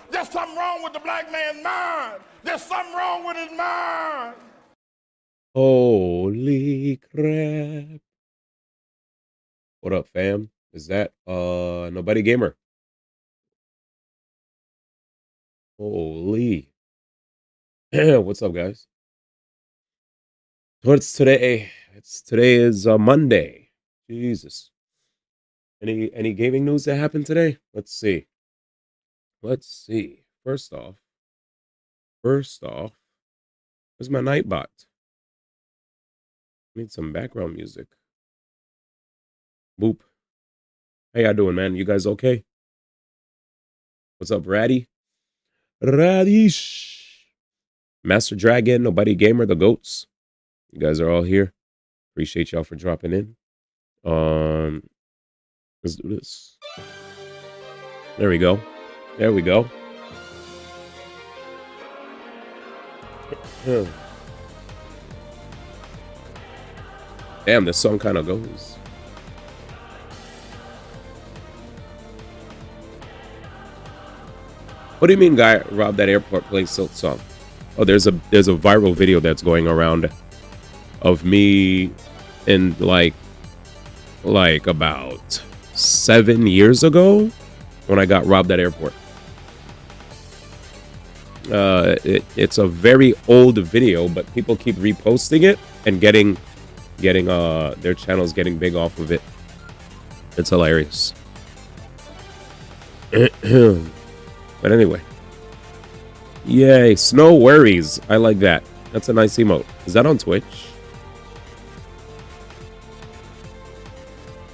There's something wrong with the black man's mind. There's something wrong with his mind. Holy crap. What up, fam? Is that Nobody Gamer? Holy. What's up, guys? What's today? Today is Monday. Jesus. Any gaming news that happened today? Let's see. First off, where's my Nightbot? Need some background music. Boop. How y'all doing, man? You guys okay? What's up, Ratty? Radish. Master Dragon, Nobody Gamer, the goats. You guys are all here. Appreciate y'all for dropping in. Let's do this. There we go. There we go. Damn, this song kind of goes. What do you mean, guy robbed that airport plays SILKSONG? Oh, there's a viral video that's going around of me in like about 7 years ago when I got robbed at airport. It's a very old video, but people keep reposting it and getting their channels getting big off of it. It's hilarious. But anyway, yay, snow worries. I like that. That's a nice emote. Is that on Twitch?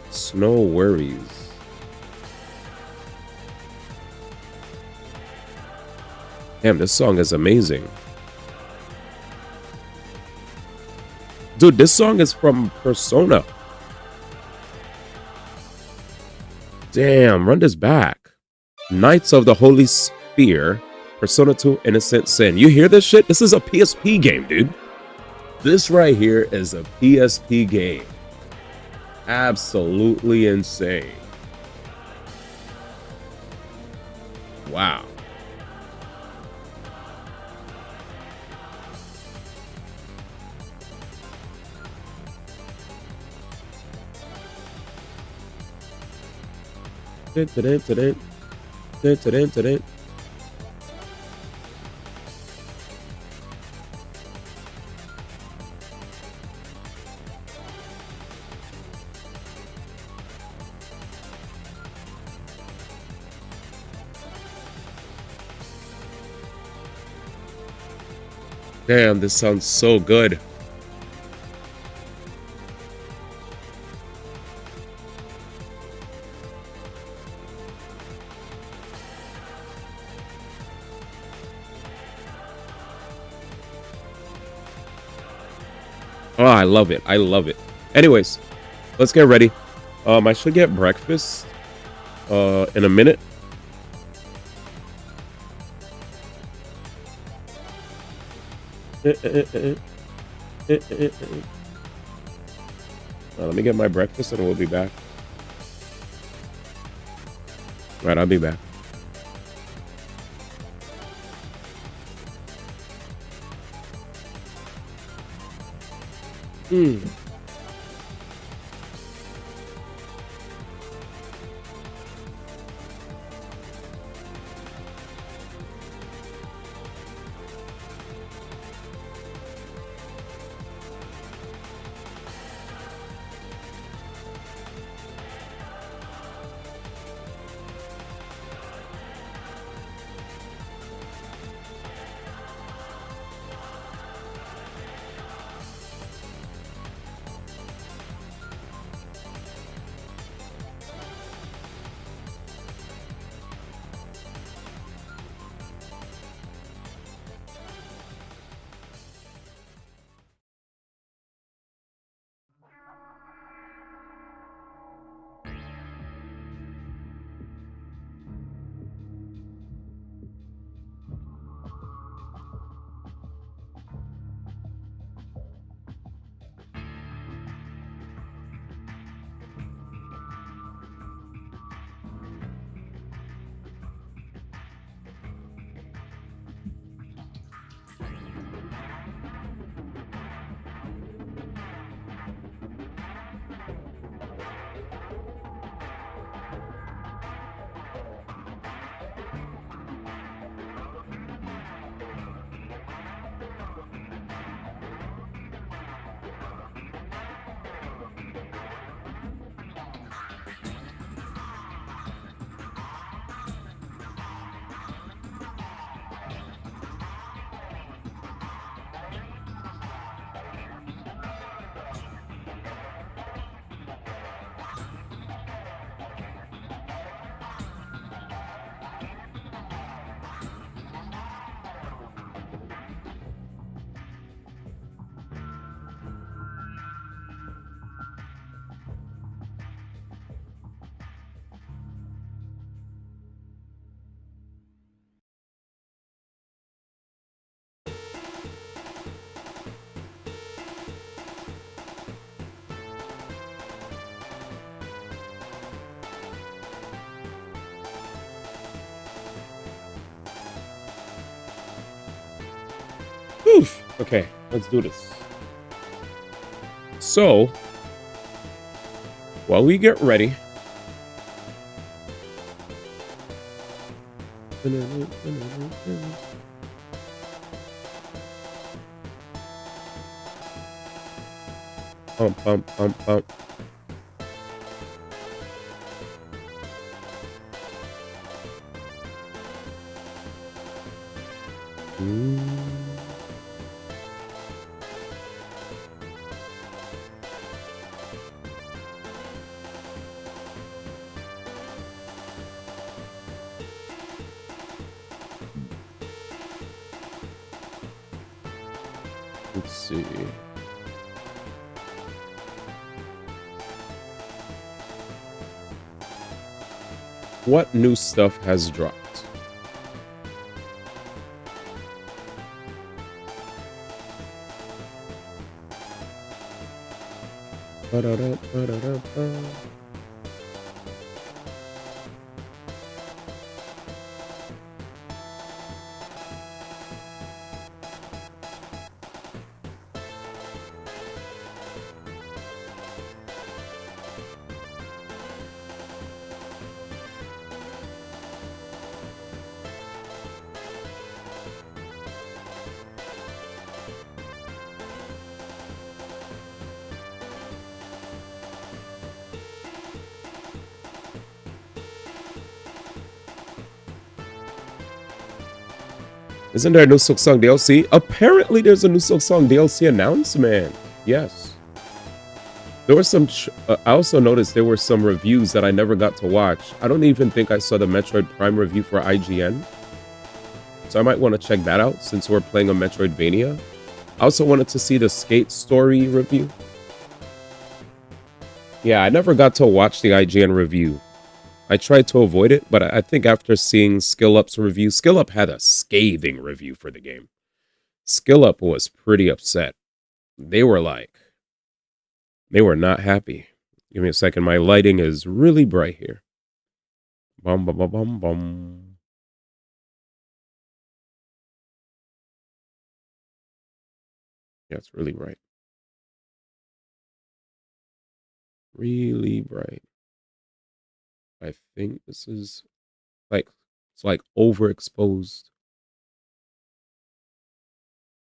Snow worries. Damn, this song is amazing. Dude, this song is from Persona. Damn, run this back. Knights of the Holy Spear, Persona 2 Innocent Sin. You hear this shit? This is a PSP game, dude. This right here is a PSP game. Absolutely insane. Wow. Damn, this sounds so good. Oh, I love it. I love it. Anyways, let's get ready. I should get breakfast in a minute. Let me get my breakfast and we'll be back. Right, I'll be back. Oof. Okay, let's do this. So, while we get ready, pump, pump, pump, pump. Let's see. What new stuff has dropped? Ba-da-da-ba-da-da-ba. Isn't there a new SILKSONG DLC? Apparently there's a new SILKSONG DLC announcement. Yes. There were some... I also noticed there were some reviews that I never got to watch. I don't even think I saw the Metroid Prime review for IGN. So I might want to check that out since we're playing a Metroidvania. I also wanted to see the Skate Story review. Yeah, I never got to watch the IGN review. I tried to avoid it, but I think after seeing SkillUp's review, SkillUp had a scathing review for the game. SkillUp was pretty upset. They were not happy. Give me a second. My lighting is really bright here. Bum, bum, bum, bum, bum. Yeah, it's really bright. Really bright. I think this is it's like overexposed.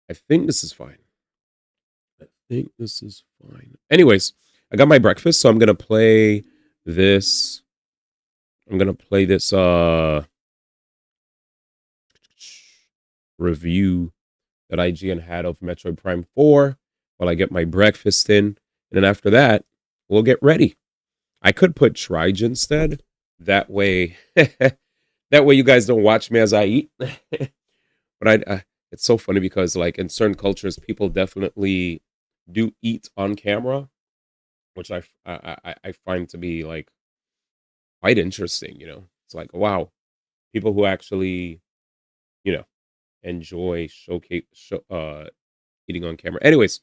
I think this is fine. Anyways, I got my breakfast, so I'm gonna play this. Review that IGN had of Metroid Prime 4 while I get my breakfast in. And then after that, we'll get ready. I could put Trige instead. That way, you guys don't watch me as I eat. But it's so funny because like in certain cultures, people definitely do eat on camera, which I find to be like quite interesting. You know, it's like wow, people who actually, enjoy eating on camera. Anyways,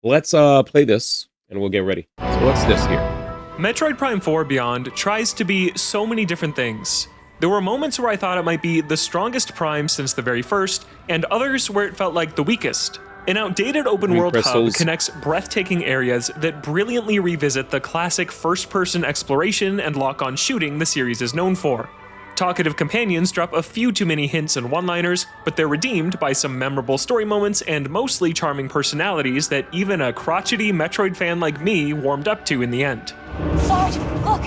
let's play this and we'll get ready. So what's this here? Metroid Prime 4 Beyond tries to be so many different things. There were moments where I thought it might be the strongest Prime since the very first, and others where it felt like the weakest. An outdated open-world hub connects breathtaking areas that brilliantly revisit the classic first-person exploration and lock-on shooting the series is known for. Talkative companions drop a few too many hints and one-liners, but they're redeemed by some memorable story moments and mostly charming personalities that even a crotchety Metroid fan like me warmed up to in the end. Sarge, look!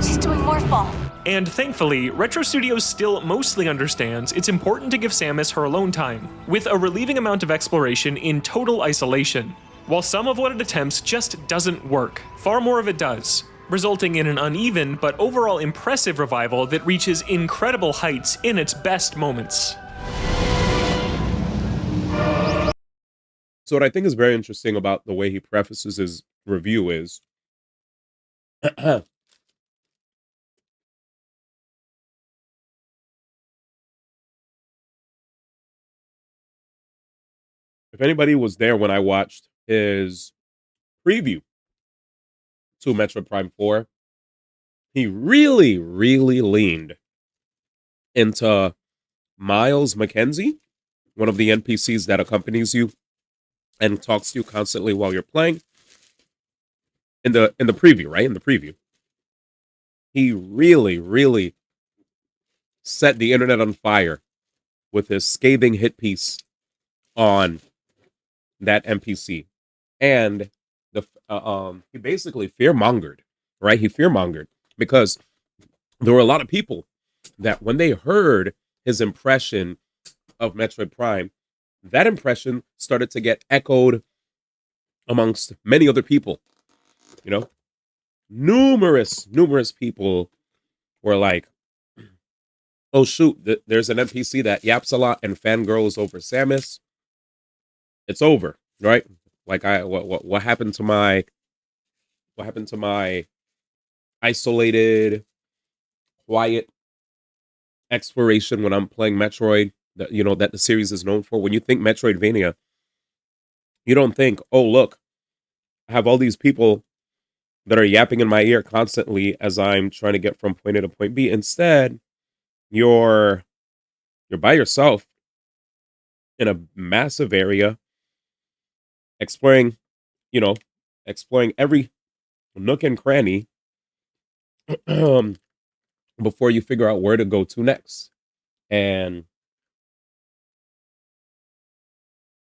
She's doing morph ball. And thankfully, Retro Studios still mostly understands it's important to give Samus her alone time, with a relieving amount of exploration in total isolation. While some of what it attempts just doesn't work, far more of it does, resulting in an uneven but overall impressive revival that reaches incredible heights in its best moments. So what I think is very interesting about the way he prefaces his review is if anybody was there when I watched his preview to Metroid Prime 4, he really, really leaned into Miles McKenzie one of the NPCs that accompanies you and talks to you constantly while you're playing. In the preview, right? In the preview, he really set the internet on fire with his scathing hit piece on that NPC, and he basically fearmongered, right? He fearmongered because there were a lot of people that when they heard his impression of Metroid Prime, that impression started to get echoed amongst many other people. You know, numerous people were like, oh shoot, there's an NPC that yaps a lot and fangirls over Samus. It's over, right? Like what happened to my isolated, quiet exploration when I'm playing Metroid, that that the series is known for. When you think Metroidvania, you don't think, oh look, I have all these people that are yapping in my ear constantly as I'm trying to get from point A to point B. Instead, you're by yourself in a massive area, exploring every nook and cranny before you figure out where to go to next. And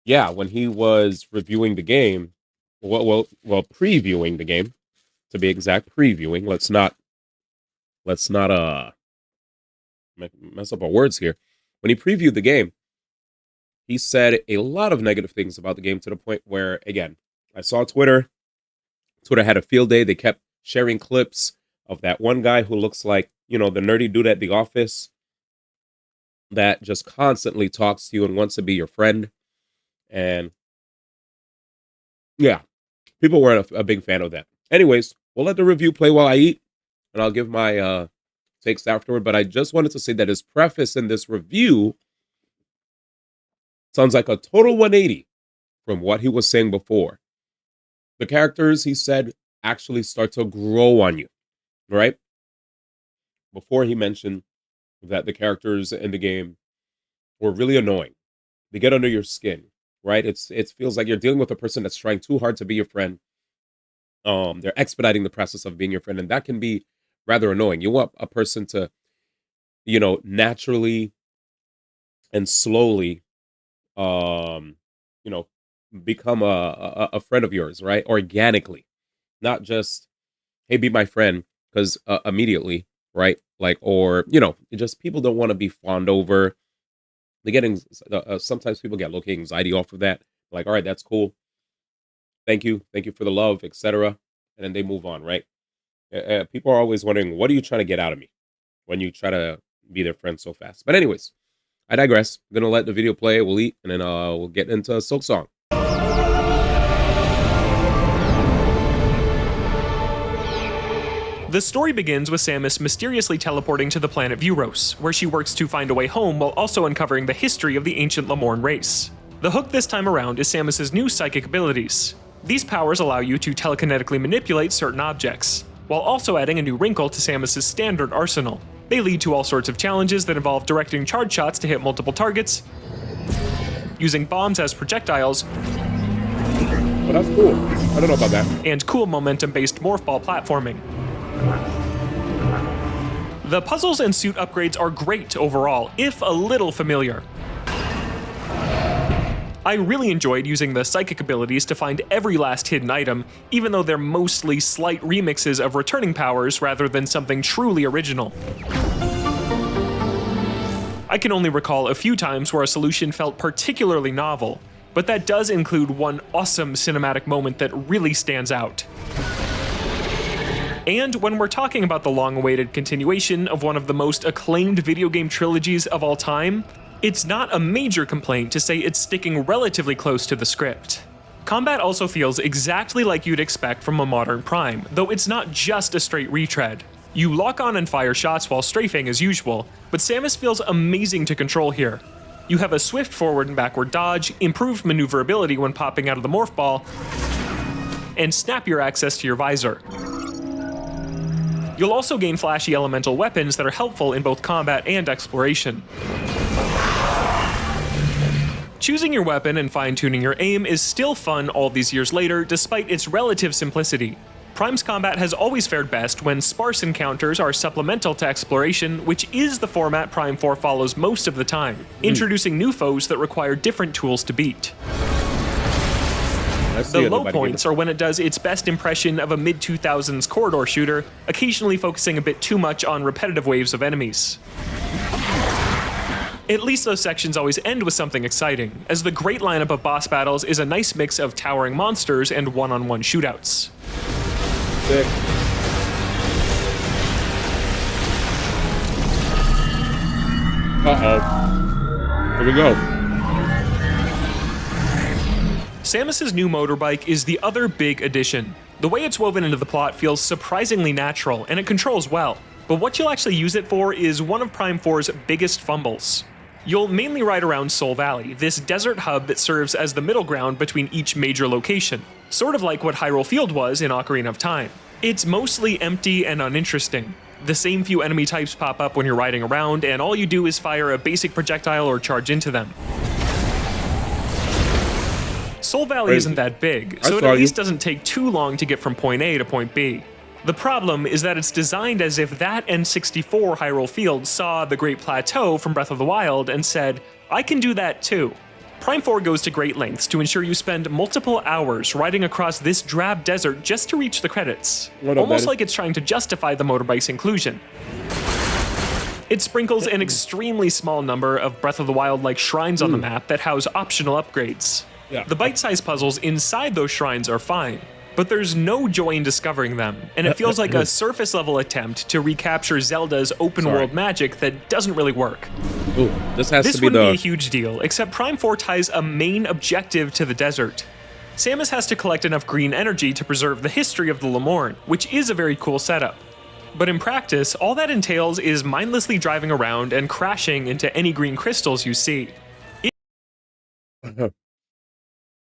yeah, when he was reviewing the game, well, previewing the game, to be exact, previewing. Let's not mess up our words here. When he previewed the game, he said a lot of negative things about the game, to the point where, again, I saw Twitter had a field day. They kept sharing clips of that one guy who looks like, the nerdy dude at the office that just constantly talks to you and wants to be your friend. And yeah, people weren't a big fan of that. Anyways, we'll let the review play while I eat, and I'll give my takes afterward. But I just wanted to say that his preface in this review sounds like a total 180 from what he was saying before. The characters, he said, actually start to grow on you, right? Before, he mentioned that the characters in the game were really annoying. They get under your skin, right? It feels like you're dealing with a person that's trying too hard to be your friend. They're expediting the process of being your friend, and that can be rather annoying. You want a person to, naturally and slowly, become a friend of yours, right? Organically, not just, hey, be my friend, because immediately, right? Like, or just people don't want to be fawned over. They're getting sometimes people get low-key anxiety off of that. Like, all right, that's cool. Thank you for the love, etc. And then they move on, right? People are always wondering, what are you trying to get out of me when you try to be their friend so fast? But anyways, I digress. I'm gonna let the video play. We'll eat, and then we'll get into SILKSONG. The story begins with Samus mysteriously teleporting to the planet Vuros, where she works to find a way home while also uncovering the history of the ancient Lamorne race. The hook this time around is Samus's new psychic abilities. These powers allow you to telekinetically manipulate certain objects, while also adding a new wrinkle to Samus's standard arsenal. They lead to all sorts of challenges that involve directing charge shots to hit multiple targets, using bombs as projectiles, Well, that's cool. I don't know about that. and cool momentum-based morph ball platforming. The puzzles and suit upgrades are great overall, if a little familiar. I really enjoyed using the psychic abilities to find every last hidden item, even though they're mostly slight remixes of returning powers rather than something truly original. I can only recall a few times where a solution felt particularly novel, but that does include one awesome cinematic moment that really stands out. And when we're talking about the long-awaited continuation of one of the most acclaimed video game trilogies of all time, it's not a major complaint to say it's sticking relatively close to the script. Combat also feels exactly like you'd expect from a modern Prime, though it's not just a straight retread. You lock on and fire shots while strafing as usual, but Samus feels amazing to control here. You have a swift forward and backward dodge, improved maneuverability when popping out of the morph ball, and snappier access to your visor. You'll also gain flashy elemental weapons that are helpful in both combat and exploration. Choosing your weapon and fine-tuning your aim is still fun all these years later despite its relative simplicity. Prime's combat has always fared best when sparse encounters are supplemental to exploration, which is the format Prime 4 follows most of the time, introducing new foes that require different tools to beat. The low points are when it does its best impression of a mid-2000s corridor shooter, occasionally focusing a bit too much on repetitive waves of enemies. At least those sections always end with something exciting, as the great lineup of boss battles is a nice mix of towering monsters and one-on-one shootouts. Sick. Uh-oh. Here we go. Samus's new motorbike is the other big addition. The way it's woven into the plot feels surprisingly natural, and it controls well. But what you'll actually use it for is one of Prime 4's biggest fumbles. You'll mainly ride around Soul Valley, this desert hub that serves as the middle ground between each major location, sort of like what Hyrule Field was in Ocarina of Time. It's mostly empty and uninteresting. The same few enemy types pop up when you're riding around, and all you do is fire a basic projectile or charge into them. Soul Valley isn't that big, so it at least doesn't take too long to get from point A to point B. The problem is that it's designed as if that N64 Hyrule Field saw the Great Plateau from Breath of the Wild and said, I can do that too. Prime 4 goes to great lengths to ensure you spend multiple hours riding across this drab desert just to reach the credits, almost like it's trying to justify the motorbike's inclusion. It sprinkles an extremely small number of Breath of the Wild-like shrines on the map that house optional upgrades. The bite-sized puzzles inside those shrines are fine, but there's no joy in discovering them, and it feels like a surface-level attempt to recapture Zelda's open-world magic that doesn't really work. Ooh, this wouldn't be a huge deal, except Prime 4 ties a main objective to the desert. Samus has to collect enough green energy to preserve the history of the Lemorne, which is a very cool setup. But in practice, all that entails is mindlessly driving around and crashing into any green crystals you see.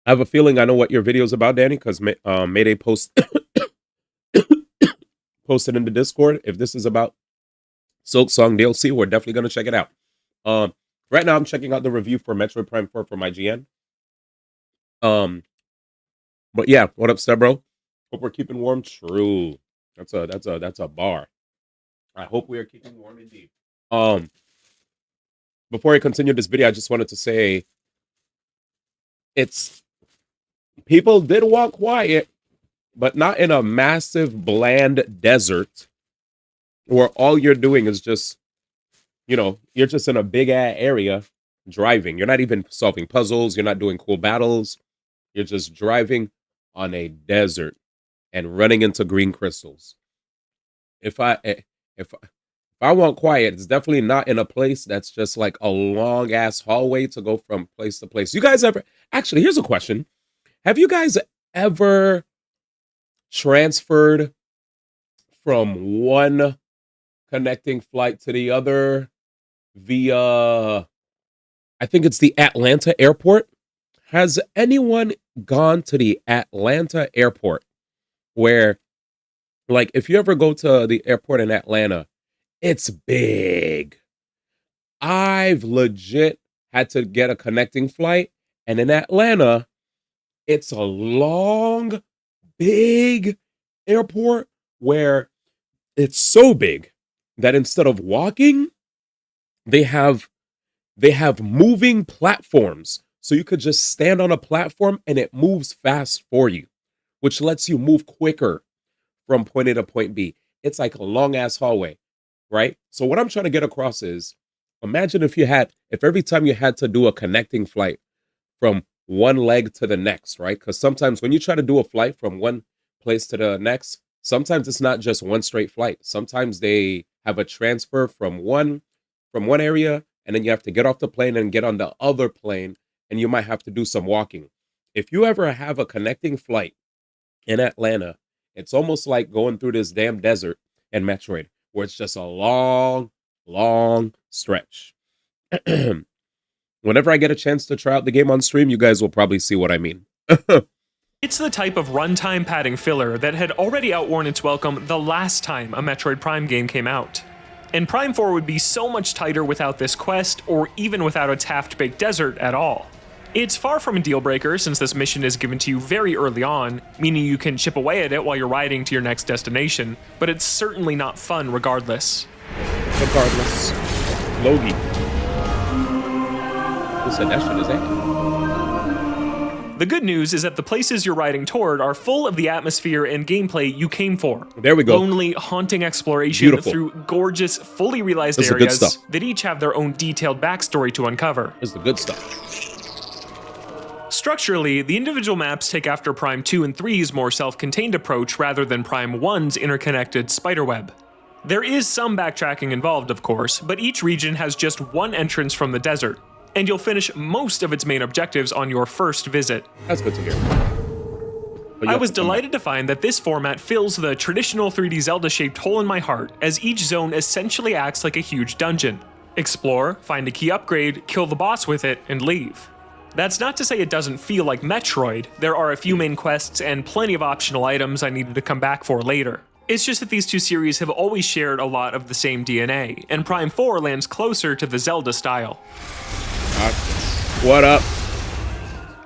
I have a feeling I know what your video is about, Danny, because Mayday posted in the Discord. If this is about SILKSONG DLC, we're definitely going to check it out. Right now, I'm checking out the review for Metroid Prime 4 from IGN. But yeah, what up, step bro? Hope we're keeping warm. True. That's a bar. I hope we are keeping warm indeed. Before I continue this video, I just wanted to say people did walk quiet, but not in a massive, bland desert where all you're doing is just, you're just in a big ass area driving. You're not even solving puzzles. You're not doing cool battles. You're just driving on a desert and running into green crystals. If I want quiet, it's definitely not in a place that's just like a long ass hallway to go from place to place. You guys ever, actually, here's a question. Have you guys ever transferred from one connecting flight to the other via, I think it's the Atlanta airport? Has anyone gone to the Atlanta airport where, like, if you ever go to the airport in Atlanta, it's big. I've legit had to get a connecting flight, and in Atlanta, it's a long, big airport where it's so big that instead of walking, they have moving platforms. So you could just stand on a platform and it moves fast for you, which lets you move quicker from point A to point B. It's like a long ass hallway, right? So what I'm trying to get across is, imagine if every time you had to do a connecting flight from one leg to the next, right? Because sometimes when you try to do a flight from one place to the next, sometimes it's not just one straight flight. Sometimes they have a transfer from one area, and then you have to get off the plane and get on the other plane, and you might have to do some walking. If you ever have a connecting flight in Atlanta, it's almost like going through this damn desert in Metroid, where it's just a long, long stretch. Whenever I get a chance to try out the game on stream, you guys will probably see what I mean. It's the type of runtime padding filler that had already outworn its welcome the last time a Metroid Prime game came out. And Prime 4 would be so much tighter without this quest, or even without its half-baked desert at all. It's far from a deal breaker since this mission is given to you very early on, meaning you can chip away at it while you're riding to your next destination, but it's certainly not fun regardless. Regardless. Logie. Who said that shit is that? The good news is that the places you're riding toward are full of the atmosphere and gameplay you came for. There we go. Lonely, haunting exploration Beautiful. through gorgeous, fully realized This is the good areas stuff. that each have their own detailed backstory to uncover. This is the good stuff. Structurally, the individual maps take after Prime 2 and 3's more self-contained approach rather than Prime 1's interconnected spiderweb. There is some backtracking involved, of course, but each region has just one entrance from the desert, and you'll finish most of its main objectives on your first visit. That's good to hear. But you I have was to come delighted to find that this format fills the traditional 3D Zelda-shaped hole in my heart, as each zone essentially acts like a huge dungeon. Explore, find a key upgrade, kill the boss with it, and leave. That's not to say it doesn't feel like Metroid. There are a few main quests and plenty of optional items I needed to come back for later. It's just that these two series have always shared a lot of the same DNA, and Prime 4 lands closer to the Zelda style. What up?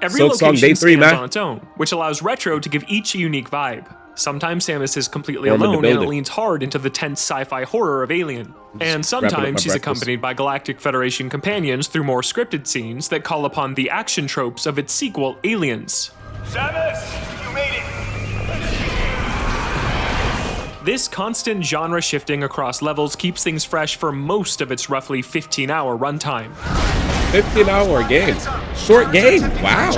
Every SILKSONG location Day 3, stands man. on its own, which allows Retro to give each a unique vibe. Sometimes Samus is completely We're in the alone and it building. leans hard into the tense sci-fi horror of Alien. And wrapping up sometimes my she's breakfast. accompanied by Galactic Federation companions through more scripted scenes that call upon the action tropes of its sequel, Aliens. Samus, you made it. This constant genre shifting across levels keeps things fresh for most of its roughly 15-hour runtime. 15-hour game. Short game. Wow.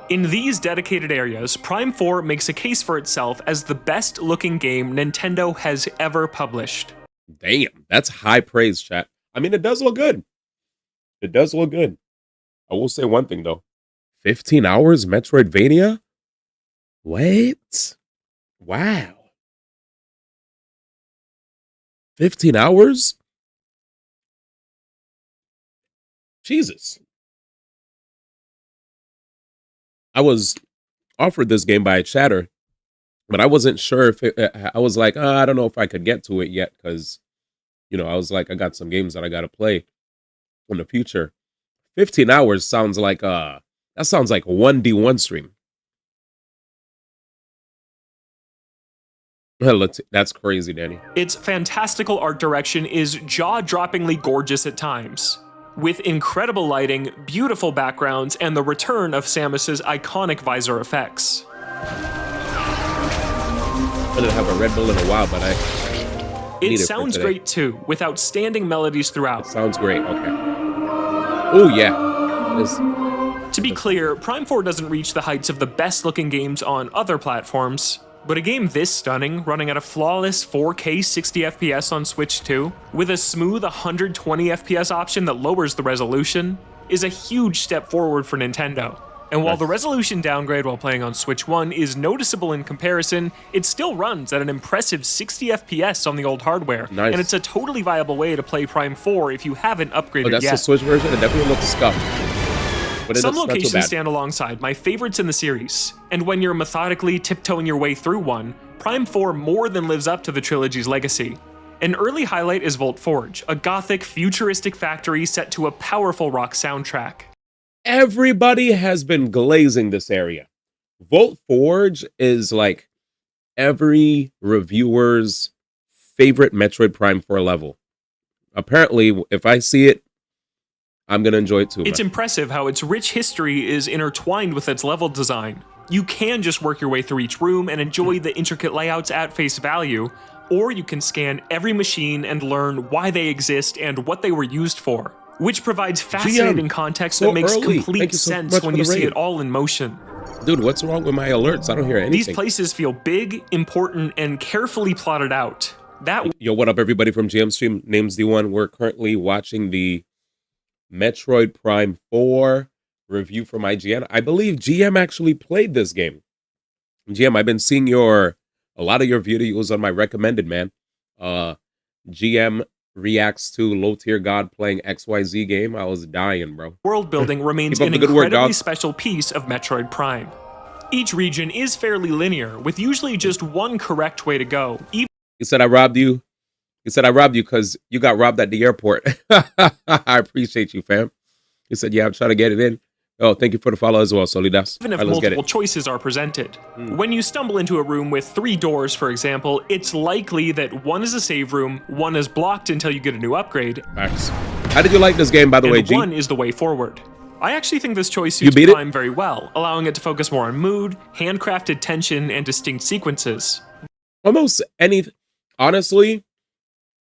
In these dedicated areas, Prime 4 makes a case for itself as the best-looking game Nintendo has ever published. Damn. That's high praise, chat. I mean, it does look good. It does look good. I will say one thing, though. 15 hours Metroidvania? What? Wow. 15 hours? Jesus. I was offered this game by a chatter, but I wasn't sure if I was like, I don't know if I could get to it yet because, you know, I was like, I got some games that I got to play in the future. 15 hours sounds like that sounds like a 1D1 stream. That's crazy, Danny. Its fantastical art direction is jaw-droppingly gorgeous at times, with incredible lighting, beautiful backgrounds, and the return of Samus's iconic visor effects. I didn't have a Red Bull in a while, but I need It for sounds today. great too, with outstanding melodies throughout. Sounds great. Okay. Oh yeah. This, To be clear, Prime 4 doesn't reach the heights of the best-looking games on other platforms, but a game this stunning, running at a flawless 4K 60 FPS on Switch 2, with a smooth 120 FPS option that lowers the resolution, is a huge step forward for Nintendo. And while the resolution downgrade while playing on Switch 1 is noticeable in comparison, it still runs at an impressive 60 FPS on the old hardware, Nice. and it's a totally viable way to play Prime 4 if you haven't upgraded oh, that's yet. the Switch version. It definitely looks scuffed. But Some not too locations bad. stand alongside my favorites in the series, and when you're methodically tiptoeing your way through one, Prime 4 more than lives up to the trilogy's legacy. An early highlight is Volt Forge, a gothic, futuristic factory set to a powerful rock soundtrack. Everybody has been glazing this area. Volt Forge is like every reviewer's favorite Metroid Prime 4 level. Apparently, if I see it, I'm going to enjoy it too. It's man. impressive how its rich history is intertwined with its level design. You can just work your way through each room and enjoy the intricate layouts at face value, or you can scan every machine and learn why they exist and what they were used for, which provides fascinating context so that makes early. complete Thank you so sense much when for you the see raid. it all in motion. Dude, what's wrong with my alerts? I don't hear anything. These places feel big, important, and carefully plotted out. That Yo, what up, everybody from GM Stream? Name's D1. We're currently watching the Metroid Prime 4 review from IGN. I believe GM actually played this game. GM, I've been seeing a lot of your videos on my recommended, man. GM reacts to Low Tier God playing XYZ game. I was dying, bro. world building remains Keep up an the good work, incredibly dog. special piece of Metroid Prime. Each region is fairly linear, with usually just one correct way to go, even He said I robbed you. He said I robbed you because you got robbed at the airport. I appreciate you, fam. He said, yeah, I'm trying to get it in. Oh, thank you for the follow as well, Solidas. Even if All right, let's get multiple it. choices are presented. When you stumble into a room with 3 doors, for example, it's likely that one is a save room, one is blocked until you get a new upgrade, Facts. How did you like this game, by the way, and G? one is the way forward. I actually think this choice You suits beat it? Prime very well, allowing it to focus more on mood, handcrafted tension, and distinct sequences. Almost any... Honestly,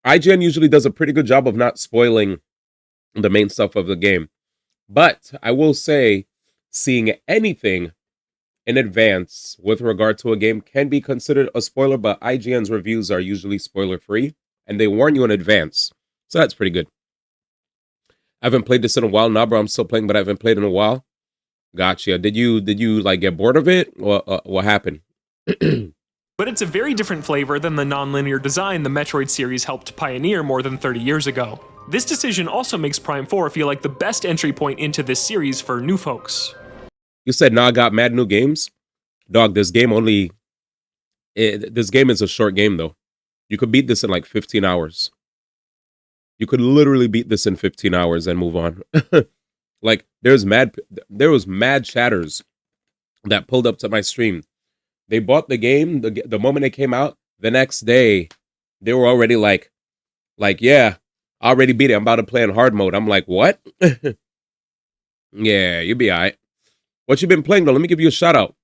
IGN usually does a pretty good job of not spoiling the main stuff of the game. But I will say, seeing anything in advance with regard to a game can be considered a spoiler, but IGN's reviews are usually spoiler-free, and they warn you in advance. So that's pretty good. I haven't played this in a while. Nah, bro, I'm still playing, but I haven't played in a while. Gotcha. Did you like get bored of it? What happened? But it's a very different flavor than the non-linear design the Metroid series helped pioneer more than 30 years ago. This decision also makes Prime 4 feel like the best entry point into this series for new folks. You said, nah, I got mad new games? Dog, this game is a short game, though. You could beat this in like 15 hours. You could literally beat this in 15 hours and move on. Like, there was mad chatters that pulled up to my stream. They bought the game the moment it came out. The next day, they were already like, yeah, I already beat it. I'm about to play in hard mode. I'm like, what? Yeah, you'll be all right. What you been playing, though? Let me give you a shout out.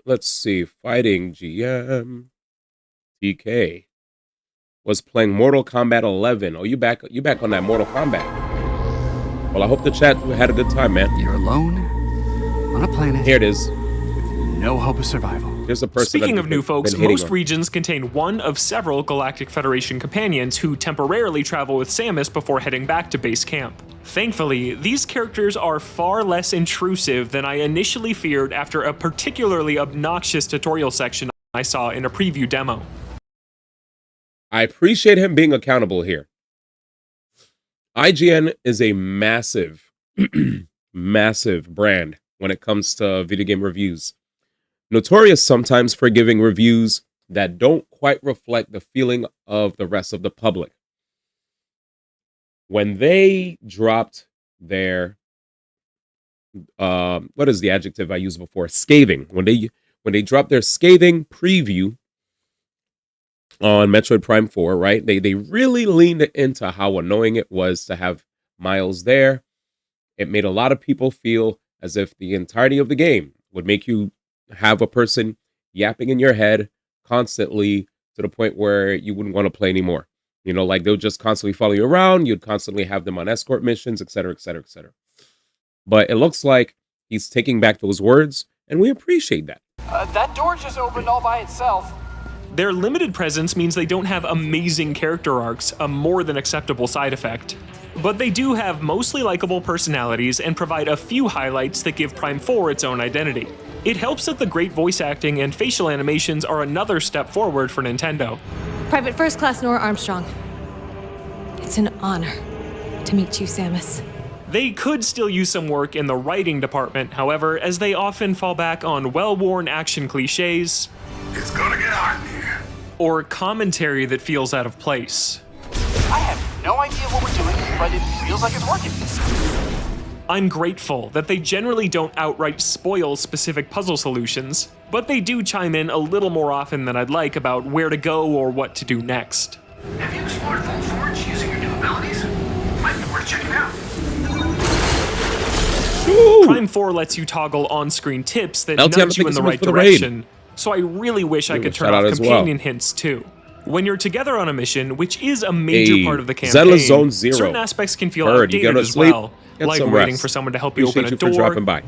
Let's see. Fighting GM. TK. Was playing Mortal Kombat 11. Oh, you back on that Mortal Kombat. Well, I hope the chat had a good time, man. You're alone on a planet. Here it is. No hope of survival. Here's the person. Speaking that of new folks, been hitting most on. regions contain one of several Galactic Federation companions who temporarily travel with Samus before heading back to base camp. Thankfully, these characters are far less intrusive than I initially feared after a particularly obnoxious tutorial section I saw in a preview demo. I appreciate him being accountable here. IGN is a massive, massive brand when it comes to video game reviews. Notorious sometimes for giving reviews that don't quite reflect the feeling of the rest of the public. When they dropped their, what is the adjective I used before? Scathing. When they dropped their scathing preview on Metroid Prime 4, right? They really leaned into how annoying it was to have Miles there. It made a lot of people feel as if the entirety of the game would make you have a person yapping in your head constantly to the point where you wouldn't want to play anymore. You know, like they'll just constantly follow you around. You'd constantly have them on escort missions, etc., etc., etc. But it looks like he's taking back those words, and we appreciate that. That door just opened all by itself. Their limited presence means they don't have amazing character arcs, a more than acceptable side effect. But they do have mostly likable personalities and provide a few highlights that give Prime 4 its own identity. It helps that the great voice acting and facial animations are another step forward for Nintendo. Private First Class Nora Armstrong. It's an honor to meet you, Samus. They could still use some work in the writing department, however, as they often fall back on well-worn action cliches, It's gonna get hot in here. or commentary that feels out of place. I have no idea what we're doing, but it feels like it's working. I'm grateful that they generally don't outright spoil specific puzzle solutions, but they do chime in a little more often than I'd like about where to go or what to do next. Have you explored Full Forge using your new abilities? Might be worth checking out. Prime 4 lets you toggle on-screen tips that LTM, nudge you thank in the so much right for the raid. direction, so I really wish I Give a could turn shout out off as well. companion hints too. When you're together on a mission, which is a major Hey, part of the Zelda campaign, Zone Zero. certain aspects can feel Bird, you outdated gonna as sleep? well, Get like some waiting rest. for someone to help you Appreciate open a you for door, dropping by.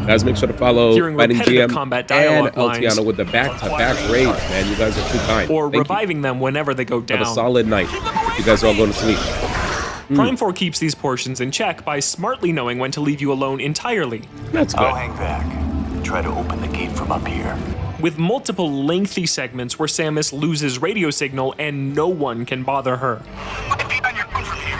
Guys, make sure to follow Hearing Fighting repetitive GM combat and dialogue lines, Eltiano with the back-to-back raids, man. You guys are too kind. or Thank you. reviving them whenever they go Have a down. solid night. You guys are all going to sleep. Prime 4 keeps these portions in check by smartly knowing when to leave you alone entirely. That's good. I'll hang back. Try to open the gate from up here. With multiple lengthy segments where Samus loses radio signal and no one can bother her. Might be on your own from here.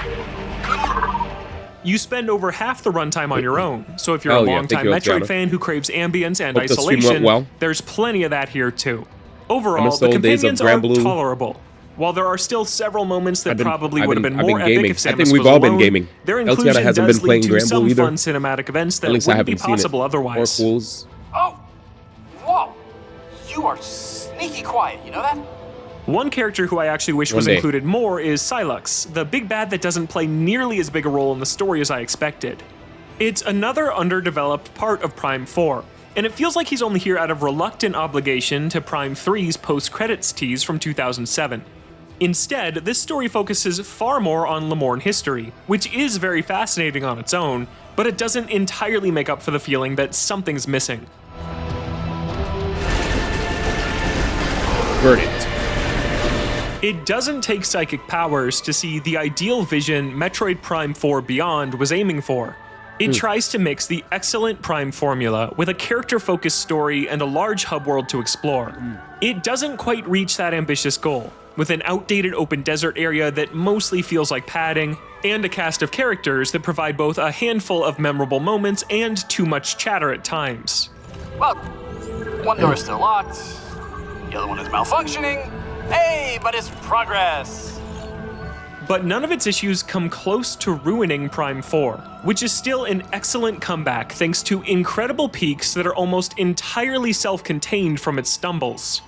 You spend over half the runtime on your own, so if you're Hell a yeah, longtime thank you, Metroid Eltiano. fan who craves ambience and Hope the stream went isolation, well. there's plenty of that here too. I Overall, miss the the old days of companions are Granblue. tolerable. While there are still several moments that probably I've would have been I've more epic gaming. if I Samus think we've was all alone, been gaming. their Eltiana inclusion hasn't does been playing lead to Granblue some either. fun cinematic events that At least I wouldn't be haven't seen it. possible Or otherwise. Fools. Oh! Whoa! You are sneaky quiet, you know that? One character who I actually wish was One day. included more is Sylux, the big bad that doesn't play nearly as big a role in the story as I expected. It's another underdeveloped part of Prime 4, and it feels like he's only here out of reluctant obligation to Prime 3's post-credits tease from 2007. Instead, this story focuses far more on Lemorne history, which is very fascinating on its own, but it doesn't entirely make up for the feeling that something's missing. Verdict. It doesn't take psychic powers to see the ideal vision Metroid Prime 4 Beyond was aiming for. It tries to mix the excellent Prime formula with a character-focused story and a large hub world to explore. It doesn't quite reach that ambitious goal, with an outdated open desert area that mostly feels like padding, and a cast of characters that provide both a handful of memorable moments and too much chatter at times. Well, one door is still locked, the other one is malfunctioning. Hey, but it's progress! But none of its issues come close to ruining Prime 4, which is still an excellent comeback thanks to incredible peaks that are almost entirely self-contained from its stumbles.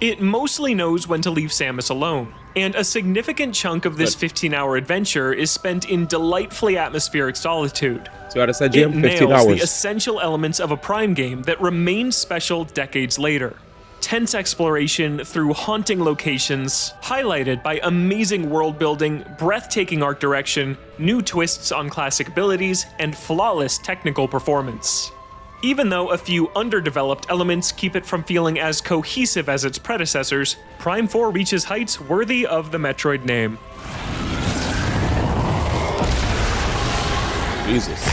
It mostly knows when to leave Samus alone, and a significant chunk of this 15-hour adventure is spent in delightfully atmospheric solitude. So I said, It Jim, 15 nails the hours. essential elements of a Prime game that remain special decades later. Tense exploration through haunting locations, highlighted by amazing world building, breathtaking art direction, new twists on classic abilities, and flawless technical performance. Even though a few underdeveloped elements keep it from feeling as cohesive as its predecessors, Prime 4 reaches heights worthy of the Metroid name. Jesus.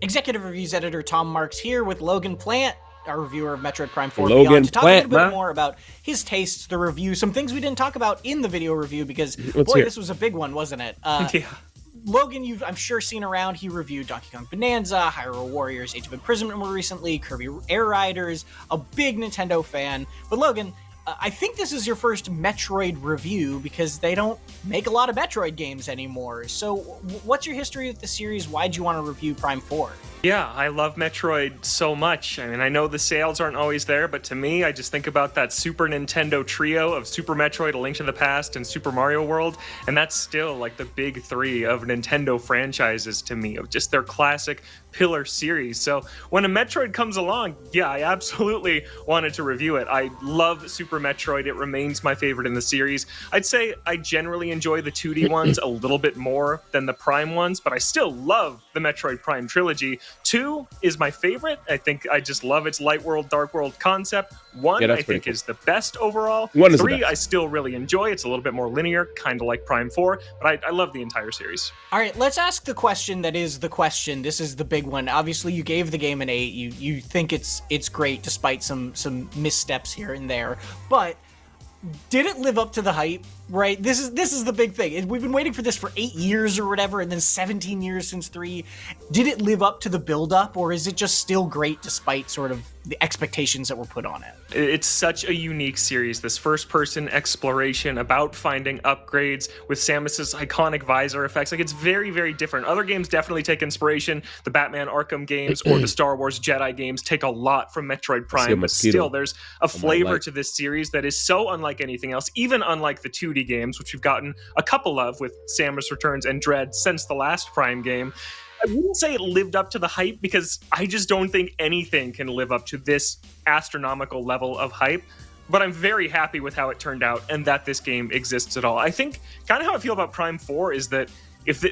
Executive Reviews editor Tom Marks here with Logan Plant, our reviewer of Metroid Prime 4 Logan Beyond, to talk Plant, a little bit man. more about his tastes, the review, some things we didn't talk about in the video review because, Let's boy, hear it. this was a big one, wasn't it? Yeah. Logan, you've, I'm sure, seen around. He reviewed Donkey Kong Bonanza, Hyrule Warriors, Age of Imprisonment more recently, Kirby Air Riders, a big Nintendo fan. But Logan, I think this is your first Metroid review because they don't make a lot of Metroid games anymore. So what's your history with the series? Why'd you want to review Prime 4? Yeah, I love Metroid so much. I mean, I know the sales aren't always there, but to me, I just think about that Super Nintendo trio of Super Metroid, A Link to the Past, and Super Mario World, and that's still like the big three of Nintendo franchises to me, of just their classic pillar series. So when a Metroid comes along, yeah, I absolutely wanted to review it. I love Super Metroid. It remains my favorite in the series. I'd say I generally enjoy the 2D ones a little bit more than the Prime ones, but I still love the Metroid Prime trilogy. 2 is my favorite. I think I just love its light world, dark world concept. 1, Yeah, I that's pretty think, cool. is the best overall. 1 is the 3, best. I still really enjoy. It's a little bit more linear, kind of like Prime 4, but I love the entire series. All right, let's ask the question that is the question. This is the big one. Obviously, you gave the game an 8. You think it's great despite some missteps here and there. But did it live up to the hype? Right? This is the big thing. We've been waiting for this for 8 years or whatever, and then 17 years since 3. Did it live up to the build-up, or is it just still great despite sort of the expectations that were put on it? It's such a unique series, this first-person exploration about finding upgrades with Samus's iconic visor effects. Like, it's very, very different. Other games definitely take inspiration. The Batman Arkham games or the Star Wars Jedi games take a lot from Metroid Prime, but mosquito still, there's a flavor light. to this series that is so unlike anything else, even unlike the 2D games, which we've gotten a couple of with Samus Returns and Dread since the last Prime game. I wouldn't say it lived up to the hype because I just don't think anything can live up to this astronomical level of hype. But I'm very happy with how it turned out and that this game exists at all. I think kind of how I feel about Prime 4 is that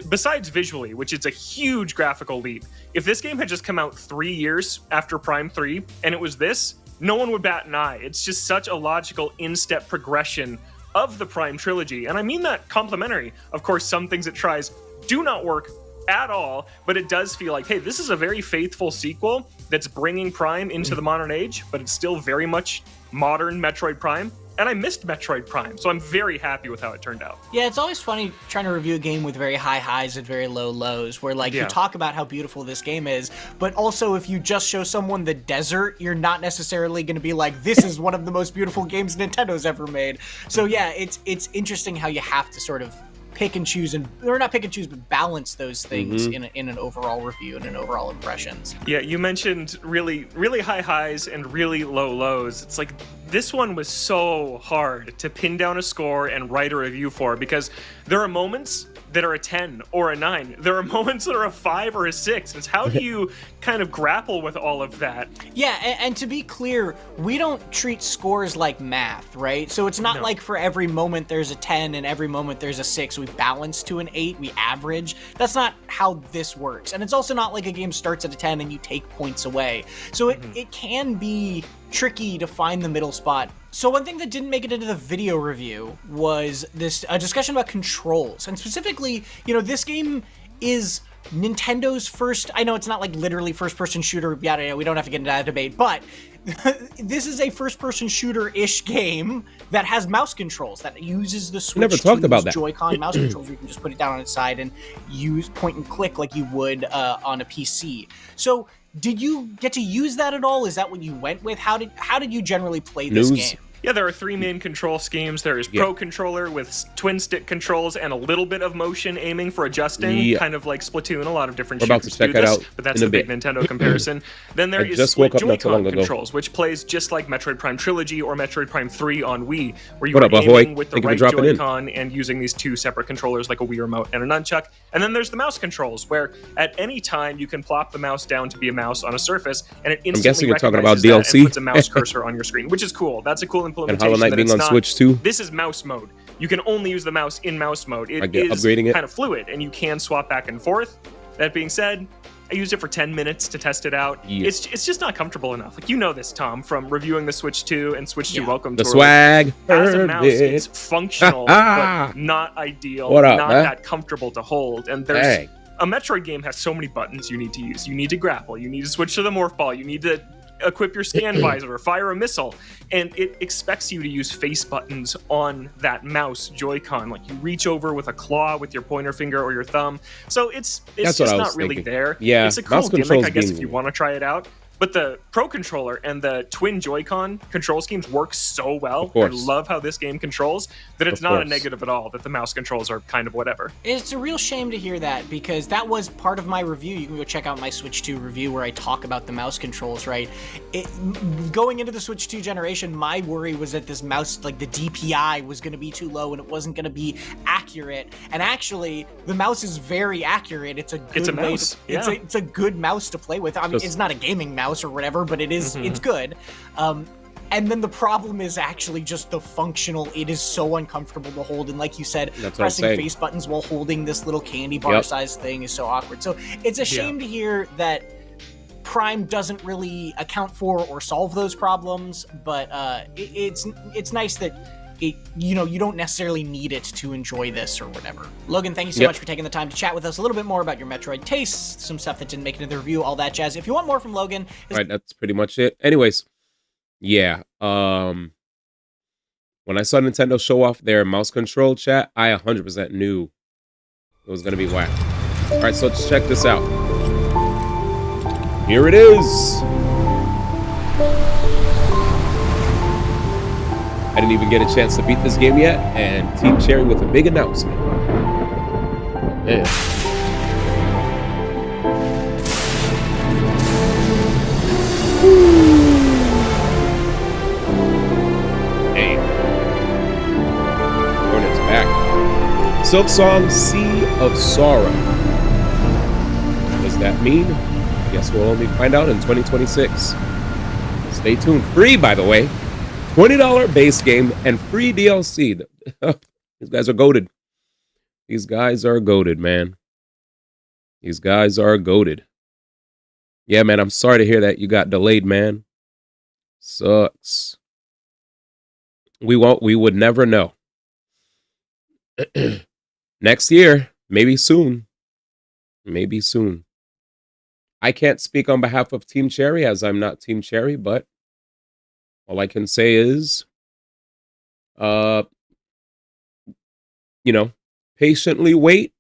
besides visually, which is a huge graphical leap, if this game had just come out 3 years after Prime 3 and it was this, no one would bat an eye. It's just such a logical in-step progression of the Prime trilogy. And I mean that complimentary. Of course, some things it tries do not work at all, but it does feel like, hey, this is a very faithful sequel that's bringing Prime into the modern age, but it's still very much modern Metroid Prime. And I missed Metroid Prime, so I'm very happy with how it turned out. Yeah, it's always funny trying to review a game with very high highs and very low lows, where like you talk about how beautiful this game is, but also if you just show someone the desert, you're not necessarily going to be like, this is one of the most beautiful games Nintendo's ever made. So yeah, it's interesting how you have to sort of pick and choose, or not pick and choose, but balance those things in an overall review and an overall impressions. Yeah, you mentioned really high highs and really low lows. It's like this one was so hard to pin down a score and write a review for, because there are moments that are a 10 or a 9. There are moments that are a 5 or a 6. It's how do you kind of grapple with all of that? Yeah, and to be clear, we don't treat scores like math, right? So it's not like for every moment there's a 10 and every moment there's a 6. We balance to an 8, we average. That's not how this works. And it's also not like a game starts at a 10 and you take points away. So it can be tricky to find the middle spot. So one thing that didn't make it into the video review was a discussion about controls. And specifically, this game is Nintendo's first, I know it's not like literally first-person shooter, yada, we don't have to get into that debate, but this is a first-person shooter-ish game that has mouse controls, that uses the Switch never talked about that. Joy-Con mouse controls where you can just put it down on its side and use point and click like you would on a PC. So did you get to use that at all? Is that what you went with? How did you generally play this game? Yeah, there are 3 main control schemes. There is Pro Controller with twin stick controls and a little bit of motion aiming for adjusting, kind of like Splatoon. A lot of different shooters about to check do this, out but that's the big Nintendo comparison. Then there is just split woke up not too long Joy-Con ago. controls, which plays just like Metroid Prime Trilogy or Metroid Prime 3 on Wii, where you What are up, Ahoy? aiming with the Thank you for right dropping in. Joy-Con and using these 2 separate controllers like a Wii remote and a nunchuck. And then there's the mouse controls, where at any time you can plop the mouse down to be a mouse on a surface, and it instantly guessing you're talking about recognizes that DLC. and puts a mouse cursor on your screen, which is cool. That's a cool And implementation. Hollow Knight that being it's on not- Switch too. This is mouse mode. You can only use the mouse in mouse mode. It is upgrading it. kind of fluid, and you can swap back and forth. That being said, I used it for 10 minutes to test it out. Yeah. It's just not comfortable enough. Like, you know this, Tom, from reviewing the Switch 2 and Switch 2 Welcome The Tour. swag. As a Heard mouse, it. it's functional, but not ideal, What up, not man? that comfortable to hold. And there's Hey. a Metroid game has so many buttons you need to use. You need to grapple. You need to switch to the morph ball. You need to equip your scan visor or fire a missile, and it expects you to use face buttons on that mouse Joy-Con. Like, you reach over with a claw with your pointer finger or your thumb. So it's That's just what I not was really thinking. there. Yeah, It's a cool mouse gimmick, controls I guess, being- if you want to try it out. But the Pro Controller and the twin Joy-Con control schemes work so well. Of course. I love how this game controls that it's Of not a course. negative at all, that the mouse controls are kind of whatever. It's a real shame to hear that, because that was part of my review. You can go check out my Switch 2 review where I talk about the mouse controls, right? Going into the Switch 2 generation, my worry was that this mouse, like the DPI was going to be too low and it wasn't going to be accurate. And actually, the mouse is very accurate. It's a good It's a way mouse, to- yeah. it's a good mouse to play with. I mean, Just- it's not a gaming mouse or whatever, but it is, it's good. And then the problem is actually just the functional. It is so uncomfortable to hold, and like you said, That's what I'm pressing saying. face buttons while holding this little candy bar Yep. sized thing is so awkward. So it's a shame to hear that Prime doesn't really account for or solve those problems, but it's nice that you don't necessarily need it to enjoy this or whatever. Logan, thank you so Yep. much for taking the time to chat with us a little bit more about your Metroid tastes, some stuff that didn't make it into the review, all that jazz. If you want more from Logan, All right, that's pretty much it. Anyways, yeah. When I saw Nintendo show off their mouse control chat, I 100% knew it was gonna be whack. All right, so let's check this out. Here it is. I didn't even get a chance to beat this game yet, and Team Cherry with a big announcement. Yeah. Hey. Hornet's back. SILKSONG Sea of Sorrow. What does that mean? Guess we'll only find out in 2026. Stay tuned. Free, by the way. $20 base game and free DLC. These guys are goated. These guys are goated, man. These guys are goated. Yeah, man, I'm sorry to hear that you got delayed, man. Sucks. We would never know. Next year, maybe soon. Maybe soon. I can't speak on behalf of Team Cherry as I'm not Team Cherry, but all I can say is, uh, you know, patiently wait.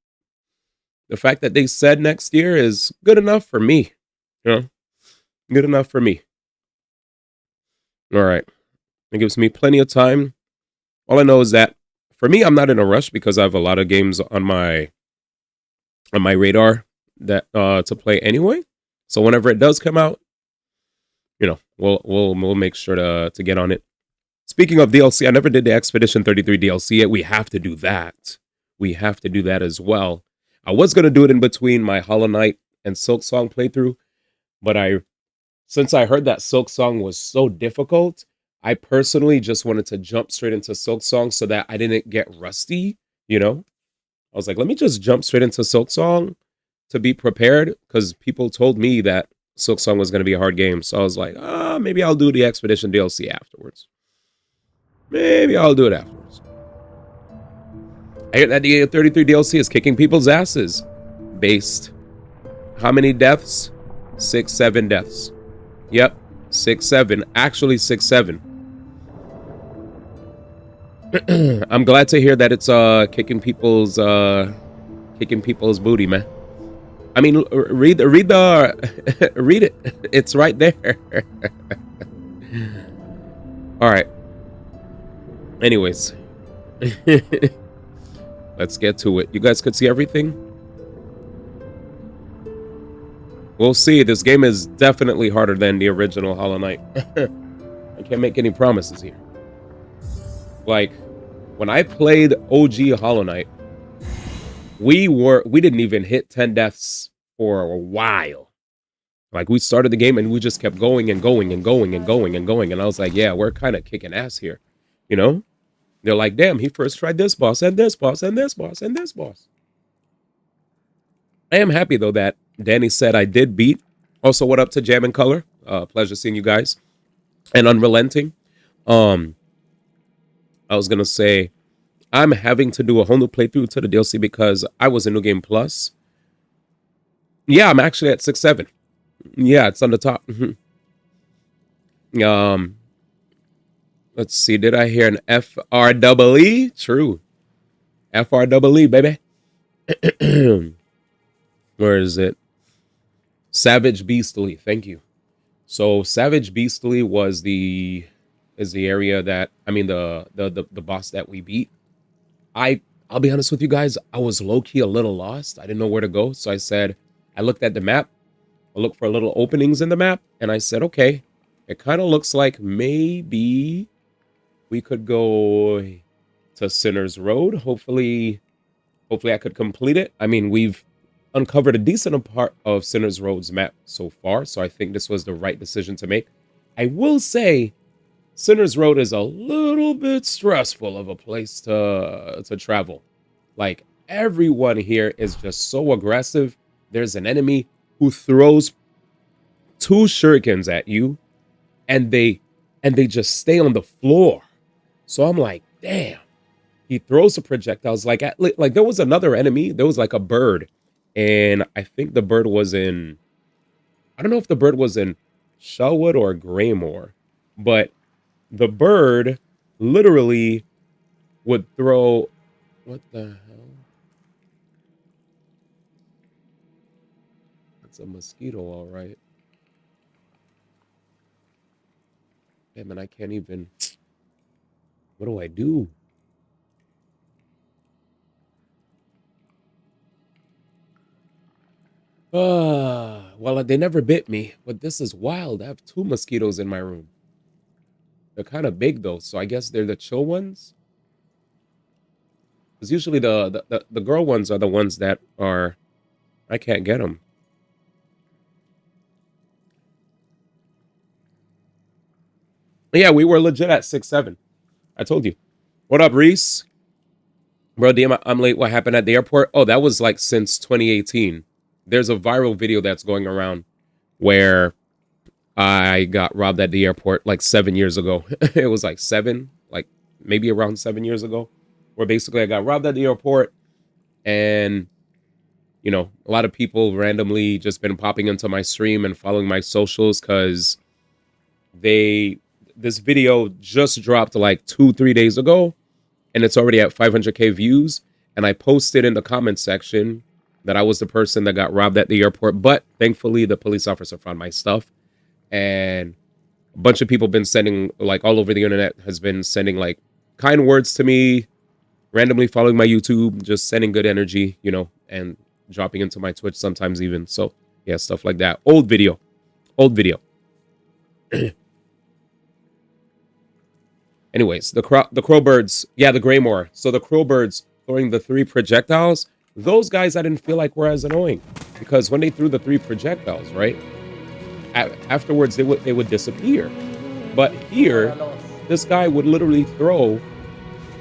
The fact that they said next year is good enough for me. You know, good enough for me. All right. It gives me plenty of time. All I know is that for me, I'm not in a rush because I have a lot of games on my radar that to play anyway. So whenever it does come out, you know, we'll make sure to get on it. Speaking of DLC, I never did the Expedition 33 DLC yet. We have to do that. We have to do that as well. I was gonna do it in between my Hollow Knight and SILKSONG playthrough, but since I heard that SILKSONG was so difficult, I personally just wanted to jump straight into SILKSONG so that I didn't get rusty, you know? I was like, let me just jump straight into SILKSONG to be prepared, because people told me that SILKSONG was going to be a hard game. So I was like, maybe I'll do the Expedition DLC afterwards. Maybe I'll do it afterwards. I hear that the 33 DLC is kicking people's asses. Based. How many deaths? 6, 7 deaths. Yep. 6, 7. Actually 6, 7. I'm glad to hear that it's kicking people's booty, man. I mean, read it. It's right there. All right. Anyways, let's get to it. You guys could see everything. We'll see. This game is definitely harder than the original Hollow Knight. I can't make any promises here. Like, when I played OG Hollow Knight, we didn't even hit 10 deaths for a while. Like, we started the game and we just kept going and going and going and going and going. And I was like, yeah, we're kind of kicking ass here. You know? They're like, damn, he first tried this boss and this boss and this boss and this boss. I am happy, though, that Danny said I did beat. Also, what up to Jam and Color? Pleasure seeing you guys. And Unrelenting. I was going to say, I'm having to do a whole new playthrough to the DLC because I was in New Game Plus. Yeah, I'm actually at 6, 7. Yeah, it's on the top. Let's see. Did I hear an FREE? True. FREE, baby. Where is it? Savage Beastly. Thank you. So Savage Beastly is the area that, I mean, the boss that we beat. I'll be honest with you guys, I was low-key a little lost. I didn't know where to go. So I looked at the map. I looked for little openings in the map. And I said, okay, it kind of looks like maybe we could go to Sinner's Road. Hopefully I could complete it. I mean, we've uncovered a decent part of Sinner's Road's map so far. So I think this was the right decision to make. I will say, Sinner's Road is a little bit stressful of a place to travel. Like, everyone here is just so aggressive. There's an enemy who throws 2 shurikens at you, and they just stay on the floor. So I'm like, damn. He throws the projectiles like there was another enemy. There was like a bird, and I think the bird was in. I don't know if the bird was in Shellwood or Greymore, but the bird literally would throw. What the hell? That's a mosquito, all right. Damn, and I can't even. What do I do? Well, they never bit me, but this is wild. I have 2 mosquitoes in my room. They're kind of big though, so I guess they're the chill ones. Because usually the girl ones are the ones that are. I can't get them. Yeah, we were legit at 6, 7. I told you. What up, Reese? Bro, DM, I'm late. What happened at the airport? Oh, that was like since 2018. There's a viral video that's going around where I got robbed at the airport like 7 years ago. It was like 7, like maybe around 7 years ago, where basically I got robbed at the airport and you know, a lot of people randomly just been popping into my stream and following my socials because this video just dropped like 2-3 days ago, and it's already at 500k views. And I posted in the comment section that I was the person that got robbed at the airport, but thankfully the police officer found my stuff. And a bunch of people been sending, like, all over the internet has been sending like kind words to me, randomly following my YouTube, just sending good energy, you know, and dropping into my Twitch sometimes even. So yeah, stuff like that. Old video. Anyways, the crowbirds, yeah, the Greymore. So the crowbirds throwing the 3 projectiles, those guys I didn't feel like were as annoying, because when they threw the 3 projectiles, right, afterwards they would disappear. But here, this guy would literally throw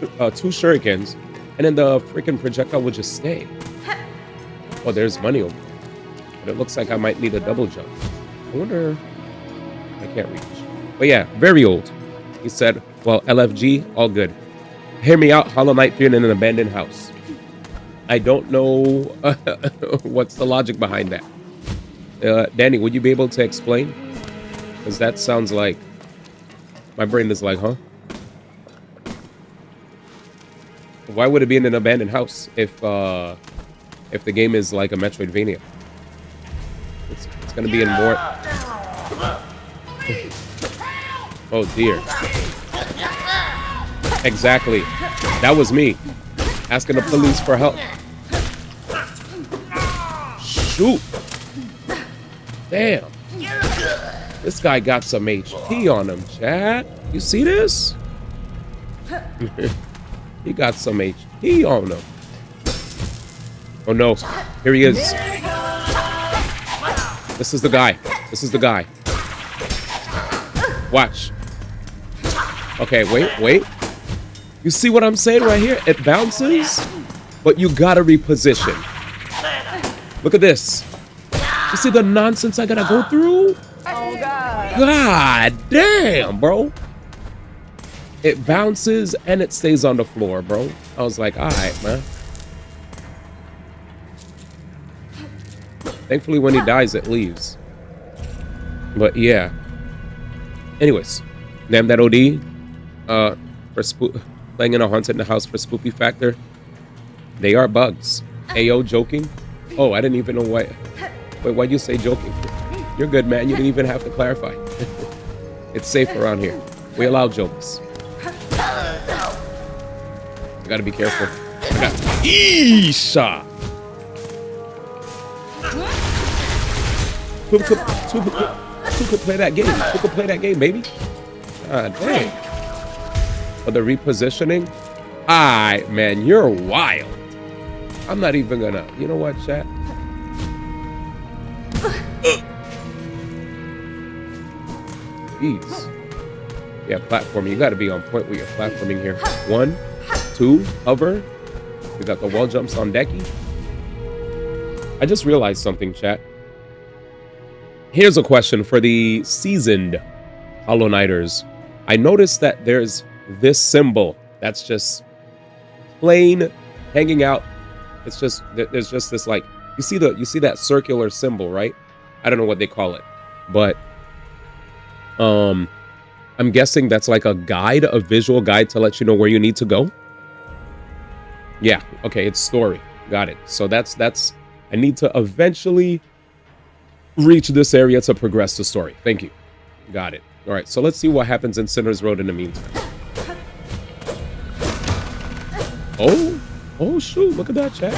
2 shurikens, and then the freaking projectile would just stay. Oh, there's money over there. But it looks like I might need a double jump. I wonder, I can't reach. But yeah, very old. He said, well, LFG, all good. Hear me out, Hollow Knight fearing in an abandoned house. I don't know what's the logic behind that. Danny, would you be able to explain? Because that sounds like, my brain is like, huh? Why would it be in an abandoned house if the game is like a Metroidvania? It's gonna be in more. Oh dear. Exactly. That was me asking the police for help. Shoot. Damn. This guy got some HP on him, chat. You see this? He got some HP on him. Oh no. Here he is. This is the guy. This is the guy. Watch. Okay, wait. You see what I'm saying right here? It bounces, but you gotta reposition. Look at this. You see the nonsense I gotta go through? Oh, God. God damn, bro. It bounces and it stays on the floor, bro. I was like, all right, man. Thankfully, when he dies, it leaves. But yeah. Anyways, damn that OD. For playing in a haunted house for spoopy factor. They are bugs. Ayo, joking. Oh, I didn't even know why. Wait, why'd you say joking? You're good, man. You didn't even have to clarify. It's safe around here. We allow jokes. I gotta be careful. Eesha! Who could play that game? Who could play that game, baby? Ah, dang. Oh, the repositioning? Alright, man, you're wild. I'm not even gonna... You know what, chat? Jeez. Yeah, platforming. You gotta be on point with your platforming here. 1, 2, hover. We got the wall jumps on decky. I just realized something, chat. Here's a question for the seasoned Hollow Knighters. I noticed that there's this symbol that's just plain hanging out. It's just, there's just this, like, you see that circular symbol, right? I don't know what they call it, but I'm guessing that's like a guide, a visual guide to let you know where you need to go. Yeah, okay, it's story. Got it. So that's I need to eventually reach this area to progress the story. Thank you. Got it. All right, so let's see what happens in Sinner's Road in the meantime. Oh shoot, look at that, chat.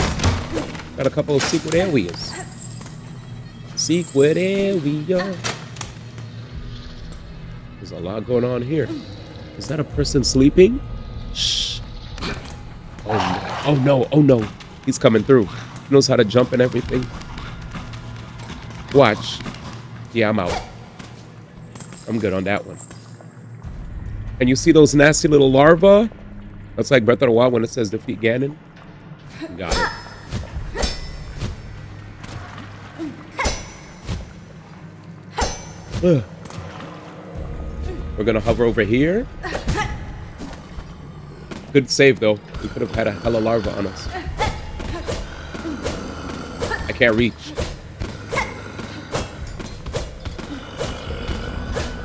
Got a couple of secret areas. Secret area. There's a lot going on here. Is that a person sleeping? Shh. Oh no. He's coming through. He knows how to jump and everything. Watch. Yeah, I'm out. I'm good on that one. And you see those nasty little larvae? That's like Breath of the Wild when it says defeat Ganon. Got it. We're gonna hover over here. Good save though. We could have had a hella larva on us. can't reach.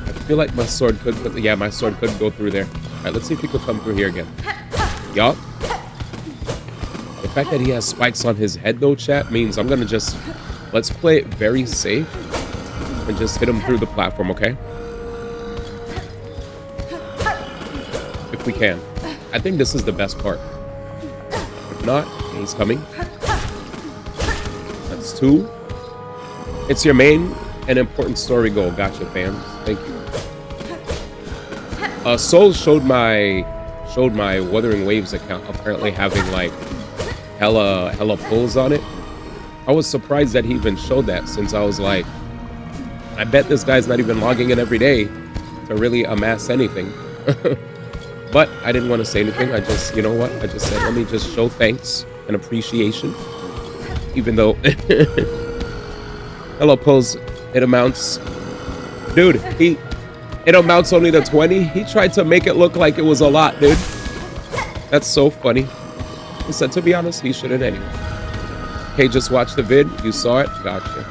I feel like my sword could, yeah, my sword could go through there. All right, let's see if he could come through here again. Yup. The fact that he has spikes on his head, though, chat, means I'm gonna just, let's play it very safe and just hit him through the platform, okay? If we can. I think this is the best part. If not, he's coming. That's 2. It's your main and important story goal. Gotcha, fams. Thank you. Soul showed my Wuthering Waves account apparently having like hella pulls on it. I was surprised that he even showed that, since I was like, I bet this guy's not even logging in every day to really amass anything. But I didn't want to say anything. I just, you know what? I just said, let me just show thanks and appreciation. Even though hello pulls, it amounts, dude, it amounts only to 20. He tried to make it look like it was a lot, dude. That's so funny. He said, to be honest, he shouldn't anyway. Okay, just watch the vid. You saw it. Gotcha.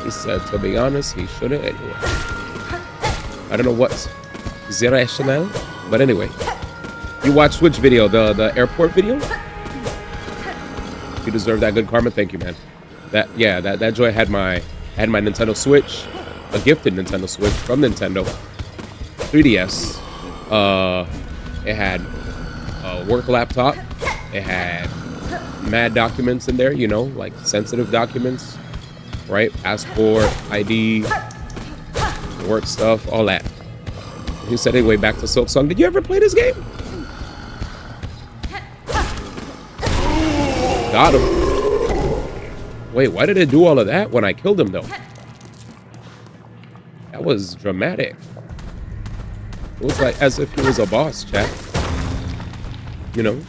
He said, to be honest, he shouldn't anyway. I don't know what's irrational, but anyway. You watched which video? The airport video? You deserve that good karma. Thank you, man. That joy had my Nintendo Switch, a gifted Nintendo Switch from Nintendo, 3DS. It had a work laptop. It had mad documents in there, you know, like sensitive documents, right? Passport, ID, work stuff, all that. He said, anyway, back to SILKSONG. Did you ever play this game? Got him. Wait, why did it do all of that when I killed him, though? That was dramatic. It was like as if he was a boss, chat. You know?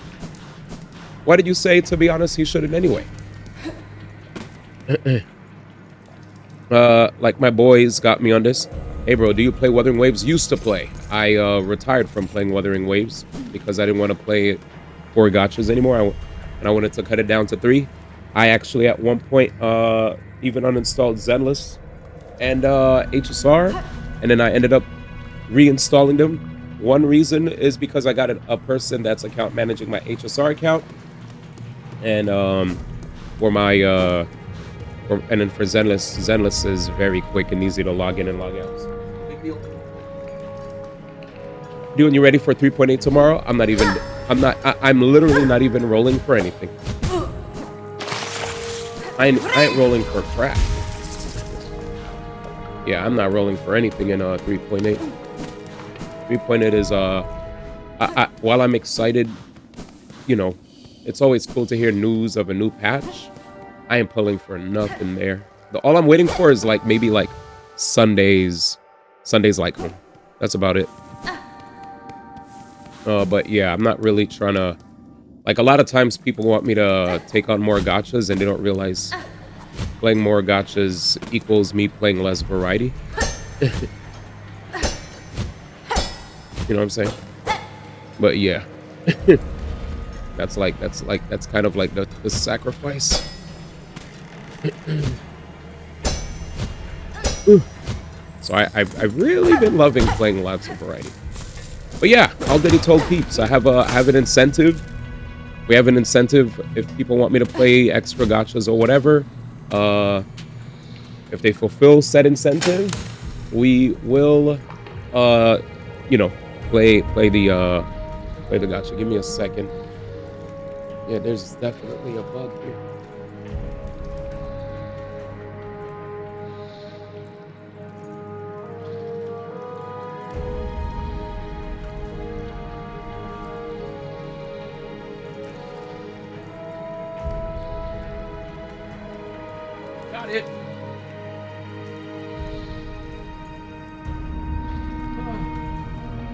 Why did you say, to be honest, he shouldn't anyway? Like my boys got me on this. Hey, bro, do you play Wuthering Waves? Used to play. I retired from playing Wuthering Waves because I didn't want to play 4 gachas anymore. And I wanted to cut it down to 3. I actually, at one point, even uninstalled Zenless and HSR. And then I ended up reinstalling them. One reason is because I got a person that's account managing my HSR account. And for my and then for Zenless is very quick and easy to log in and log out. So, big deal. Dude, you ready for 3.8 tomorrow? I'm literally not even rolling for anything. I ain't rolling for crap. Yeah, I'm not rolling for anything in 3.8. 3.8 is while I'm excited, you know, it's always cool to hear news of a new patch. I am pulling for nothing there. All I'm waiting for is like maybe like Sundays like home. That's about it. But yeah, I'm not really trying to, like, a lot of times people want me to take on more gachas and they don't realize playing more gachas equals me playing less variety. You know what I'm saying? But yeah. that's kind of like the sacrifice. So I've really been loving playing lots of variety. But yeah, already told peeps I have an incentive. We have an incentive if people want me to play extra gachas or whatever. If they fulfill said incentive, we will you know, play the gacha. Give me a second. Yeah, there's definitely a bug here. Got it.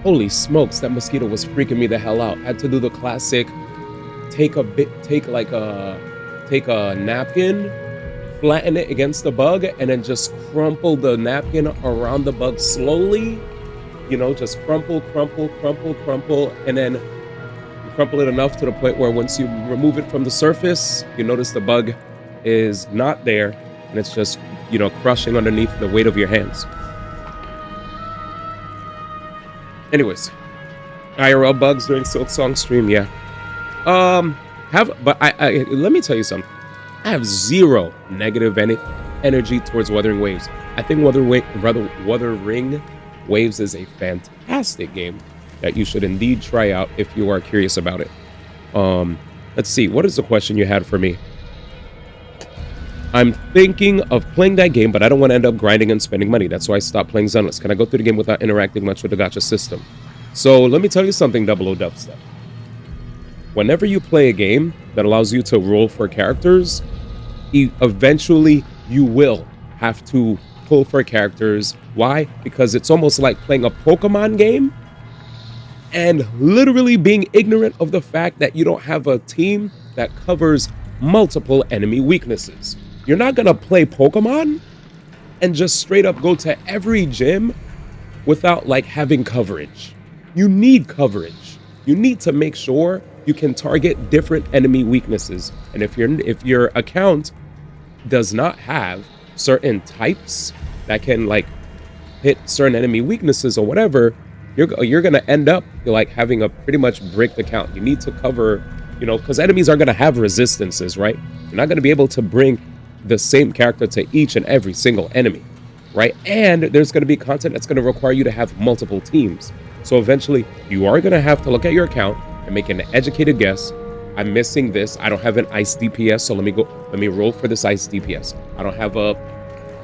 Holy smokes, that mosquito was freaking me the hell out. Had to do the classic take a napkin, flatten it against the bug, and then just crumple the napkin around the bug slowly. You know, just crumple, and then crumple it enough to the point where once you remove it from the surface, you notice the bug is not there, and it's just, you know, crushing underneath the weight of your hands. Anyways, IRL bugs during SILKSONG stream, yeah. But let me tell you something. I have zero negative energy towards Wuthering Waves. I think Wuthering Waves is a fantastic game that you should indeed try out if you are curious about it. Let's see, what is the question you had for me? I'm thinking of playing that game, but I don't want to end up grinding and spending money. That's why I stopped playing Zenless. Can I go through the game without interacting much with the gacha system? So let me tell you something, Double O Dubstep. Whenever you play a game that allows you to roll for characters, eventually you will have to pull for characters. Why? Because it's almost like playing a Pokemon game and literally being ignorant of the fact that you don't have a team that covers multiple enemy weaknesses. You're not gonna play Pokemon and just straight up go to every gym without like having coverage. You need coverage. You need to make sure you can target different enemy weaknesses. And if your account does not have certain types that can like hit certain enemy weaknesses or whatever, you're gonna end up like having a pretty much bricked account. You need to cover, you know, because enemies are gonna have resistances, right? You're not gonna be able to bring the same character to each and every single enemy, right? And there's gonna be content that's gonna require you to have multiple teams. So eventually you are gonna have to look at your account and make an educated guess. I'm missing this. I don't have an ice DPS, so let me roll for this ice DPS. I don't have a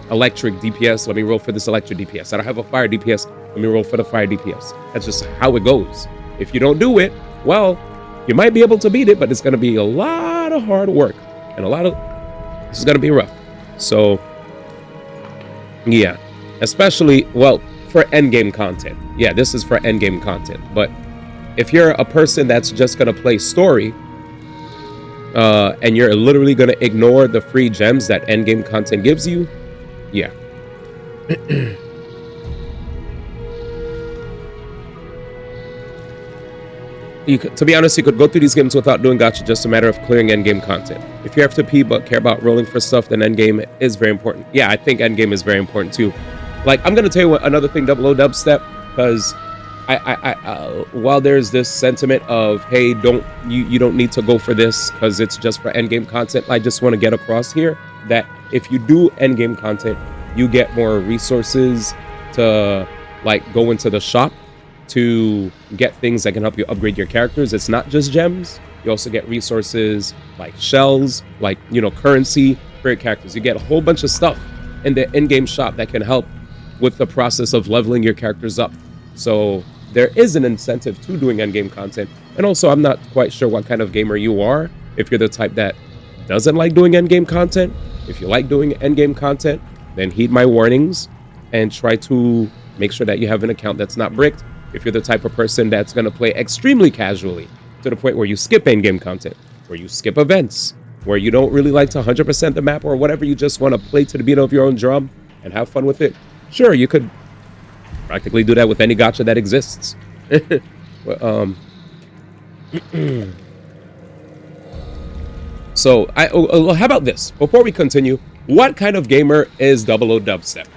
electric DPS, let me roll for this electric DPS. I don't have a fire DPS, let me roll for the fire DPS. That's just how it goes. If you don't do it, well, you might be able to beat it, but it's gonna be a lot of hard work and this is gonna be rough. So yeah, especially, well, for endgame content. Yeah, this is for endgame content. But if you're a person that's just gonna play story, and you're literally gonna ignore the free gems that endgame content gives you, yeah. To be honest, you could go through these games without doing gacha, just a matter of clearing endgame content. If you have to pee but care about rolling for stuff, then endgame is very important. Yeah, I think endgame is very important too. Like, I'm gonna tell you another thing, Double O Dubstep, because while there's this sentiment of, hey, you don't need to go for this because it's just for endgame content, I just want to get across here that if you do endgame content, you get more resources to like go into the shop to get things that can help you upgrade your characters. It's not just gems. You also get resources like shells, like, you know, currency for your characters. You get a whole bunch of stuff in the in-game shop that can help with the process of leveling your characters up. So there is an incentive to doing endgame content. And also, I'm not quite sure what kind of gamer you are. If you're the type that doesn't like doing endgame content, if you like doing endgame content, then heed my warnings and try to make sure that you have an account that's not bricked. If you're the type of person that's going to play extremely casually to the point where you skip endgame content, where you skip events, where you don't really like to 100% the map or whatever, you just want to play to the beat of your own drum and have fun with it, sure, you could practically do that with any gacha that exists. So, how about this? Before we continue, what kind of gamer is Double O Dubstep?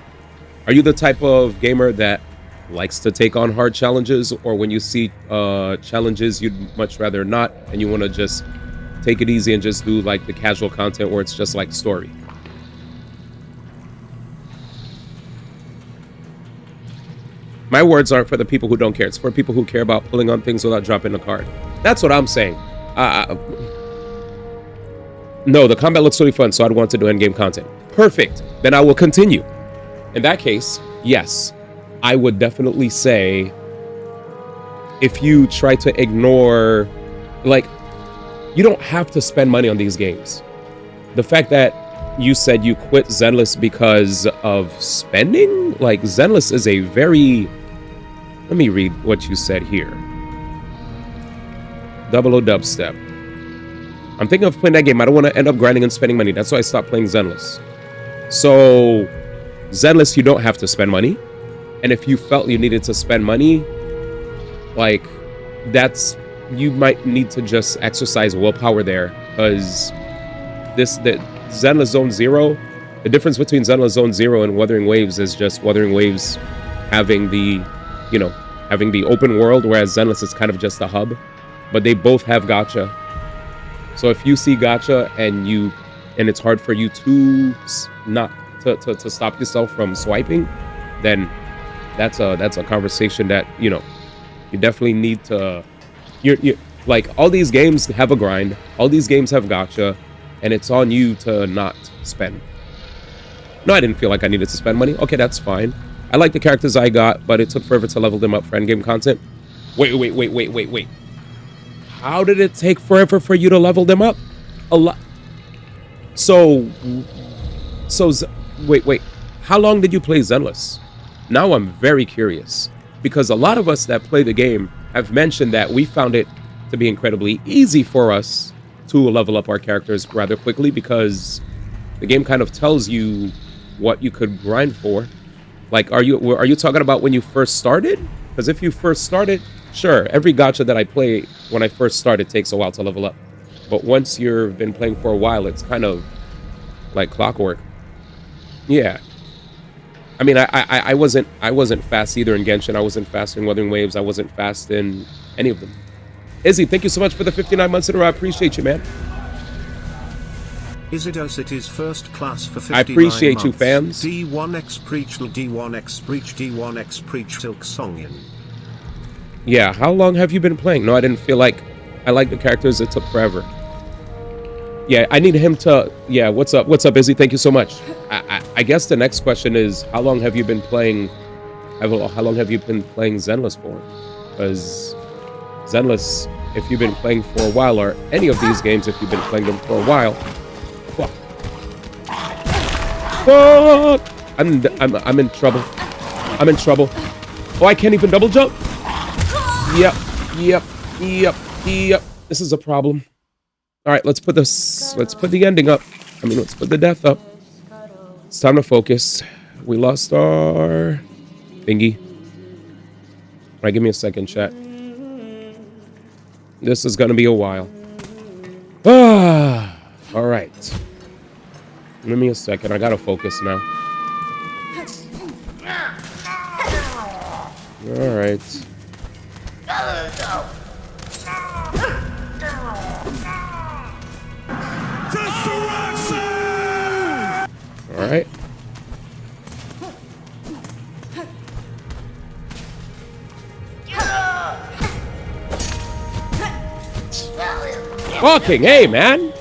Are you the type of gamer that likes to take on hard challenges, or when you see challenges you'd much rather not, and you want to just take it easy and just do like the casual content where it's just like story? My words aren't for the people who don't care. It's for people who care about pulling on things without dropping the card. That's what I'm saying. No, the combat looks really fun, so I'd want to do endgame content. Perfect. Then I will continue. In that case, yes, I would definitely say if you try to ignore, like, you don't have to spend money on these games. The fact that you said you quit Zenless because of spending, like, Zenless is a very, let me read what you said here. Double O Dubstep. I'm thinking of playing that game. I don't want to end up grinding and spending money. That's why I stopped playing Zenless. So, Zenless, you don't have to spend money. And if you felt you needed to spend money, like, that's you might need to just exercise willpower there, because the Zenless Zone Zero, the difference between Zenless Zone Zero and Wuthering Waves is just Wuthering Waves having the, you know, having the open world, whereas Zenless is kind of just a hub. But they both have gacha. So if you see gacha and it's hard for you to not to stop yourself from swiping, then that's a conversation that, you know, you definitely need to. You're like, all these games have a grind, all these games have gacha, and it's on you to not spend. No, I didn't feel like I needed to spend money. Okay, that's fine. I like the characters I got, but it took forever to level them up for endgame content. Wait. How did it take forever for you to level them up? A lot. Wait. How long did you play Zenless? Now I'm very curious, because a lot of us that play the game have mentioned that we found it to be incredibly easy for us to level up our characters rather quickly, because the game kind of tells you what you could grind for. Like, are you talking about when you first started? Because if you first started, sure, every gacha that I play when I first started takes a while to level up. But once you've been playing for a while, it's kind of like clockwork. Yeah. I mean, I wasn't fast either in Genshin. I wasn't fast in Wuthering Waves. I wasn't fast in any of them. Izzy, thank you so much for the 59 months in a row. I appreciate you, man. City's first class for 59 I appreciate months. you, fans. D1X preach, D1X preach, D1X preach, SILKSONG. Yeah, how long have you been playing? No, I didn't feel like I like the characters. It took forever. Yeah, I need him to. Yeah, what's up? What's up, Izzy? Thank you so much. I guess the next question is, how long have you been playing? How long have you been playing Zenless for? Because Zenless, if you've been playing for a while, or any of these games, if you've been playing them for a while. Fuck! I'm in trouble. I'm in trouble. Oh, I can't even double jump. Yep. This is a problem. All right, let's put the ending up. I mean, let's put the death up. It's time to focus. We lost our thingy. All right, give me a second, chat. This is gonna be a while. All right. Give me a second. I gotta focus now. All right. All right. Fucking hey, man.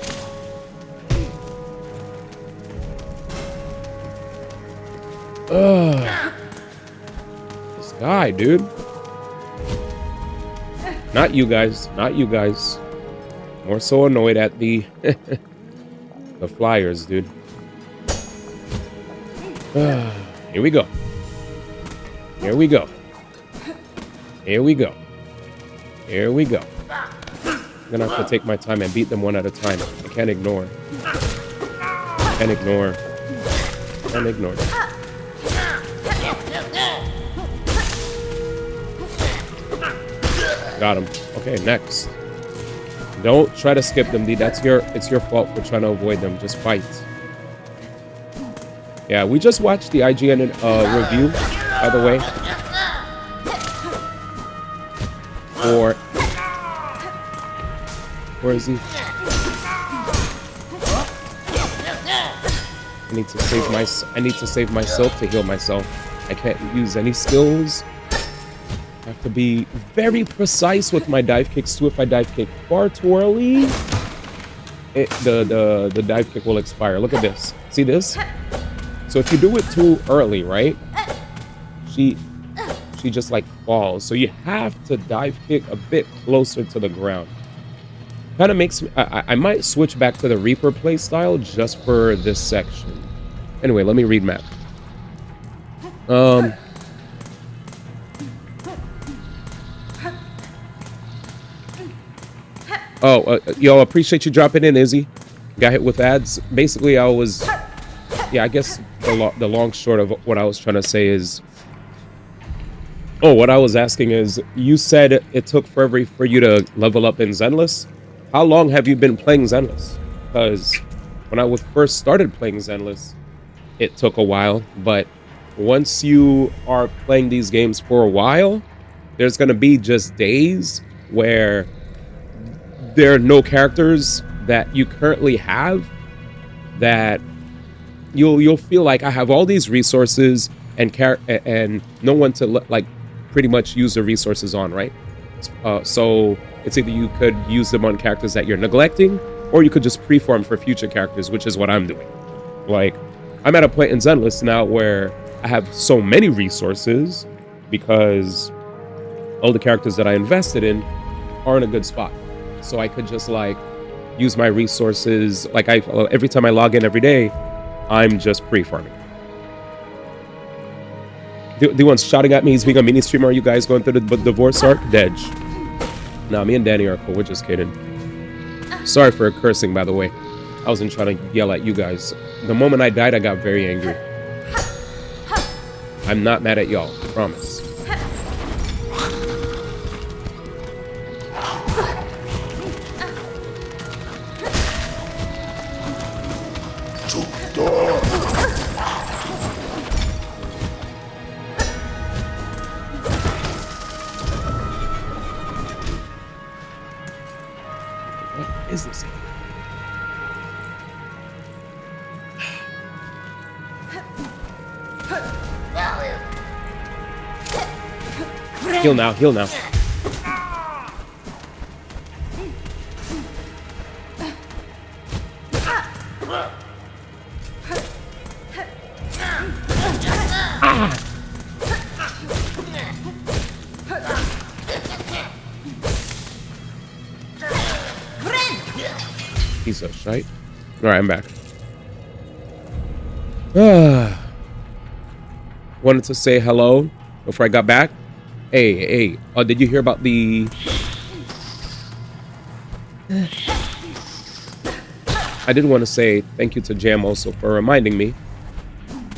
This guy, dude. Not you guys. Not you guys. More so annoyed at the the flyers, dude. Here we go. Here we go. Here we go. Here we go. I'm gonna have to take my time and beat them one at a time. I can't ignore. Can't ignore. Can't ignore. Got him. Okay, next. Don't try to skip them, D. It's your fault for trying to avoid them. Just fight. Yeah, we just watched the IGN review, by the way. Where is he? I need to save myself to heal myself. I can't use any skills. I have to be very precise with my dive kicks too. If I dive kick far too early, the dive kick will expire. Look at this. See this? So if you do it too early, right? She just like falls. So you have to dive kick a bit closer to the ground. Kind of makes me. I might switch back to the Reaper play style just for this section. Anyway, let me read map. Yo, appreciate you dropping in, Izzy. Got hit with ads. Basically, I guess the long short of what I was trying to say is Oh, what I was asking is, you said it took forever for you to level up in Zenless. How long have you been playing Zenless? Because when I was first started playing Zenless, it took a while. But once you are playing these games for a while, there's going to be just days where there are no characters that you currently have that you'll feel like I have all these resources and no one to like pretty much use the resources on, right? So it's either you could use them on characters that you're neglecting, or you could just preform for future characters, which is what I'm doing. Like, I'm at a point in Zenless now where I have so many resources because all the characters that I invested in are in a good spot. So I could just like use my resources. Like every time I log in every day, I'm just pre-farming. The one's shouting at me, he's being a mini streamer. Are you guys going through the divorce arc? Dej. Nah, me and Danny are cool. We're just kidding. Sorry for cursing, by the way. I wasn't trying to yell at you guys. The moment I died, I got very angry. I'm not mad at y'all, I promise. What is this? Heal now, heal now. Piece of shite. Alright, I'm back. Wanted to say hello before I got back. Hey, did you hear about the... I did want to say thank you to Jam also for reminding me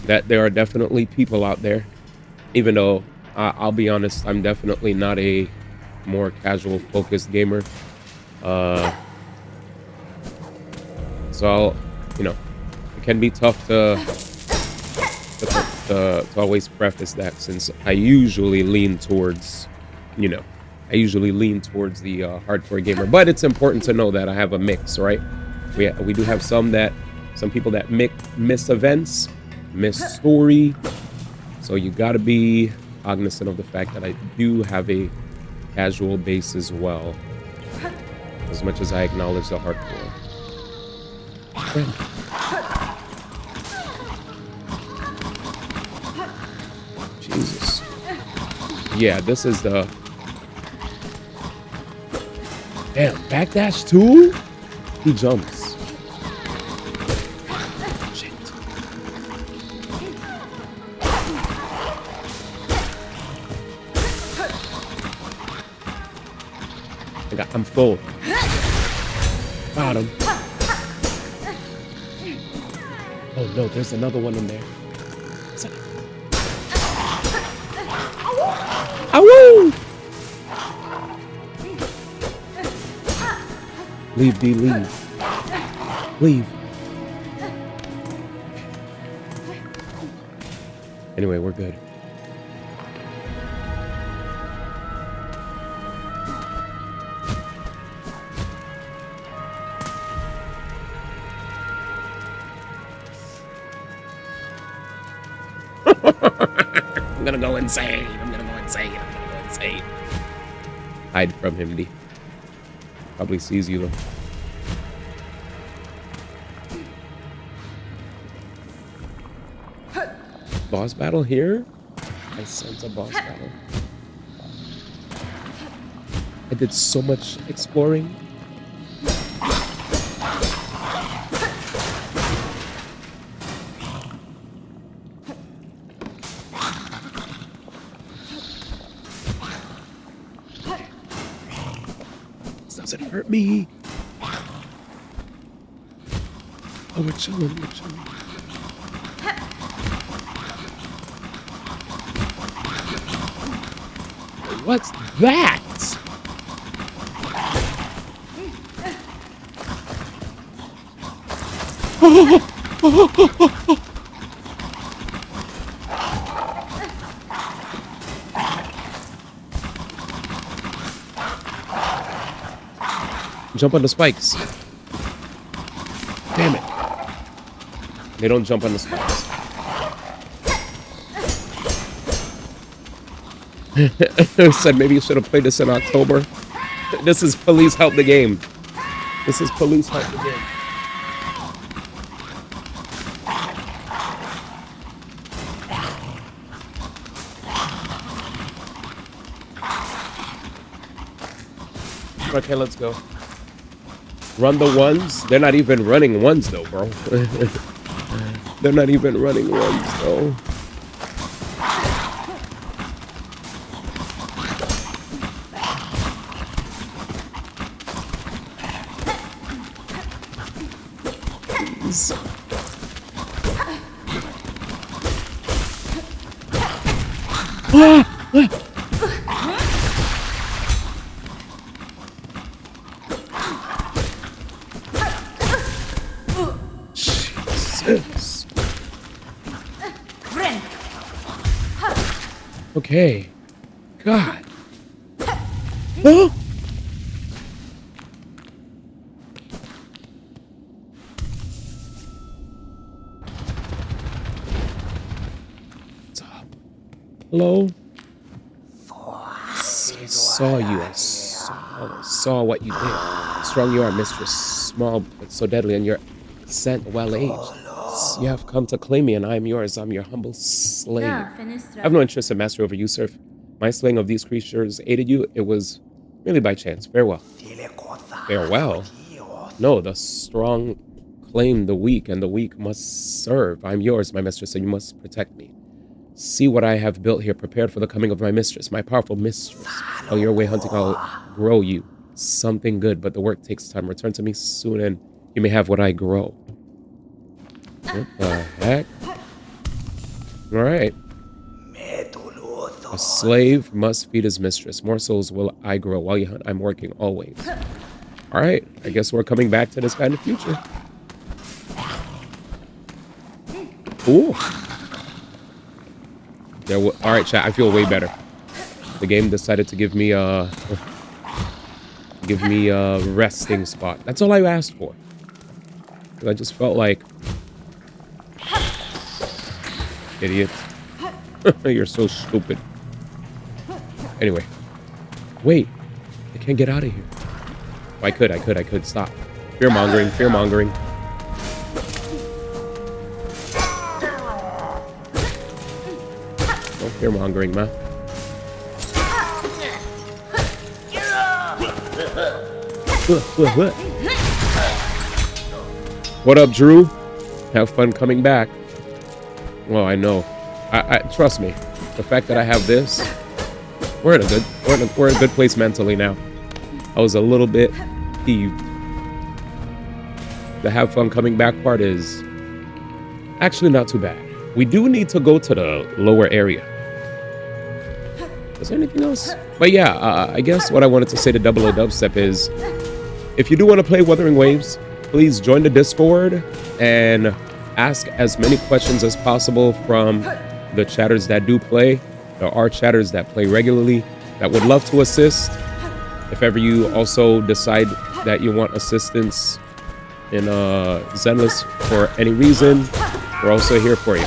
that there are definitely people out there, even though I'll be honest, I'm definitely not a more casual focused gamer. So, you know, it can be tough to always preface that, since I usually lean towards, you know, the hardcore gamer. But it's important to know that I have a mix, right? We do have some people that miss events, miss story. So you gotta be cognizant of the fact that I do have a casual base as well, as much as I acknowledge the hardcore. Jesus. Yeah, this is the... Damn, backdash 2? He jumps. Shit. I'm full. Got him. Oh no, there's another one in there. Awoo! Leave, D, leave. Leave. Anyway, we're good. I'm gonna go insane. I'm gonna go insane. Hide from him, D. Probably sees you though. Boss battle here? I sense a boss battle. I did so much exploring. Doesn't hurt me. Oh, we're chilling, we're chilling. What's that? Jump on the spikes. Damn it. They don't jump on the spikes. Said maybe you should have played this in October. This is Police Help the Game. This is Police Help the Game. Okay, let's go. Run the ones. They're not even running ones though, bro. They're not even running ones though. Please. Jesus. Okay. God. Huh? What's up? Hello? I saw you. I saw what you did. Strong you are, mistress. Small but so deadly, and your scent well-aged. You have come to claim me, and I am yours. I'm your humble slave. I have no interest in mastery over you, sir. My slaying of these creatures aided you. It was merely by chance. Farewell. Farewell? No, the strong claim the weak, and the weak must serve. I'm yours, my mistress, and you must protect me. See what I have built here, prepared for the coming of my mistress, my powerful mistress. While you're away hunting, I'll grow you something good, but the work takes time. Return to me soon, and you may have what I grow. What the heck? Alright. A slave must feed his mistress. More souls will I grow. While you hunt, I'm working always. Alright, I guess we're coming back to this guy in the future. Ooh. Yeah, well, alright, chat, I feel way better. The game decided to give me a resting spot. That's all I asked for. I just felt like... Idiot. You're so stupid. Anyway. Wait. I can't get out of here. Oh, I could. Stop. Fear-mongering. No fear-mongering, man. What up, Drew? Have fun coming back. Well, I know. I trust me. The fact that I have this, we're in a good place mentally now. I was a little bit peeved. The have fun coming back part is actually not too bad. We do need to go to the lower area. Is there anything else? But yeah, I guess what I wanted to say to Double O Dubstep is, if you do want to play Wuthering Waves, please join the Discord and ask as many questions as possible from the chatters that do play. There are chatters that play regularly that would love to assist. If ever you also decide that you want assistance in Zenless for any reason, we're also here for you.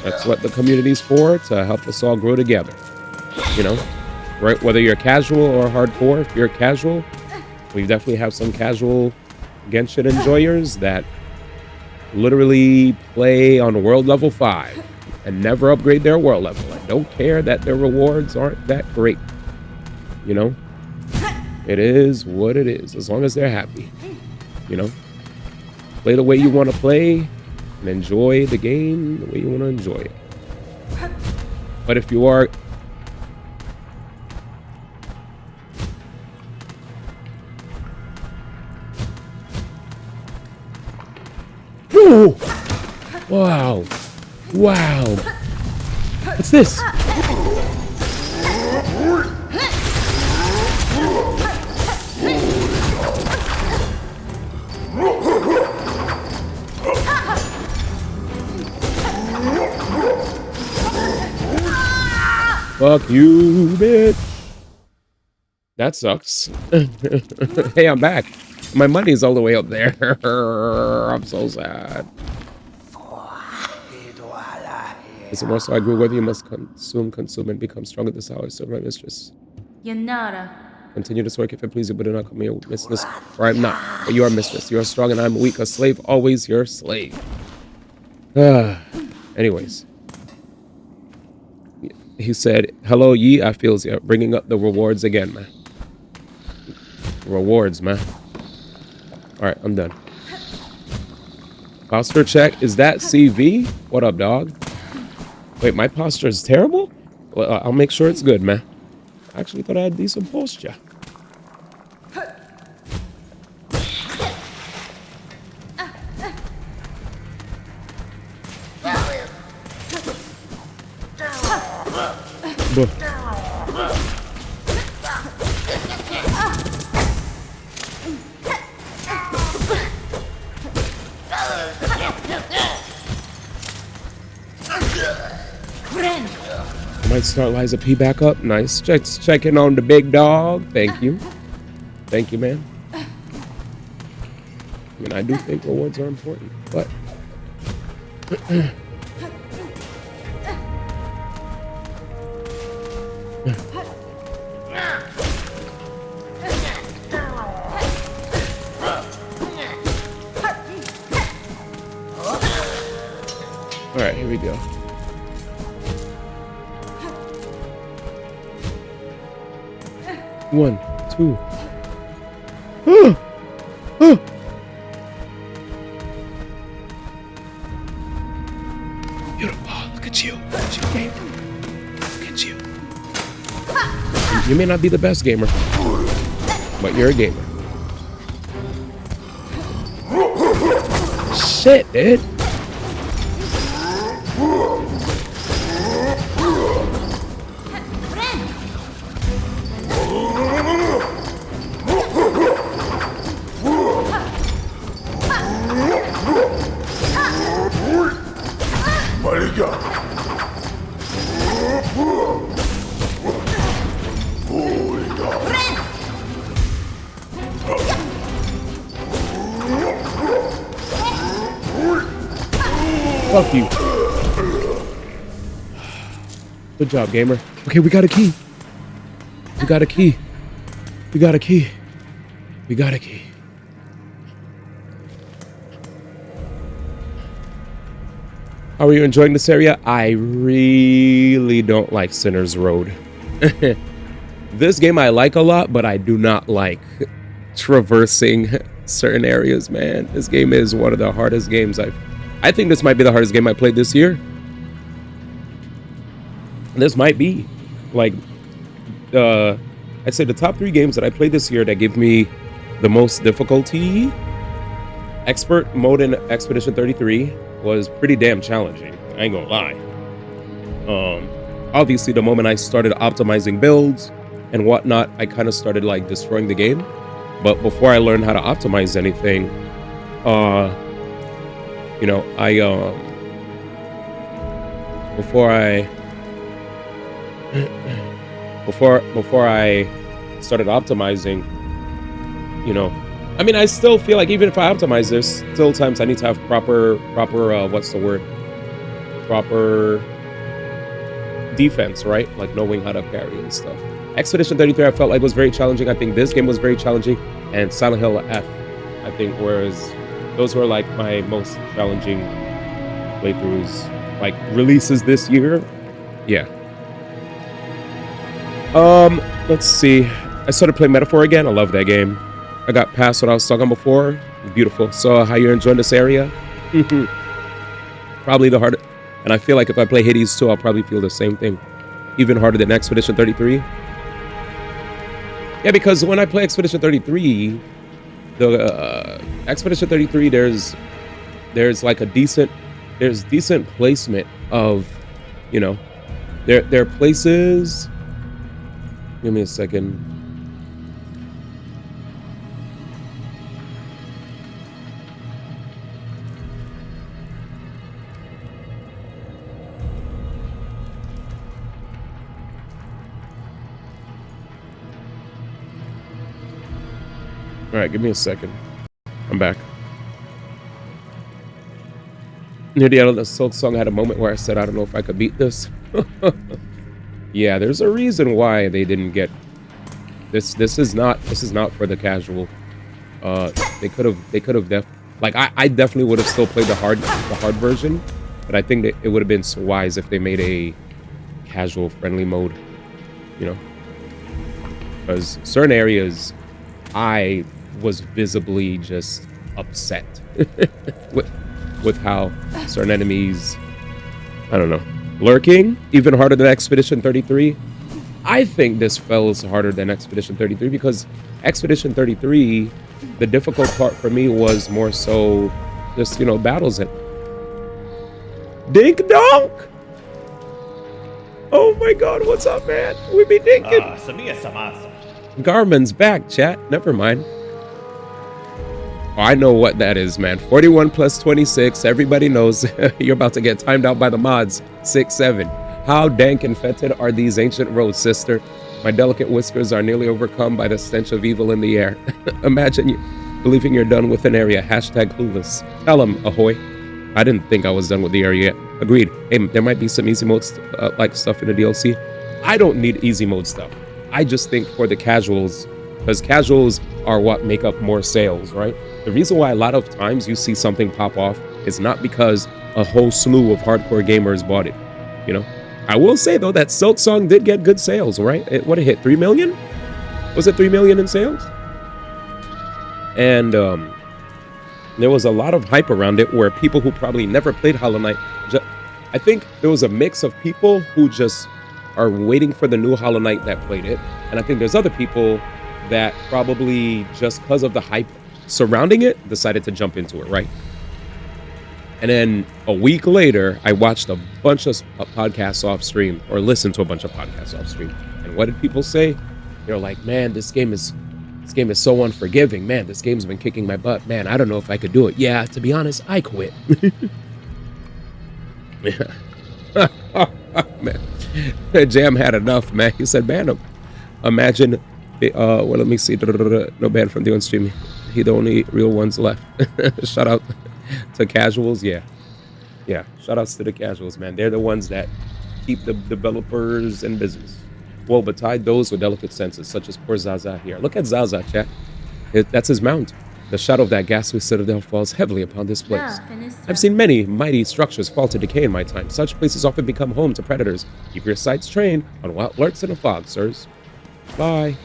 That's what the community's for, to help us all grow together. You know, right? Whether you're casual or hardcore, if you're casual, we definitely have some casual Genshin enjoyers that literally play on world level 5 and never upgrade their world level. I don't care that their rewards aren't that great. You know, it is what it is, as long as they're happy. You know, play the way you want to play and enjoy the game the way you want to enjoy it. But if you are Ooh. Wow. Wow. What's this? Fuck you, bitch. That sucks. Hey, I'm back. My money's all the way up there. I'm so sad. Is it more so I grew with you must consume, and become strong at this hour. Serve my mistress. Yanara. Continue this work if it please you, but do not call me your mistress, for I am not. But you are mistress. You are strong and I am weak. A slave, always your slave. Anyways. He said, hello, ye, I feels ya. Bringing up the rewards again, man. Rewards, man. Alright, I'm done. Posture check. Is that CV? What up, dog? Wait, my posture is terrible? Well, I'll make sure it's good, man. I actually thought I had decent posture. Might start Liza P back up. Nice. Checking on the big dog. Thank you. Thank you, man. I mean, I do think rewards are important, but... Alright, here we go. One, two. Beautiful. Look at you. Look at you, gamer. Look at you. You may not be the best gamer, but you're a gamer. Shit, dude. Fuck you. Good job, gamer. Okay, we got a key. We got a key. We got a key. We got a key. How are you enjoying this area? I really don't like Sinner's Road. This game I like a lot, but I do not like traversing certain areas, man. This game is one of the hardest games I think this might be the hardest game I played this year. This might be like I'd say the top 3 games that I played this year that give me the most difficulty. Expert mode in Expedition 33 was pretty damn challenging. I ain't gonna lie. Obviously the moment I started optimizing builds and whatnot, I kind of started like destroying the game. But before I learned how to optimize anything, you know, before I started optimizing, you know, I mean, I still feel like even if I optimize, there's still times I need to have proper what's the word? Proper defense, right? Like knowing how to parry and stuff. Expedition 33 I felt like was very challenging. I think this game was very challenging, and Silent Hill F, I think, whereas those were like my most challenging playthroughs, like releases this year. Yeah. Let's see. I started playing Metaphor again. I love that game. I got past what I was talking before. Beautiful. So how you enjoying this area? Probably the hardest. And I feel like if I play Hades 2, I'll probably feel the same thing. Even harder than Expedition 33. Yeah, because when I play Expedition 33, the Expedition 33, there's like a decent placement of, you know, there are places. Give me a second. All right, give me a second. I'm back. Near the end of the SILKSONG, I had a moment where I said, I don't know if I could beat this. Yeah, there's a reason why they didn't get this. This is not for the casual. They could have I definitely would have still played the hard version, but I think that it would have been so wise if they made a casual friendly mode, you know, because certain areas I was visibly just upset with how certain enemies, I don't know, lurking even harder than Expedition 33. I think this feels harder than Expedition 33 because Expedition 33, the difficult part for me was more so just, you know, battles and Dink Donk. Oh my god, what's up, man? We be dinking. Garmin's back, chat. Never mind. Oh, I know what that is, man. 41 plus 26. Everybody knows you're about to get timed out by the mods. 6-7. How dank and fetid are these ancient roads, sister? My delicate whiskers are nearly overcome by the stench of evil in the air. Imagine you believing you're done with an area. Hashtag clueless. Tell them, ahoy. I didn't think I was done with the area yet. Agreed. Hey, there might be some easy mode like stuff in the DLC. I don't need easy mode stuff. I just think for the casuals, because casuals are what make up more sales, right? The reason why a lot of times you see something pop off is not because a whole slew of hardcore gamers bought it, you know? I will say, though, that SILKSONG did get good sales, right? What it hit, 3 million? Was it 3 million in sales? And there was a lot of hype around it where people who probably never played Hollow Knight, I think there was a mix of people who just are waiting for the new Hollow Knight that played it. And I think there's other people that probably just because of the hype surrounding it decided to jump into it, right? And then a week later, I watched a bunch of podcasts off stream, or listened to a bunch of podcasts off stream. And what did people say? They're like, man, this game is so unforgiving. Man, this game's been kicking my butt. Man, I don't know if I could do it. Yeah, to be honest, I quit. Man, Jam had enough, man. He said, ban him. Imagine, well, let me see. No ban from the on stream. He the only real ones left. Shout out to casuals. Yeah. Shout outs to the casuals, man. They're the ones that keep the developers in business. Well, betide those with delicate senses, such as poor Zaza here. Look at Zaza, chat. That's his mount. The shadow of that ghastly citadel falls heavily upon this place. I've seen many mighty structures fall to decay in my time. Such places often become home to predators. Keep your sights trained on what lurks in the fog, sirs. Bye.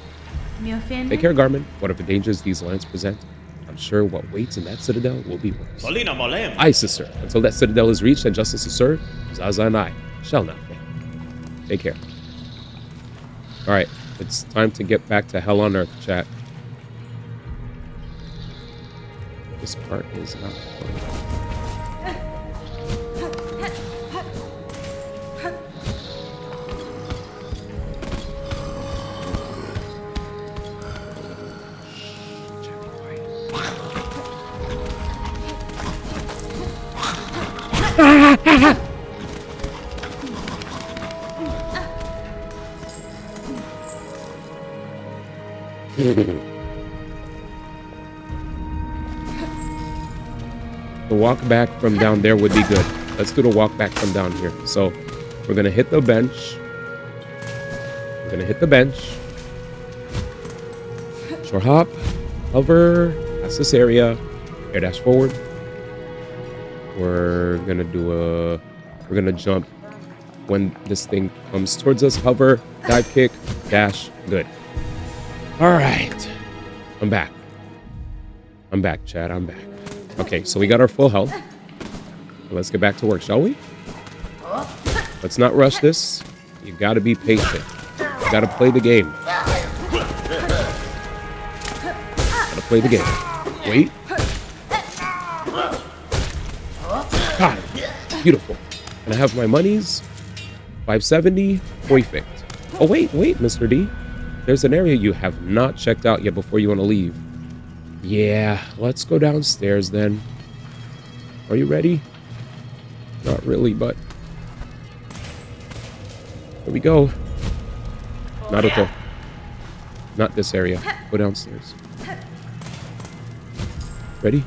Take care, Garmin. Whatever dangers these lands present, I'm sure what waits in that citadel will be worse. Aye, sister. Until that citadel is reached and justice is served, Zaza and I shall not fail. Take care. All right, it's time to get back to Hell on Earth, chat. This part is not fun. The walk back from down there would be good. Let's do the walk back from down here. So we're gonna hit the bench. We're gonna hit the bench. Short hop, hover, that's this area. Air dash forward. We're gonna jump when this thing comes towards us. Hover, dive kick, dash, good. All right, I'm back. I'm back, Chad, I'm back. Okay, so we got our full health. Let's get back to work, shall we? Let's not rush this. You gotta be patient. You gotta play the game. Gotta play the game. Wait. God, beautiful. And I have my monies. 570, perfect. Oh, wait, Mr. D. There's an area you have not checked out yet before you want to leave. Yeah, let's go downstairs then. Are you ready? Not really, but here we go. Naruto. Not this area. Go downstairs. Ready?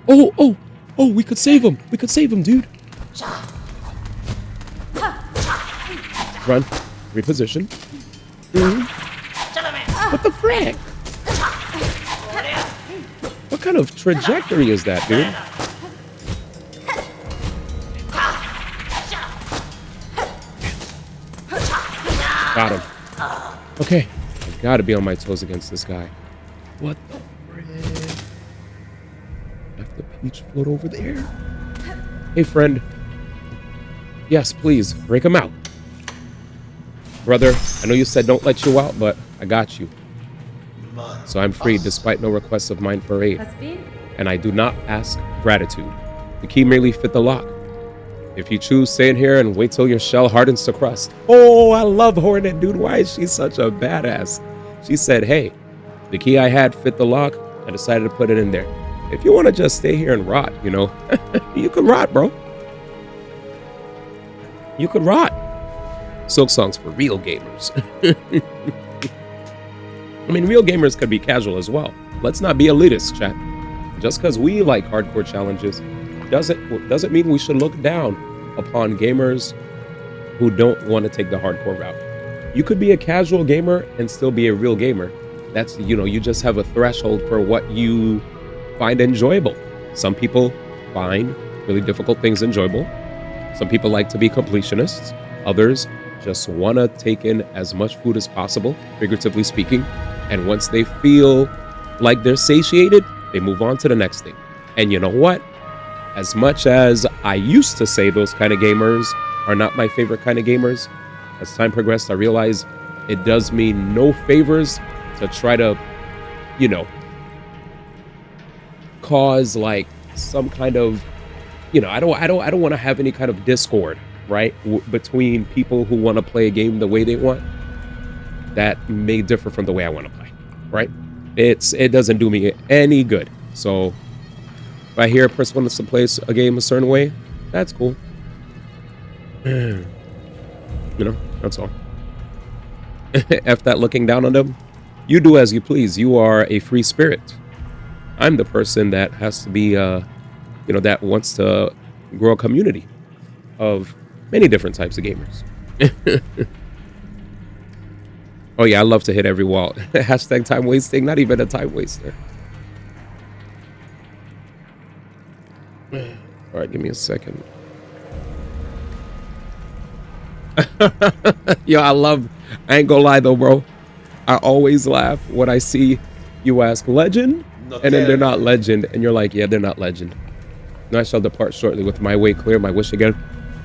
Oh, we could save him. We could save him, dude. Run. Reposition. What the frick? What kind of trajectory is that, dude? Got him. Okay. I've got to be on my toes against this guy. What the frick? Left the peach float over there. Hey, friend. Yes, please. Break him out. Brother, I know you said don't let you out, but I got you. So I'm free despite no requests of mine for aid. And I do not ask gratitude. The key merely fit the lock. If you choose, stay in here and wait till your shell hardens to crust. Oh, I love Hornet, dude. Why is she such a badass? She said, hey, the key I had fit the lock. I decided to put it in there. If you want to just stay here and rot, you know, you could rot, bro. You could rot. SILKSONG's for real gamers. I mean, real gamers could be casual as well. Let's not be elitist, chat. Just because we like hardcore challenges doesn't mean we should look down upon gamers who don't want to take the hardcore route. You could be a casual gamer and still be a real gamer. That's, you know, you just have a threshold for what you find enjoyable. Some people find really difficult things enjoyable. Some people like to be completionists. Others just want to take in as much food as possible, figuratively speaking. And once they feel like they're satiated, they move on to the next thing. And you know what? As much as I used to say those kind of gamers are not my favorite kind of gamers, as time progressed, I realized it does me no favors to try to, you know, cause like some kind of, you know, I don't want to have any kind of discord, right, between people who want to play a game the way they want. That may differ from the way I want to play, right? It doesn't do me any good. So if I hear a person wants to play a game a certain way, that's cool. You know, that's all. F that looking down on them. You do as you please. You are a free spirit. I'm the person that has to be, you know, that wants to grow a community of many different types of gamers. Oh yeah, I love to hit every wall. Hashtag time wasting, not even a time waster. All right, give me a second. Yo, I ain't gonna lie though, bro. I always laugh when I see you ask legend, and then they're not legend, and you're like, yeah, they're not legend. And I shall depart shortly with my way clear. My wish again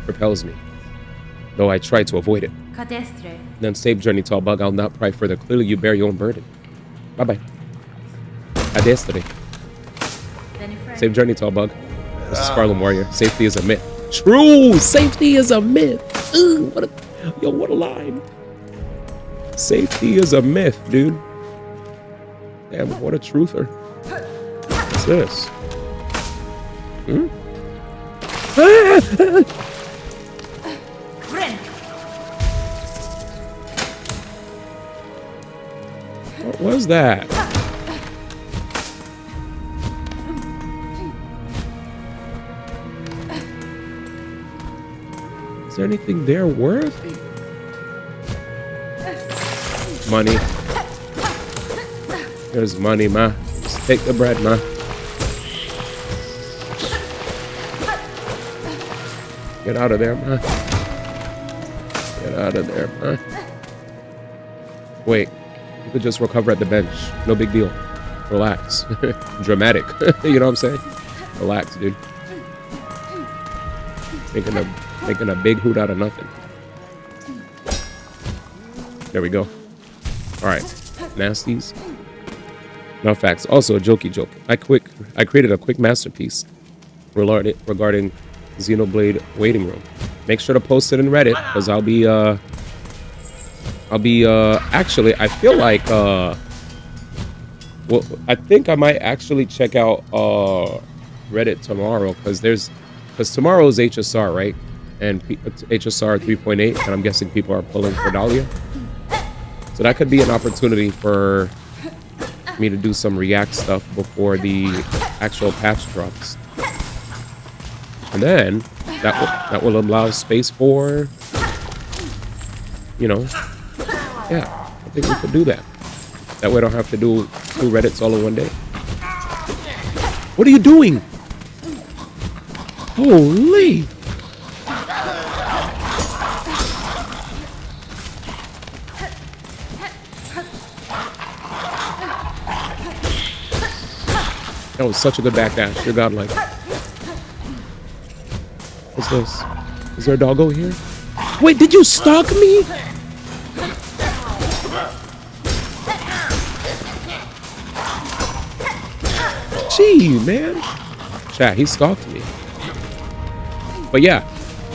propels me, though I try to avoid it. Then safe journey, tall bug. I'll not pry further. Clearly, you bear your own burden. Bye bye. Cadestre. Safe journey, tall bug. This is Harlem Warrior. Safety is a myth. True. Safety is a myth. Ooh, what a line. Safety is a myth, dude. Damn, what a truther. What's this? What was that? Is there anything there worth? Money. There's money, ma. Just take the bread, ma. Get out of there, ma. Get out of there, ma. Wait. You could just recover at the bench. No big deal. Relax. Dramatic. You know what I'm saying? Relax, dude. Making a big hoot out of nothing. There we go. Alright. Nasties. No facts. Also a jokey joke. I created a quick masterpiece regarding Xenoblade waiting room. Make sure to post it in Reddit, because I'll be actually, I feel like well, I think I might actually check out Reddit tomorrow, because tomorrow is HSR, right? And HSR 3.8, and I'm guessing people are pulling for Dahlia. So that could be an opportunity for me to do some React stuff before the actual patch drops. And then that will allow space for, you know, yeah, I think we could do that. That way I don't have to do 2 Reddits all in one day. What are you doing? Holy! That was such a good backdash. You're godlike. What's this? Is there a doggo here? Wait, did you stalk me? Gee, man. Chat, he stalked me. But yeah,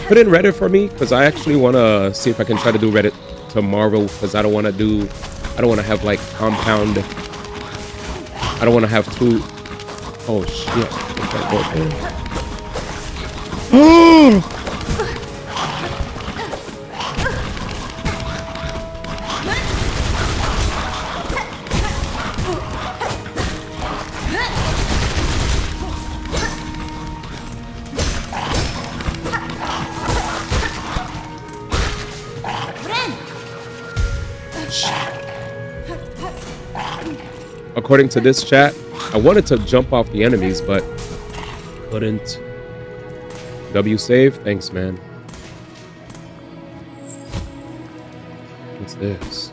put in Reddit for me, because I actually want to see if I can try to do Reddit tomorrow, because I don't want to have like compound. I don't want to have 2. Oh shit. Oh! According to this chat, I wanted to jump off the enemies, but couldn't. W save? Thanks, man. What's this?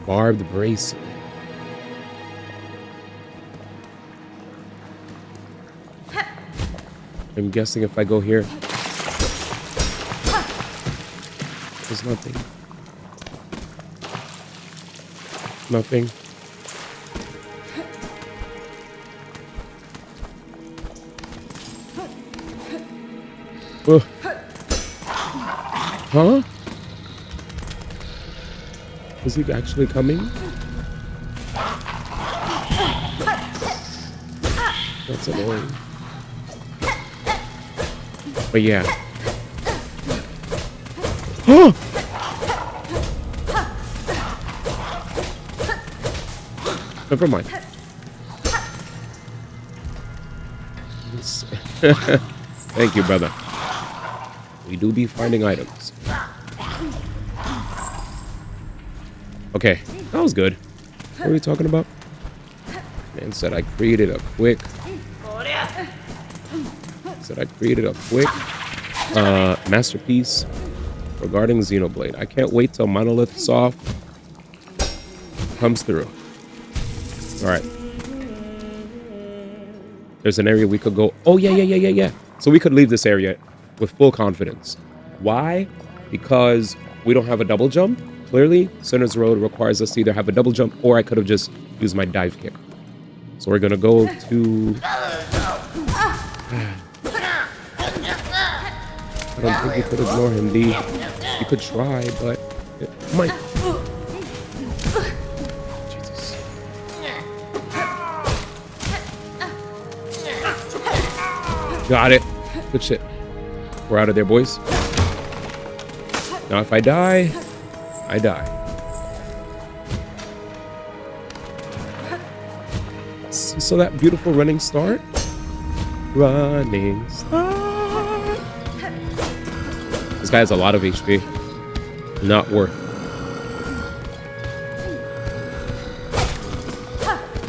Barbed bracelet. I'm guessing if I go here, there's nothing. Nothing. Ugh. Huh? Is he actually coming? That's annoying. But yeah. Oh! Never mind. Thank you, brother. We do be finding items. Okay, that was good. What are we talking about? Man said I created a quick. Masterpiece regarding Xenoblade. I can't wait till Monolith Soft comes through. All right. There's an area we could go. Oh yeah. So we could leave this area with full confidence. Why? Because we don't have a double jump. Clearly, Sinner's Road requires us to either have a double jump or I could have just used my dive kick. So we're gonna go to... I don't think you could ignore him, D. You could try, but it might... Jesus. Got it. Good shit. We're out of there, boys. Now, if I die, I die. So that beautiful running start? Running start. This guy has a lot of HP. Not worth.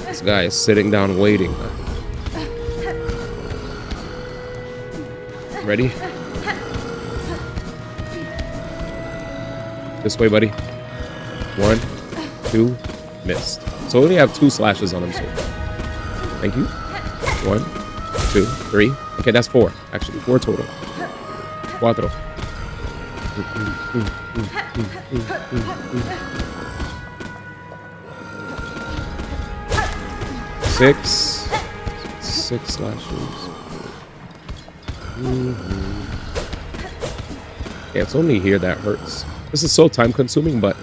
This guy is sitting down waiting. Ready? This way, buddy. 1, 2, missed. So we only have 2 slashes on him so far. Thank you. 1, 2, 3. Okay, that's 4. Actually, 4 total. 4. 6. 6 slashes. Yeah, it's only here that hurts. This is so time consuming, but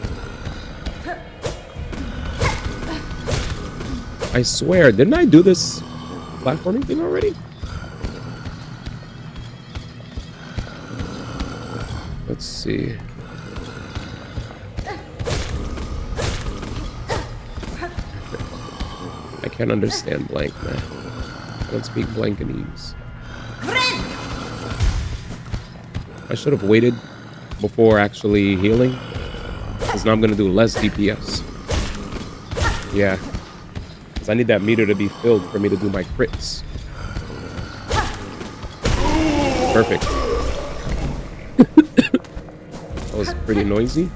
I swear, didn't I do this platforming thing already? Let's see. can't understand blank, man. I don't speak Blankanese. I should have waited before actually healing, because now I'm going to do less DPS. Yeah. Because I need that meter to be filled for me to do my crits. Perfect. That was pretty noisy.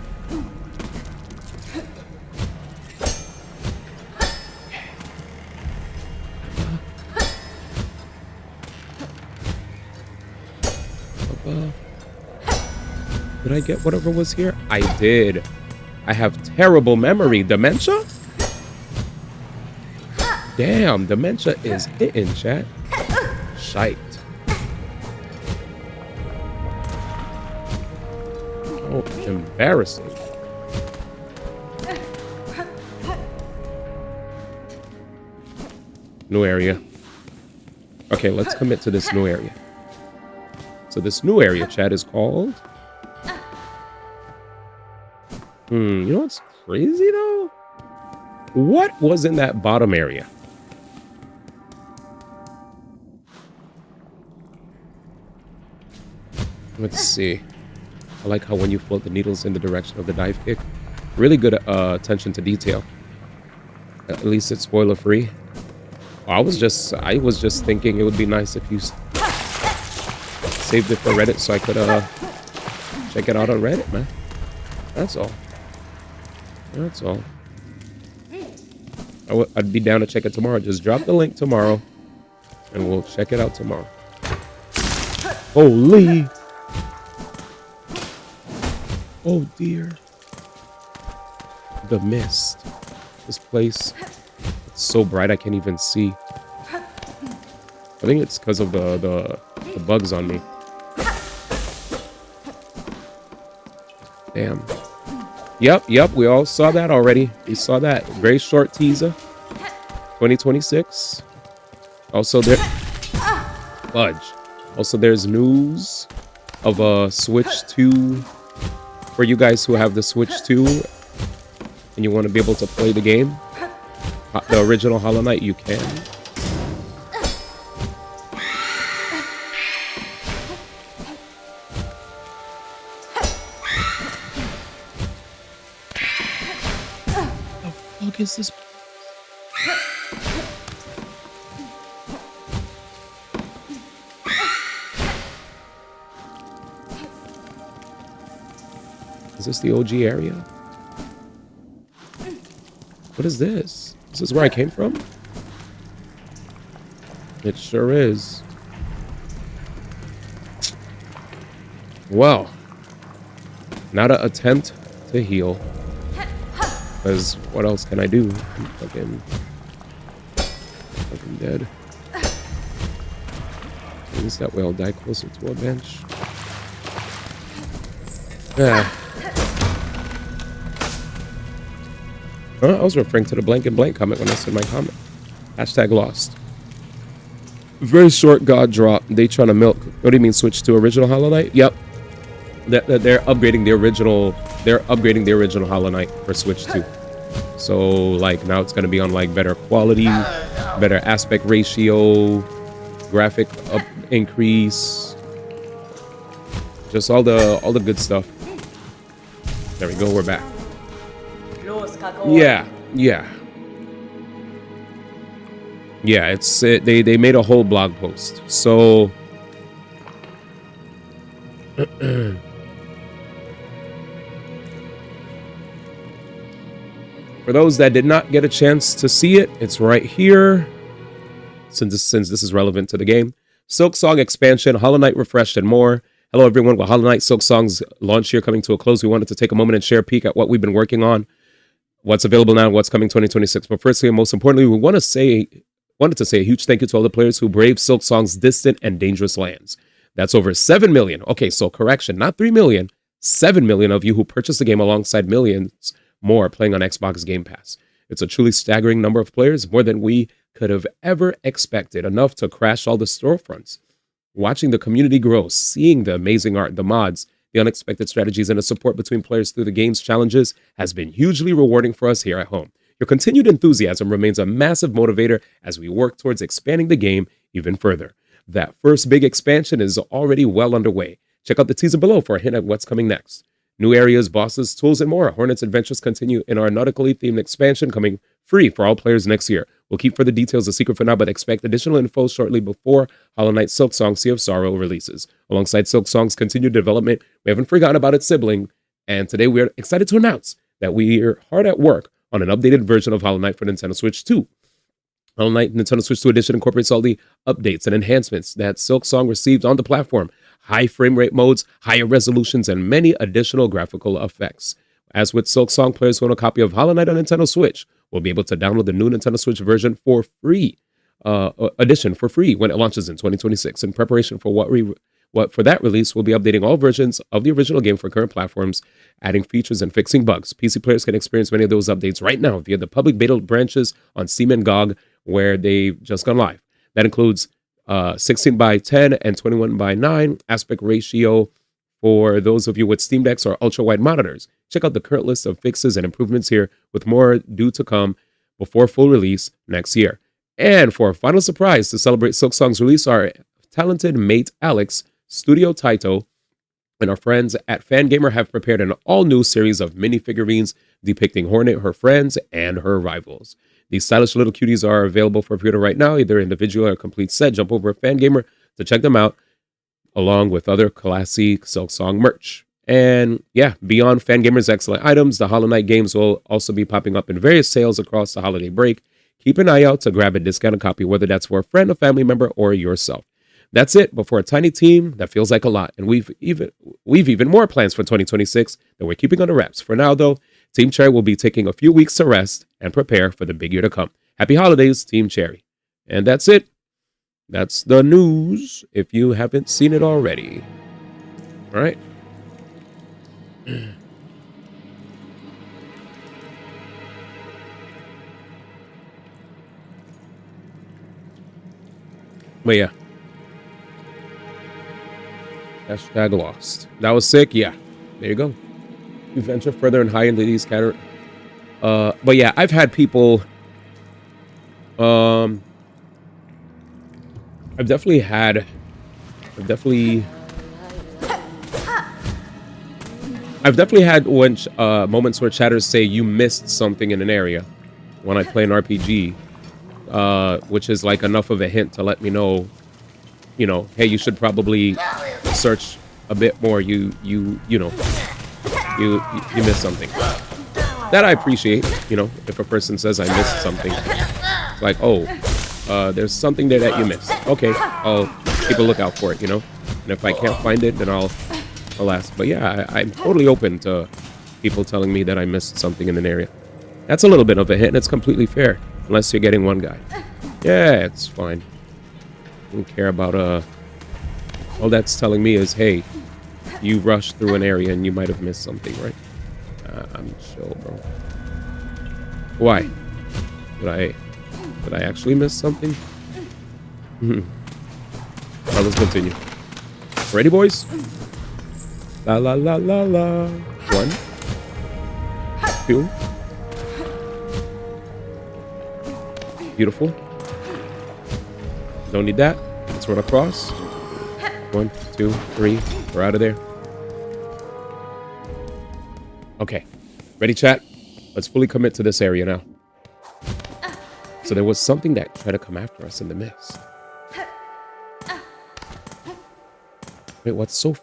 Did I get whatever was here? I did. I have terrible memory. Dementia? Damn, dementia is hitting, chat. Shite. Oh, embarrassing. New area. Okay, let's commit to this new area. So this new area, chat, is called... you know what's crazy, though? What was in that bottom area? Let's see. I like how when you float the needles in the direction of the dive kick. Really good attention to detail. At least it's spoiler free. I was just thinking it would be nice if you saved it for Reddit so I could check it out on Reddit, man. That's all. That's all. I'd be down to check it tomorrow. Just drop the link tomorrow and we'll check it out tomorrow. Holy. Oh dear. The mist. This place, it's so bright I can't even see. I think it's because of the bugs on me. Damn. Yep, we all saw that already. We saw that. Very short teaser. 2026. Also there... Fudge. Also, there's news of a Switch 2 for you guys who have the Switch 2 and you want to be able to play the game. The original Hollow Knight, you can. What is this? Is this the OG area? What is this? This is where I came from? It sure is. Well, now to attempt to heal. Because what else can I do? I'm fucking dead. At least that way I'll die closer to a bench. Yeah. I was referring to the blank and blank comment when I said my comment. Hashtag lost. Very short god drop. They trying to milk. What do you mean switch to original Hollow Knight? Yep. They're upgrading the original. They're upgrading the original Hollow Knight for Switch 2. So like now it's gonna be on like better quality, better aspect ratio, graphic up increase, just all the good stuff. There we go. We're back. Yeah. It's they made a whole blog post. So. For those that did not get a chance to see it, it's right here. Since this is relevant to the game. SILKSONG expansion, Hollow Knight refreshed, and more. Hello everyone, with Hollow Knight SILKSONG's launch here coming to a close, we wanted to take a moment and share a peek at what we've been working on, what's available now, and what's coming 2026. But firstly and most importantly, we wanted to say a huge thank you to all the players who braved SILKSONG's distant and dangerous lands. That's over 7 million. Okay, so correction, not 3 million. 7 million of you who purchased the game alongside millions more playing on Xbox Game Pass. It's a truly staggering number of players, more than we could have ever expected, enough to crash all the storefronts. Watching the community grow, seeing the amazing art, the mods, the unexpected strategies, and the support between players through the game's challenges has been hugely rewarding for us here at home. Your continued enthusiasm remains a massive motivator as we work towards expanding the game even further. That first big expansion is already well underway. Check out the teaser below for a hint at what's coming next. New areas, bosses, tools, and more. Hornet's adventures continue in our nautically themed expansion coming free for all players next year. We'll keep further details a secret for now, but expect additional info shortly before Hollow Knight SILKSONG Sea of Sorrow releases. Alongside SILKSONG's continued development, we haven't forgotten about its sibling, and today we are excited to announce that we are hard at work on an updated version of Hollow Knight for Nintendo Switch 2. Hollow Knight Nintendo Switch 2 Edition incorporates all the updates and enhancements that SILKSONG received on the platform, high frame rate modes, higher resolutions, and many additional graphical effects. As with SILKSONG, players who own a copy of Hollow Knight on Nintendo Switch will be able to download the new Nintendo Switch version for free, edition for free when it launches in 2026. In preparation for for that release, we'll be updating all versions of the original game for current platforms, adding features and fixing bugs. PC players can experience many of those updates right now via the public beta branches on Steam and GOG, where they've just gone live. That includes 16 by 10 and 21 by 9 aspect ratio for those of you with Steam Decks or ultra-wide monitors. Check out the current list of fixes and improvements here, with more due to come before full release next year. And for a final surprise to celebrate SILKSONG's release, our talented mate Alex, Studio Taito, and our friends at Fangamer have prepared an all-new series of mini-figurines depicting Hornet, her friends, and her rivals. These stylish little cuties are available for pre-order right now, either individual or complete set. Jump over to Fangamer to check them out, along with other classy SILKSONG merch. And yeah, beyond Fangamer's excellent items, the Hollow Knight games will also be popping up in various sales across the holiday break. Keep an eye out to grab a discounted copy, whether that's for a friend, a family member, or yourself. That's it, but for a tiny team, that feels like a lot. And we've even more plans for 2026 that we're keeping under wraps. For now, though, Team Cherry will be taking a few weeks to rest and prepare for the big year to come. Happy holidays, Team Cherry. And that's it. That's the news, if you haven't seen it already. All right. But yeah. Hashtag lost. That was sick. Yeah. There you go. You venture further and higher into these categories. But yeah, I've had people. I've definitely had when moments where chatters say you missed something in an area when I play an RPG, which is like enough of a hint to let me know, hey, you should probably search a bit more. You missed something. That I appreciate. If a person says I missed something, it's like, oh, there's something there that you missed. Okay, I'll keep a lookout for it. And if I can't find it, then I'll ask. But yeah, I'm totally open to people telling me that I missed something in an area. That's a little bit of a hint, and it's completely fair, unless you're getting one guy. Yeah, it's fine. I don't care about all that's telling me is, hey, you rushed through an area and you might have missed something, right? I'm chill, bro. Why? Did I actually miss something? Well, let's continue. Ready, boys? La la la la la. 1, 2. Beautiful. Don't need that. Let's run across. 1, 2, 3. We're out of there. Okay. Ready, chat? Let's fully commit to this area now. So there was something that tried to come after us in the mist. Wait, what's so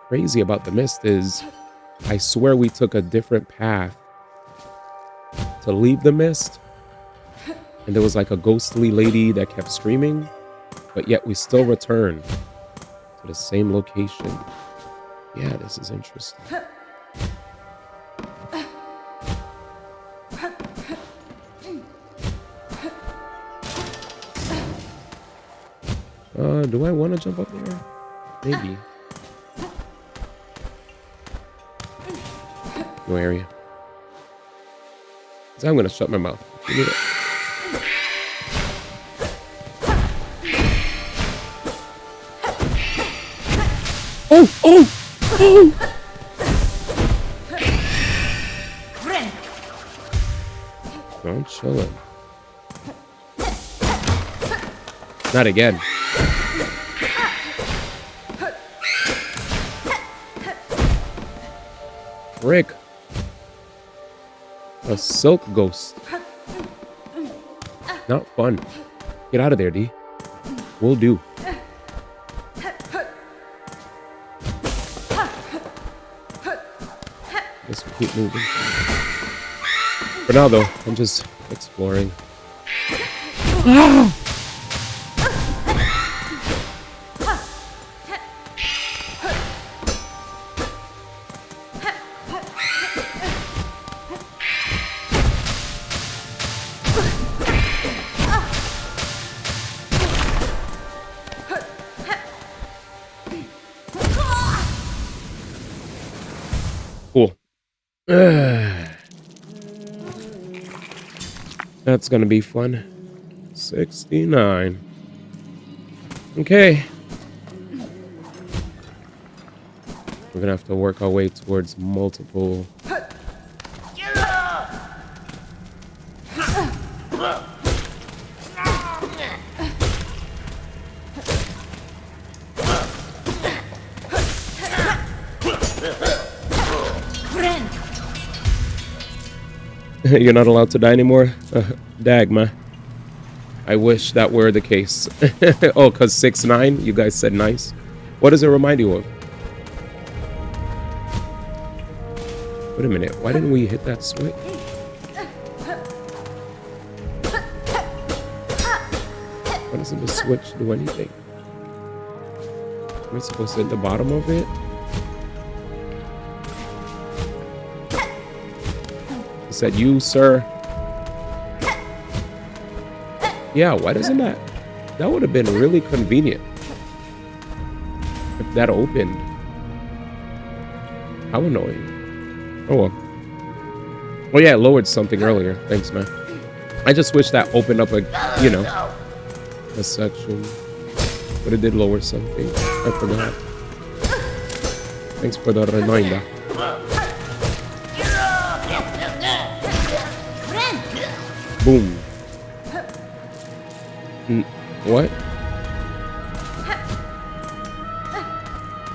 crazy about the mist is I swear we took a different path to leave the mist. And there was like a ghostly lady that kept screaming, but yet we still returned to the same location. Yeah, this is interesting. Do I want to jump up there? Maybe. No area. So I'm gonna shut my mouth. Give me that. Oh! I'm chilling. Not again. Rick. A silk ghost. Not fun. Get out of there, D. Will do. Just keep moving. For now, though, I'm just exploring. Cool. That's gonna be fun. 69. Okay. We're gonna have to work our way towards multiple. You're not allowed to die anymore? Dagma. I wish that were the case. Oh, because 6'9"? You guys said nice. What does it remind you of? Wait a minute. Why didn't we hit that switch? Why doesn't the switch do anything? Am I supposed to hit the bottom of it? It said you, sir. Yeah, why doesn't that? That would have been really convenient if that opened. How annoying. Oh well. Oh yeah, it lowered something earlier. Thanks, man. I just wish that opened up a, you know, a section. But it did lower something. I forgot. Thanks for the reminder. Boom. What?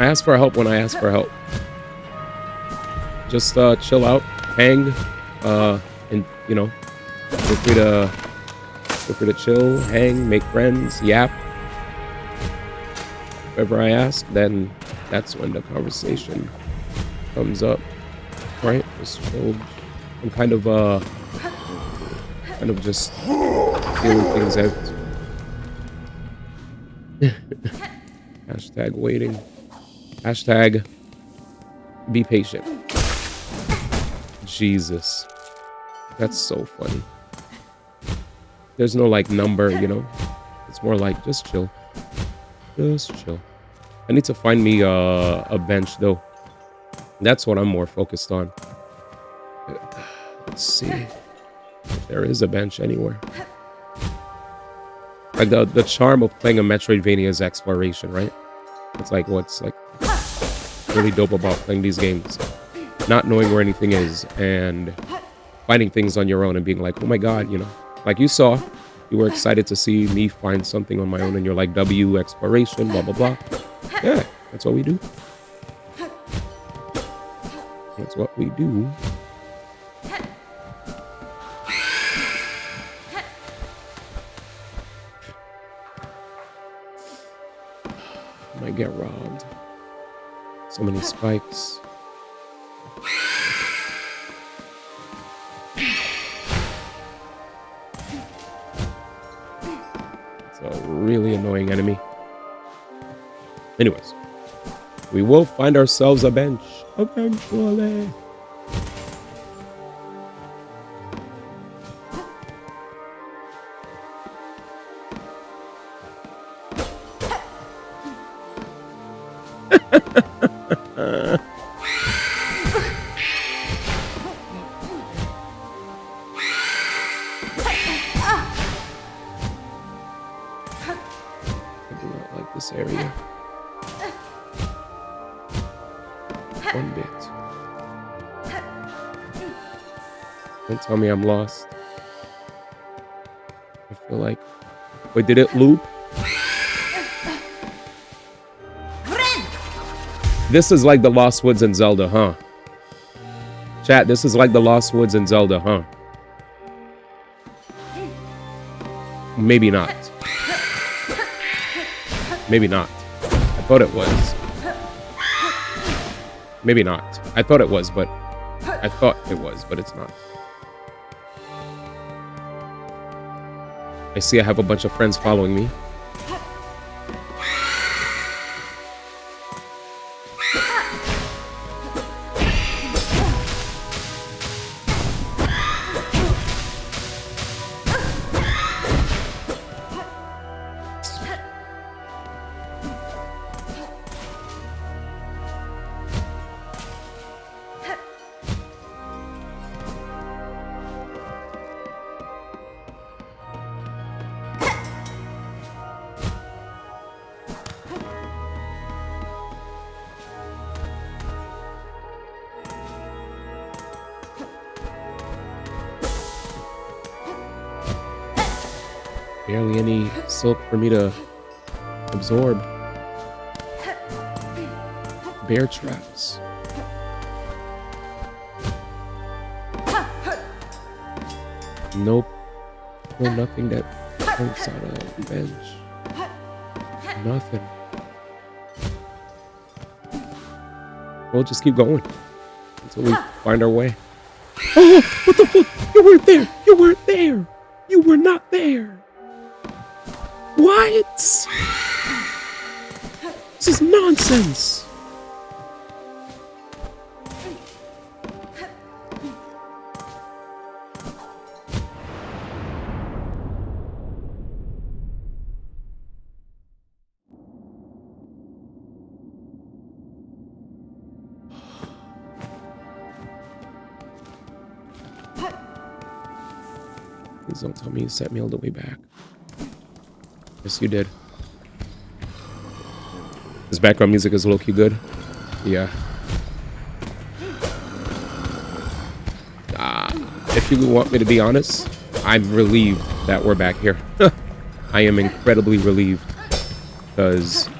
I asked for help when I asked for help. Just chill out, hang, and you know, feel free to chill, hang, make friends, yap. Whenever I ask, then that's when the conversation comes up, right? Just chill. I'm kind of just feeling things out. Hashtag waiting. Hashtag be patient. Jesus. That's so funny. There's no like number, you know? It's more like just chill. Just chill. I need to find me a bench though. That's what I'm more focused on. Let's see if there is a bench anywhere. Like the charm of playing a Metroidvania is exploration, right? It's like what's like really dope about playing these games. Not knowing where anything is and finding things on your own and being like, oh my god, you know. Like you saw, you were excited to see me find something on my own and you're like, W, exploration, blah, blah, blah. Yeah, that's what we do. That's what we do. Might get robbed. So many spikes. It's a really annoying enemy. Anyways, we will find ourselves a bench eventually. I do not like this area. One bit. Don't tell me I'm lost. feel like. Wait, did it loop? This is like the Lost Woods in Zelda, huh? Chat, this is like the Lost Woods in Zelda, huh? Maybe not. Maybe not. I thought it was. Maybe not. I thought it was, but it's not. I see I have a bunch of friends following me. Barely any silk for me to absorb. Bear traps. Nope. No, nothing that points out a bench. Nothing. We'll just keep going until we find our way. Oh, what the fuck? You weren't there. You weren't there. You were not there. What? This is nonsense. Please don't tell me you set me all the way back. Yes, you did. This background music is low-key good. Yeah. If you want me to be honest, I'm relieved that we're back here. I am incredibly relieved. Because,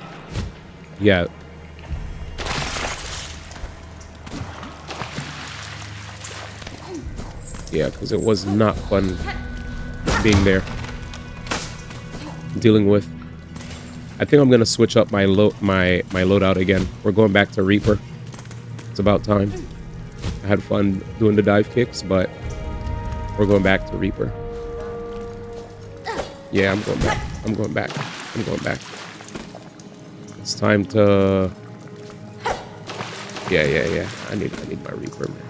yeah. Yeah, because it was not fun being there. Dealing with. I think I'm gonna switch up my loadout again. We're going back to Reaper. It's about time. I had fun doing the dive kicks, but we're going back to Reaper. Yeah, I'm going back. I'm going back. I'm going back. It's time to. Yeah. I need my Reaper, man.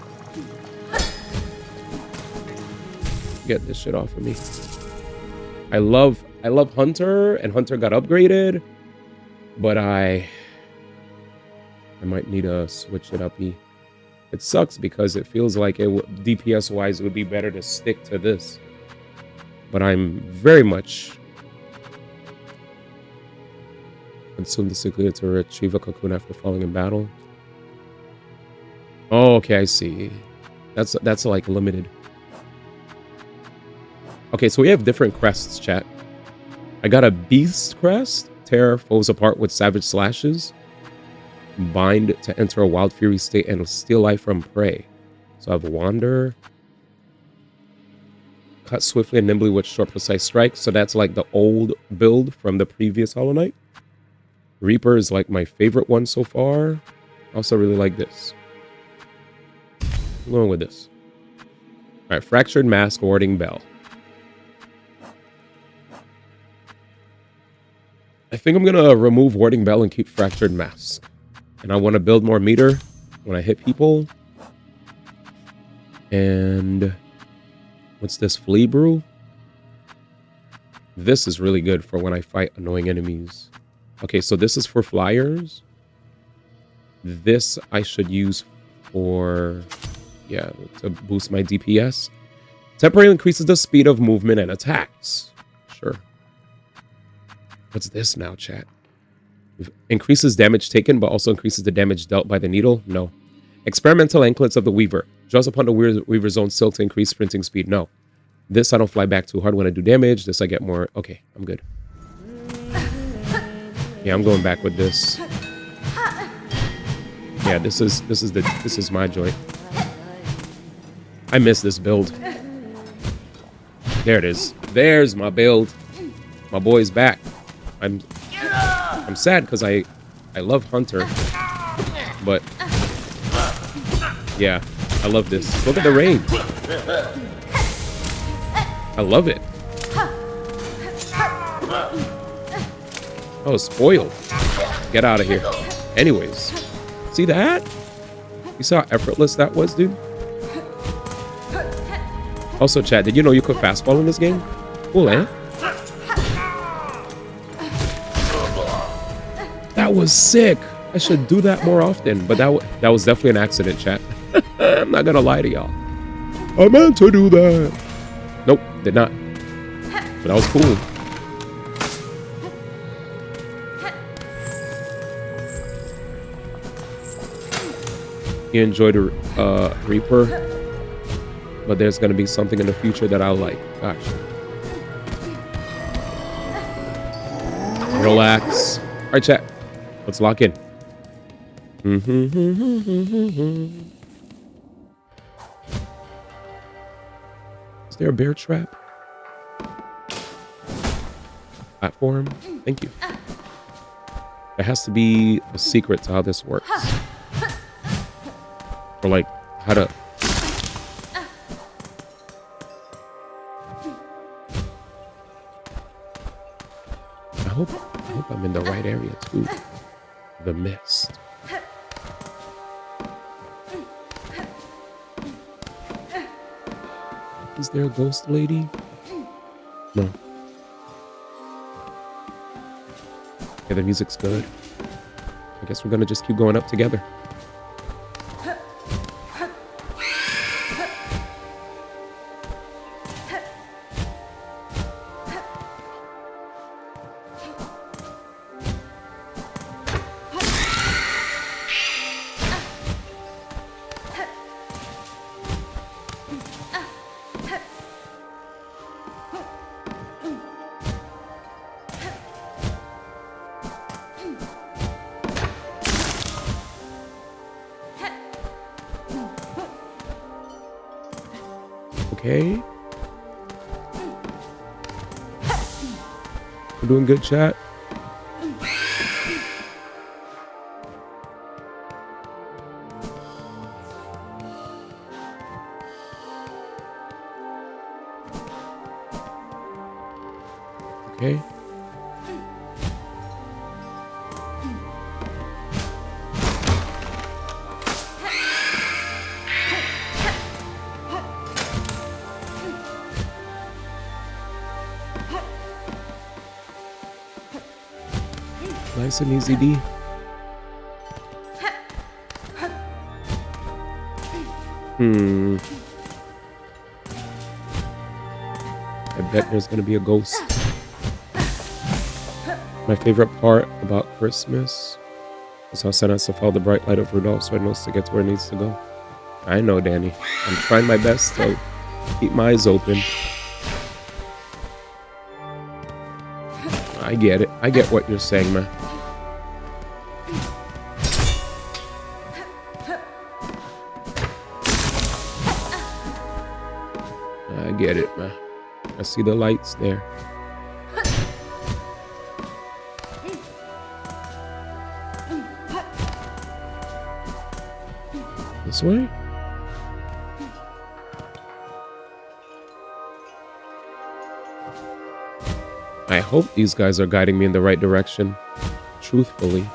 Get this shit off of me. I love Hunter, and Hunter got upgraded, but I might need to switch it up. It sucks because it feels like DPS wise it would be better to stick to this, but I'm very much consumed the Cyclia to retrieve a cocoon after falling in battle. Oh, okay, I see. That's like limited. Okay, so we have different crests, chat. I got a Beast crest. Tear foes apart with savage slashes. Bind to enter a wild fury state and steal life from prey. So I have Wander. Cut swiftly and nimbly with short, precise strikes. So that's like the old build from the previous Hollow Knight. Reaper is like my favorite one so far. I also really like this. I'm going with this. All right, Fractured Mask, Warding Bell. I think I'm going to remove Warding Bell and keep Fractured Mask. And I want to build more meter when I hit people. And what's this? Flea Brew? This is really good for when I fight annoying enemies. Okay, so this is for flyers. This I should use for, yeah, to boost my DPS. Temporarily increases the speed of movement and attacks. Sure. What's this now, chat? Increases damage taken, but also increases the damage dealt by the needle? No. Experimental Anklets of the Weaver. Draws upon the Weaver's own silk to increase sprinting speed? No. This I don't fly back too hard when I do damage. This I get more. Okay, I'm good. Yeah, I'm going back with this. Yeah, this is my joint. I miss this build. There it is. There's my build. My boy's back. I'm sad because I love Hunter, but yeah, I love this. Look at the range. I love it. Oh, spoiled. Get out of here. Anyways, see that? You saw how effortless that was, dude? Also, chat, did you know you could fastball in this game? Cool, eh? That was sick. I should do that more often, but that was definitely an accident, chat. I'm not gonna lie to y'all. I meant to do that. Nope, did not. But that was cool. You enjoyed Reaper, but there's gonna be something in the future that I'll like. Gotcha. Relax. All right, chat. Let's lock in. Is there a bear trap? Platform? Thank you. There has to be a secret to how this works. Or like, how to... I hope I'm in the right area too. The mist. Is there a ghost lady? No. Okay, the music's good. I guess we're gonna just keep going up together. Okay. We're doing good, chat. Okay. Nice and easy, D. I bet there's gonna be a ghost. My favorite part about Christmas is how Santa has to follow the bright light of Rudolph so he knows to get to where it needs to go. I know, Danny. I'm trying my best to keep my eyes open. I get it. I get what you're saying, man. I get it, man. I see the lights there. This way? I hope these guys are guiding me in the right direction. Truthfully.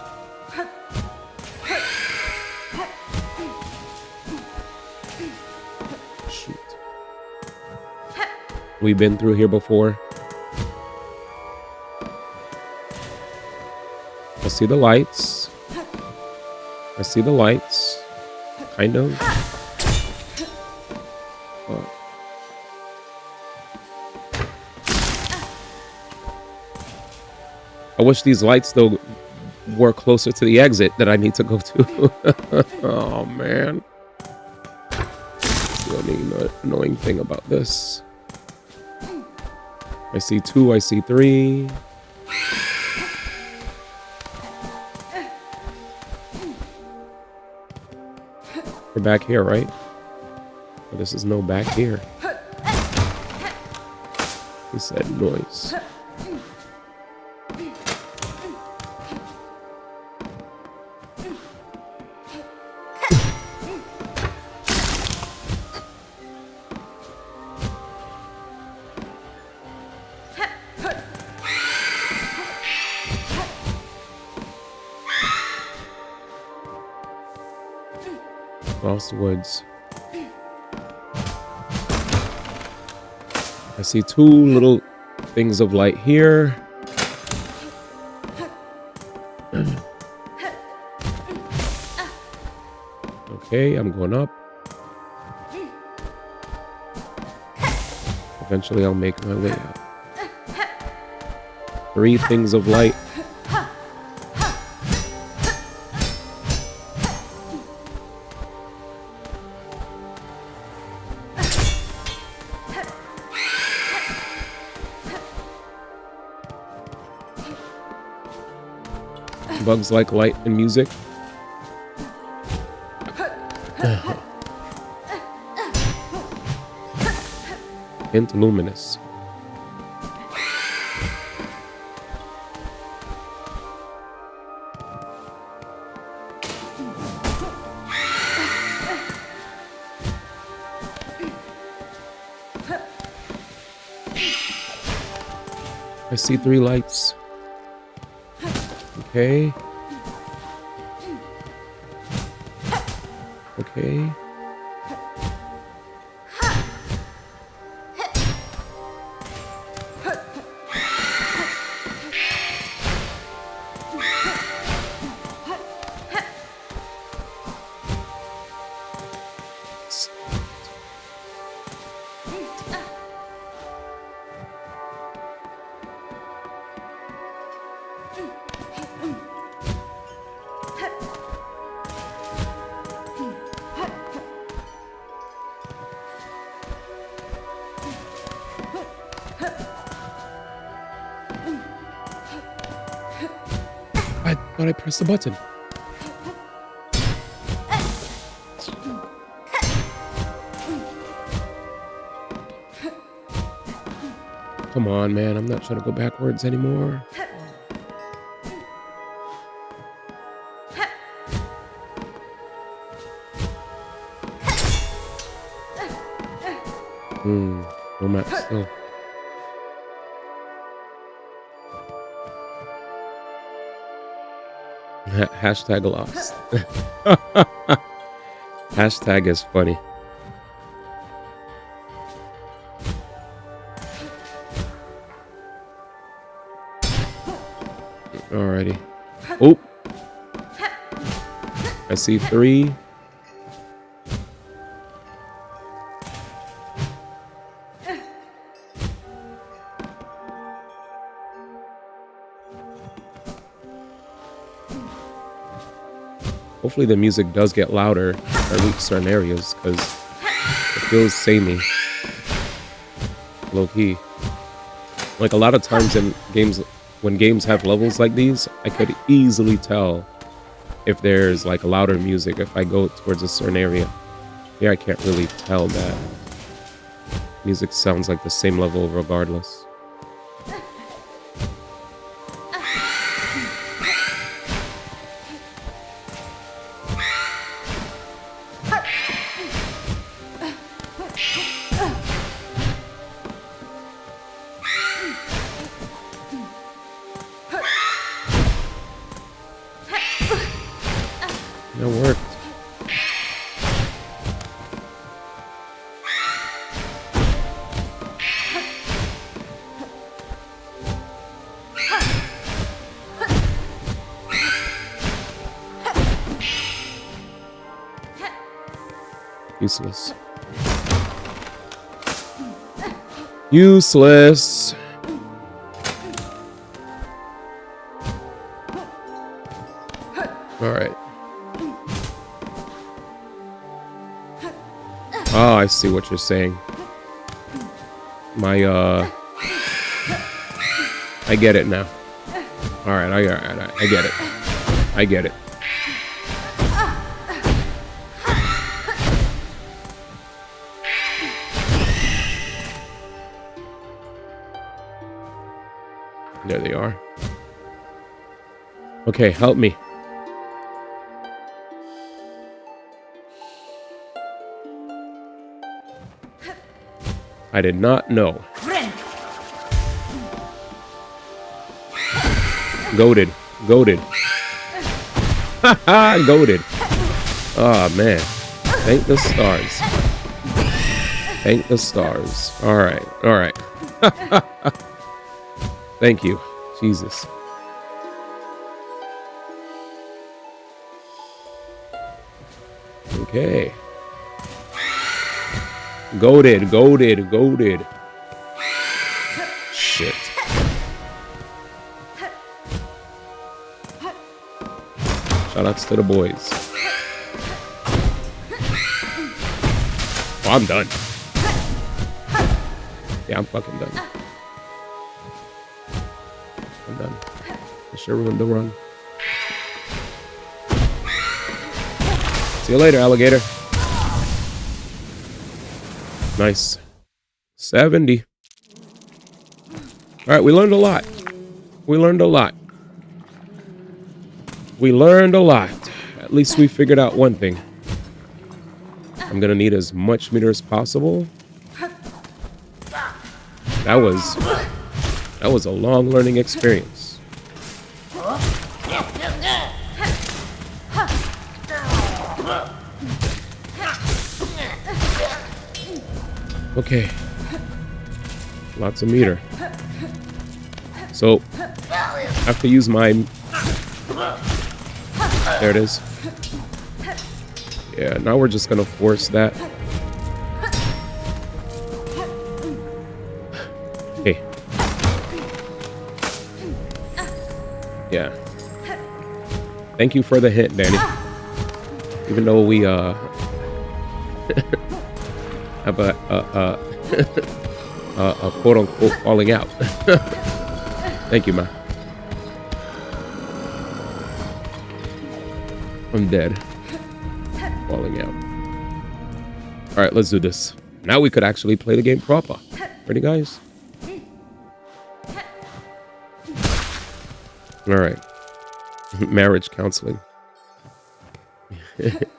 Shoot. We've been through here before. I see the lights. I see the lights. Kind of. I wish these lights, though, were closer to the exit that I need to go to. Oh, man. That's the only annoying thing about this. I see 2, I see 3. We're back here, right? But this is no back here. He said noise. Across the woods. I see 2 little things of light here. Okay, I'm going up. Eventually I'll make my way out. 3 things of light. Bugs like light and music. Hint luminous. I see 3 lights. Okay. Okay. I thought I pressed the button. Come on, man. I'm not trying to go backwards anymore. No map still. Hashtag lost. Hashtag is funny. Alrighty. Oh, I see 3. Hopefully the music does get louder or reach certain areas, because it feels samey. Low key. Like a lot of times in games, when games have levels like these, I could easily tell if there's like louder music if I go towards a certain area. Here I can't really tell that. Music sounds like the same level regardless. It worked. Useless. Useless. All right. Oh, I see what you're saying. My I get it now. All right, I get it. I get it. There they are. Okay, help me. I did not know. Goated. Goated. Haha, goated. Oh, man. Thank the stars. Thank the stars. All right. All right. Thank you. Jesus. Okay. Goated, goated, goated. Shit. Shoutouts to the boys. Oh, I'm done. Yeah, I'm fucking done. I'm done. I sure ruined the run. See you later, alligator. Nice. 70. All right, we learned a lot. We learned a lot. We learned a lot. At least we figured out one thing. I'm gonna need as much meter as possible. That was a long learning experience. Okay. Lots of meter. So, I have to use my... There it is. Yeah, now we're just gonna force that. Okay. Yeah. Thank you for the hint, Danny. Even though we, have a quote-unquote falling out. Thank you, man. I'm dead. Falling out. All right, let's do this. Now we could actually play the game proper. Ready, guys? All right. Marriage counseling.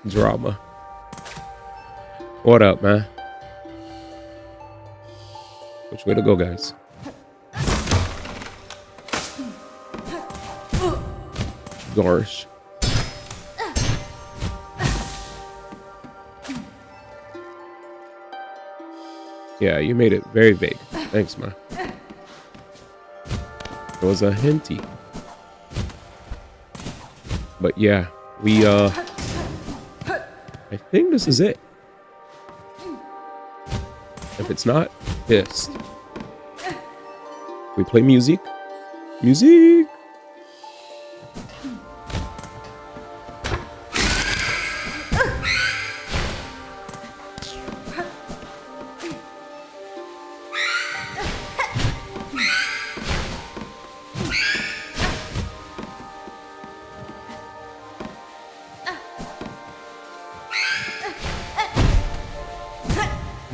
Drama. What up, man? Which way to go, guys? Gosh. Yeah, you made it very vague. Thanks, man. It was a hinty. But yeah, we, I think this is it. If it's not, pissed. We play music. Music!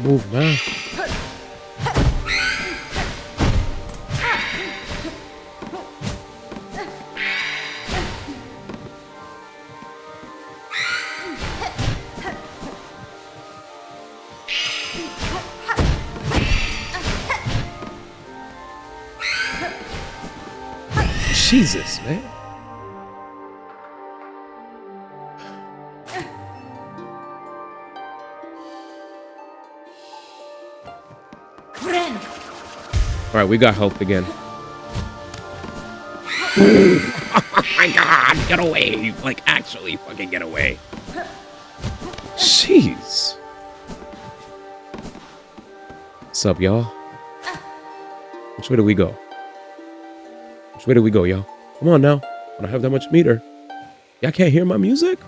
Move, man. Jesus, man. All right, we got health again. Oh my God, get away. Like, actually fucking get away. Jeez. What's up, y'all? Which way do we go? Which way do we go, y'all? Come on now. I don't have that much meter. Y'all can't hear my music?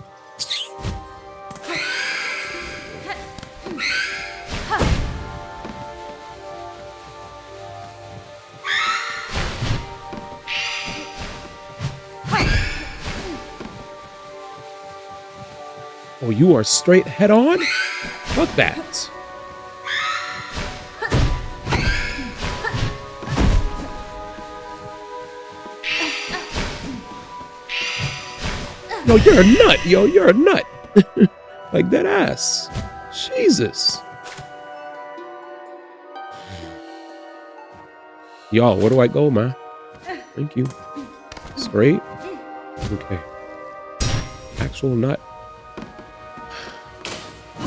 Oh, you are straight head on? Fuck that. Yo, you're a nut. Yo, you're a nut. Like that ass. Jesus. Y'all, where do I go, man? Thank you. Straight? Okay. Actual nut. I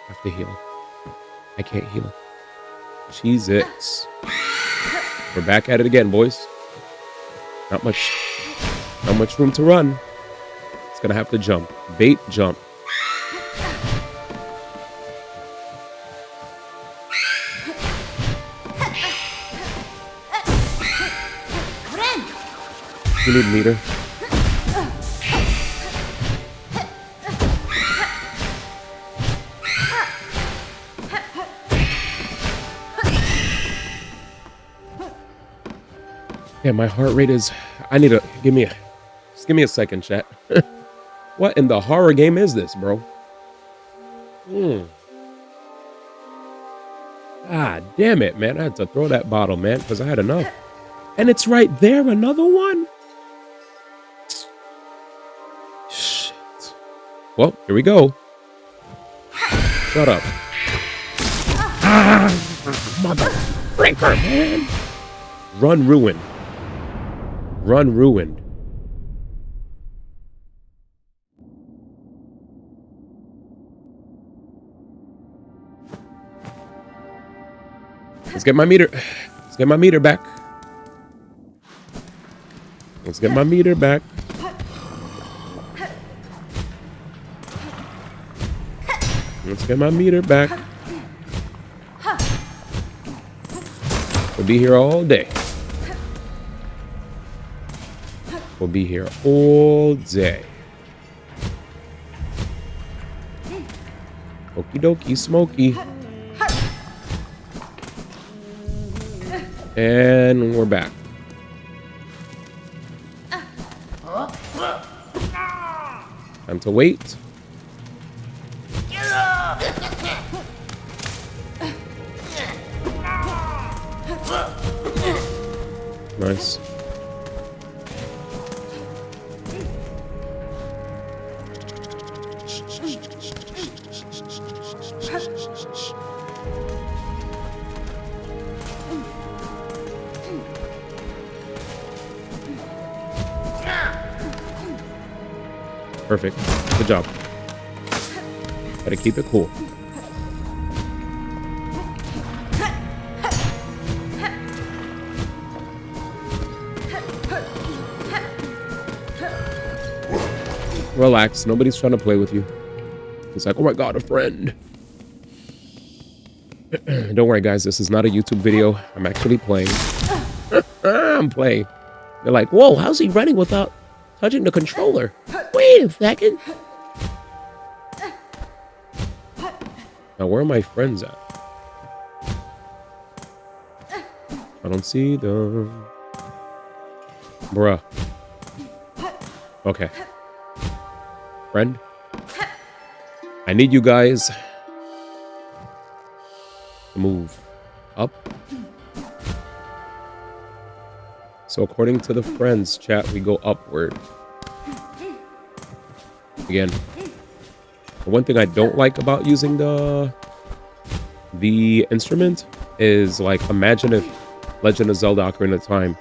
have to heal. I can't heal. Jesus. We're back at it again, boys. Not much room to run. It's gonna have to jump. Bait, jump. You need meter. Yeah, my heart rate is. I need to give me a second, chat. What in the horror game is this, bro? Ah, damn it, man! I had to throw that bottle, man, because I had enough. And it's right there, another one. Shit. Well, here we go. Shut up. Ah, motherfreaker, man. Run ruined. Run ruined. Let's get my meter. Let's get my meter back. Let's get my meter back. Let's get my meter back. We'll be here all day. We'll be here all day. Okie dokie, smoky. And we're back. Time to wait. Nice. Perfect. Good job. Gotta keep it cool. Relax. Nobody's trying to play with you. It's like, oh my god, a friend. Don't worry, guys. This is not a YouTube video. I'm actually playing. I'm playing. They're like, whoa, how's he running without touching the controller? Wait a second. Now, where are my friends at? I don't see them. Bruh. Okay. Friend. I need you guys to move up. So according to the friends chat, we go upward. Again, the one thing I don't like about using the instrument is, like, imagine if Legend of Zelda Ocarina of Time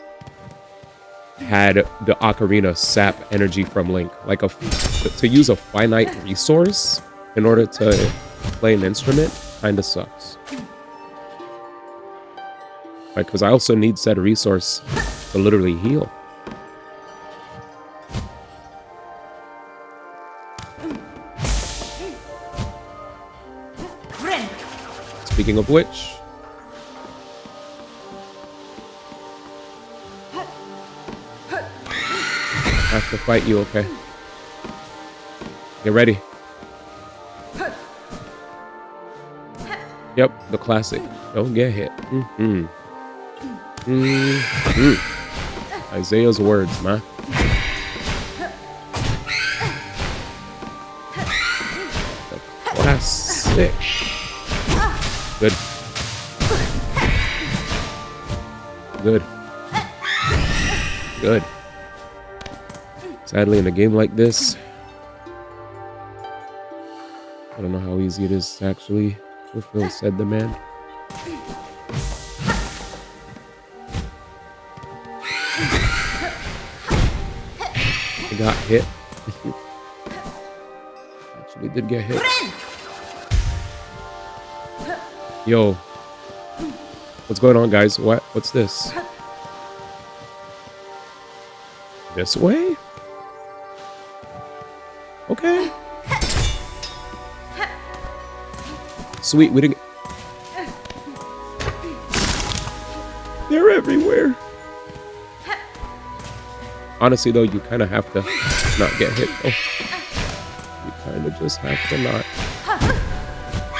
had the ocarina sap energy from Link. Like, to use a finite resource in order to play an instrument kind of sucks. Like, because I also need said resource to literally heal. Speaking of which, I have to fight you, okay? Get ready. Yep, the classic. Don't get hit. Isaiah's words, man. Sick. Good. Good. Good. Sadly, in a game like this, I don't know how easy it is to actually fulfill said demand. I got hit. Actually did get hit. Yo. What's going on, guys? What's this? This way? Okay. Sweet, we didn't... They're everywhere. Honestly, though, you kind of have to not get hit. Oh. You kind of just have to not.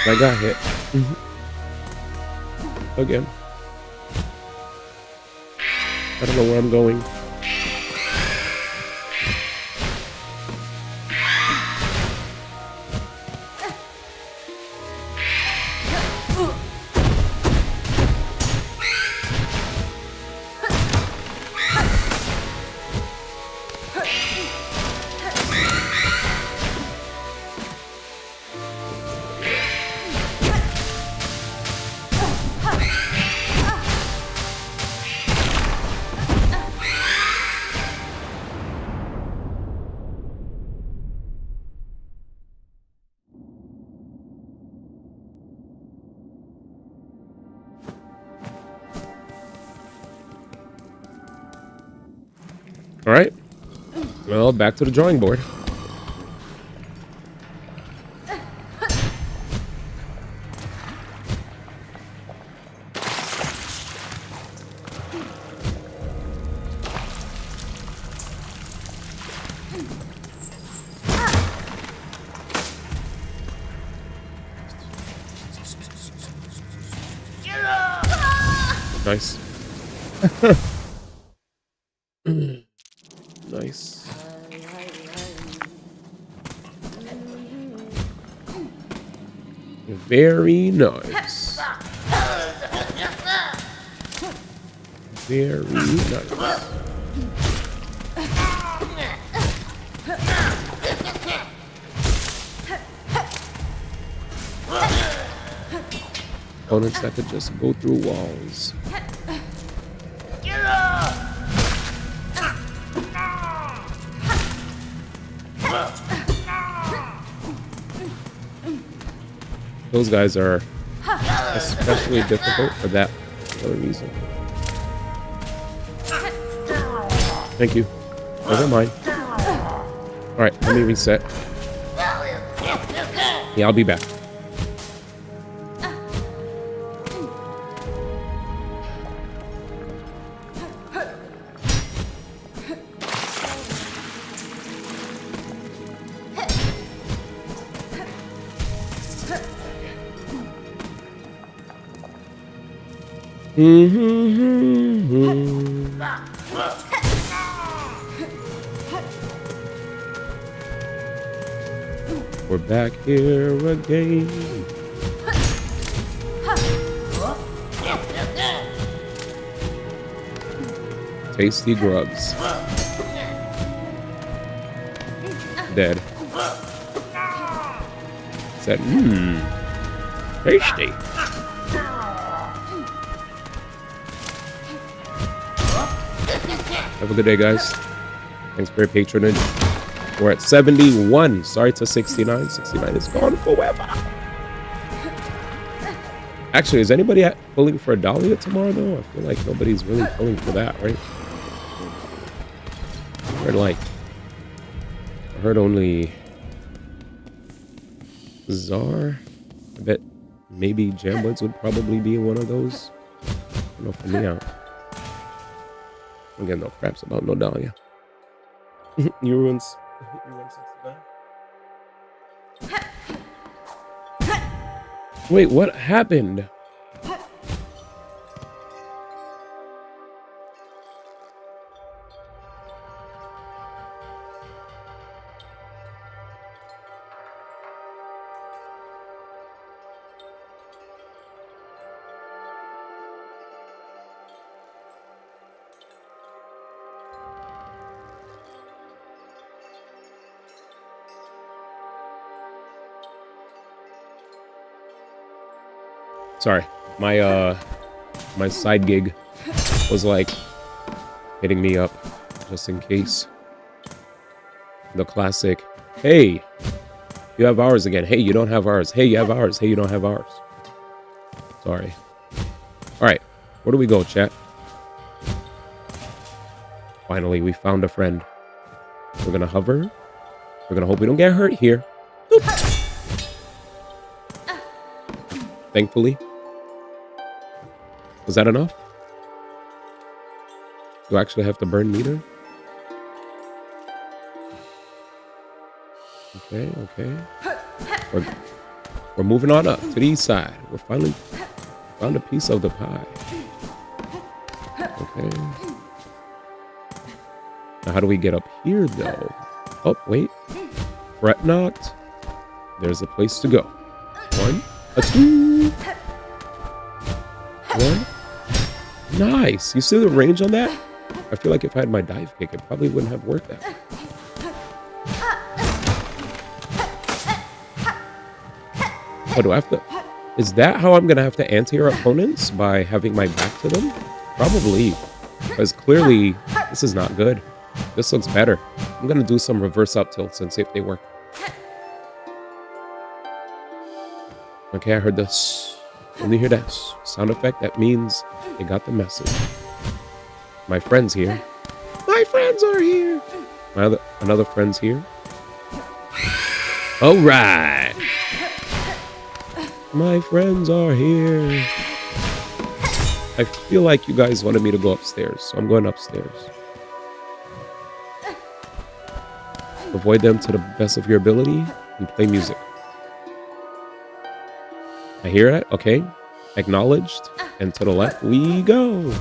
I got hit. Again. I don't know where I'm going. All right. Well, back to the drawing board. Nice. Nice. Very nice. Very nice. Opponents that could just go through walls. Those guys are especially difficult for that other reason. Thank you. Never mind. Alright, let me reset. Yeah, I'll be back. We're back here again. Tasty grubs. Dead. Said, tasty. Have a good day, guys. Thanks for your patronage. We're at 71. Sorry to 69. 69 is gone forever. Actually, is anybody pulling for a Dahlia tomorrow, though? I feel like nobody's really pulling for that, right? I heard only Czar. I bet maybe Jamblets would probably be one of those. I don't know, for me out. I'm getting no craps about no Dahlia. You ruined 69. Wait, what happened? Sorry. My side gig was like hitting me up just in case. The classic, hey, you have ours again. Hey, you don't have ours. Hey, you have ours. Hey, you don't have ours. Sorry. All right, where do we go, chat? Finally, we found a friend. We're gonna hover. We're gonna hope we don't get hurt here. Boop. Thankfully. Was that enough? Do I actually have to burn meter? Okay, okay. We're moving on up to the east side. We're finally found a piece of the pie. Okay. Now how do we get up here though? Oh, wait. Fret not. There's a place to go. 1, 2. 1. Nice. You see the range on that? I feel like if I had my dive kick, it probably wouldn't have worked out. Oh, do I have to... Is that how I'm going to have to anti-air opponents? By having my back to them? Probably. Because clearly, this is not good. This looks better. I'm going to do some reverse up tilts and see if they work. Okay, I heard this. When you hear that sound effect, that means they got the message. My friend's here. My friends are here. Another friend's here. All right. My friends are here. I feel like you guys wanted me to go upstairs, so I'm going upstairs. Avoid them to the best of your ability and play music. I hear it. Okay. Acknowledged. And to the left we go.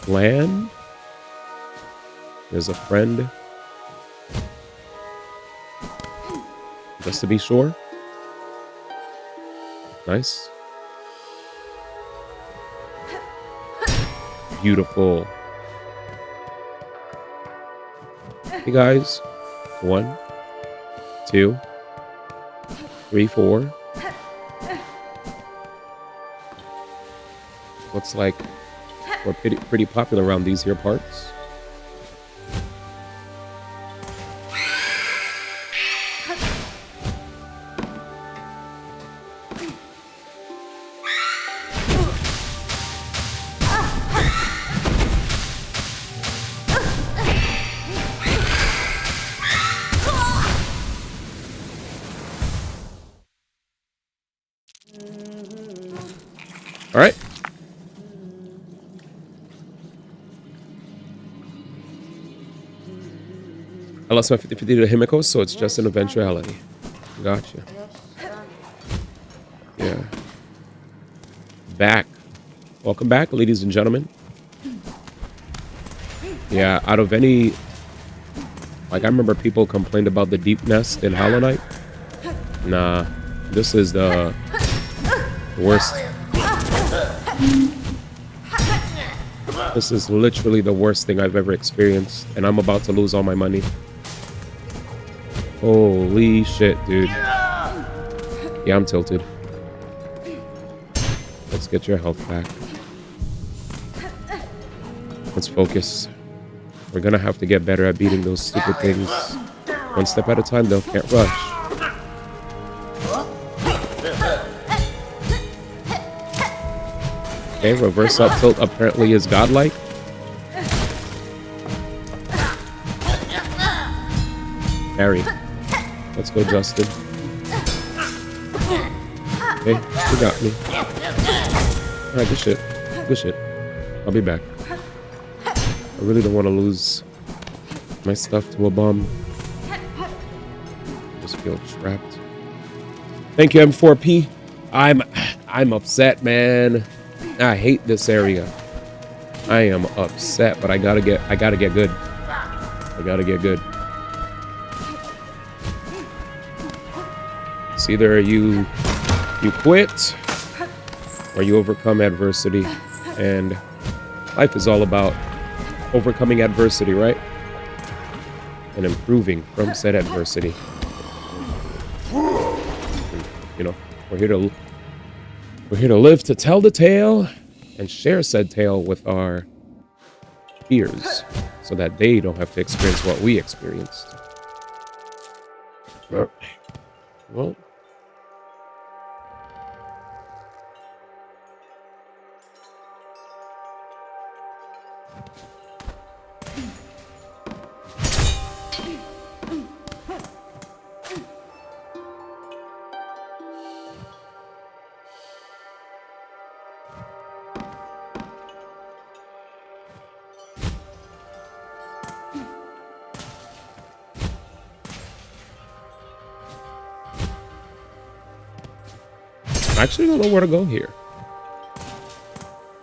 Land. There's a friend. Just to be sure. Nice. Beautiful. Hey guys. 1, 2, 3, 4. Looks like we're pretty popular around these here parts. All right. I lost my 50-50 to Himiko, so it's just an eventuality. Gotcha. Yeah. Back. Welcome back, ladies and gentlemen. Yeah, out of any... Like, I remember people complained about the deep nest in Hollow Knight. Nah, this is the worst. This is literally the worst thing I've ever experienced, and I'm about to lose all my money. Holy shit, dude. Yeah, I'm tilted. Let's get your health back. Let's focus. We're gonna have to get better at beating those stupid things. One step at a time, though. Can't rush. Okay, reverse up tilt apparently is godlike. Parry. Let's go, Justin. Okay, you got me. Alright, good shit. Good shit. I'll be back. I really don't want to lose my stuff to a bomb. Just feel trapped. Thank you, M4P. I'm upset, man. I hate this area. I am upset, but I gotta get good. I gotta get good. It's either you quit or you overcome adversity, and life is all about overcoming adversity, right? And improving from said adversity. You know, we're here to live to tell the tale and share said tale with our peers so that they don't have to experience what we experienced. Well, I actually don't know where to go here.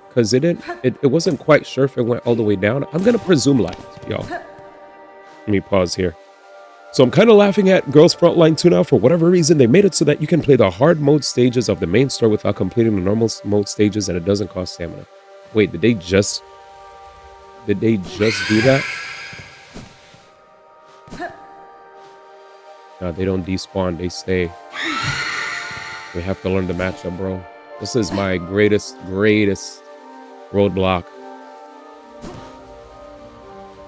Because it wasn't quite sure if it went all the way down. I'm going to presume left, y'all. Let me pause here. So I'm kind of laughing at Girls Frontline 2 now. For whatever reason, they made it so that you can play the hard mode stages of the main story without completing the normal mode stages, and it doesn't cost stamina. Wait, did they just do that? No, they don't despawn. They stay. We have to learn the matchup, bro. This is my greatest roadblock.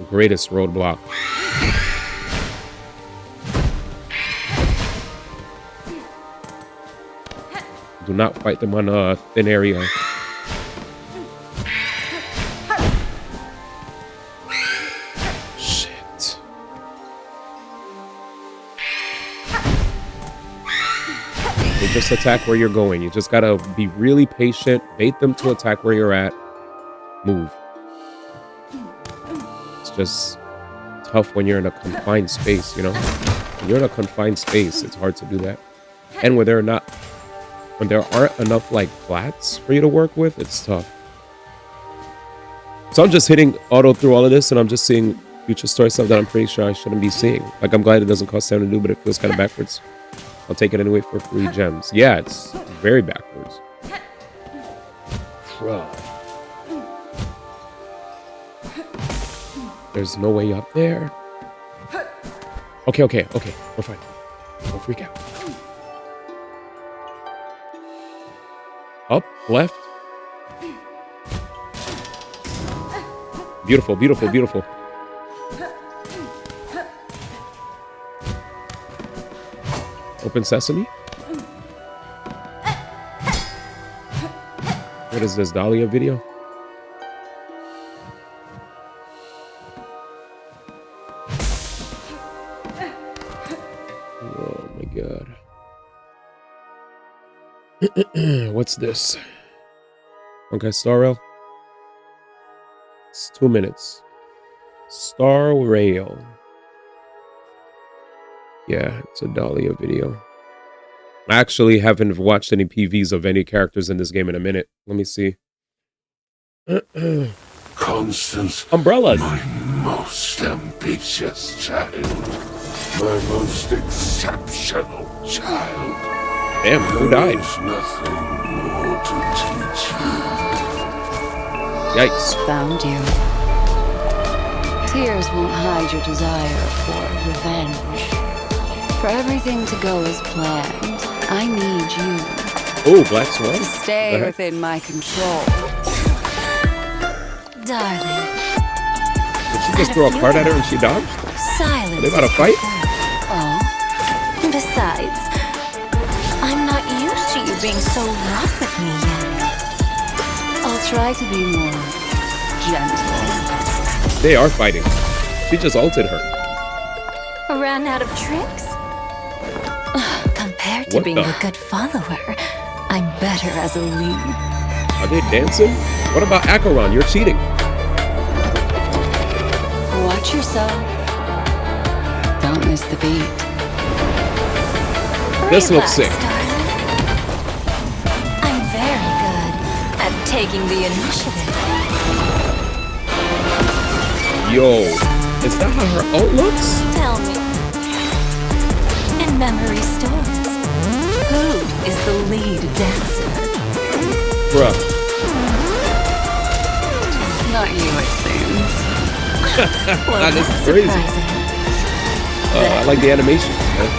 Greatest roadblock. Do not fight them on a thin area. Shit. They just attack where you're going. You just gotta be really patient. Bait them to attack where you're at. Move. It's just tough when you're in a confined space, you know? When you're in a confined space, it's hard to do that. And when there aren't enough like flats for you to work with, it's tough. So I'm just hitting auto through all of this, and I'm just seeing future story stuff that I'm pretty sure I shouldn't be seeing. Like, I'm glad it doesn't cost 7 to do, but it feels kind of backwards. I'll take it anyway for free gems. Yeah, it's very backwards. Bro. There's no way up there. Okay. We're fine. Don't freak out. Up, left. Beautiful. Open sesame. What is this, Dahlia video? Oh my god. What's this? Okay, Star Rail. It's 2 minutes. Star Rail. Yeah, it's a Dahlia video. I actually haven't watched any PVs of any characters in this game in a minute. Let me see. Constance. Umbrellas. My most ambitious child. My most exceptional child. Damn, who died? There's nothing more to teach you. Yikes. Found you. Tears won't hide your desire for revenge. For everything to go as planned, I need you. Oh, Black Swan. To stay within my control. Darling. Did she just throw a card at her and she dodged? Silence. Are they about to fight? Oh. Besides, I'm not used to you being so rough with me yet. I'll try to be more gentle. They are fighting. She just ulted her. Ran out of tricks? Compared to being a good follower, I'm better as a lead. Are they dancing? What about Acheron? You're cheating. Watch yourself. Don't miss the beat. This looks sick. Darling. I'm very good at taking the initiative. Yo, is that how her ult looks? Tell me, in memory stores, who is the lead dancer? Bruh. Not you, it seems. Well, This is that's crazy. surprising. I like the animations, man.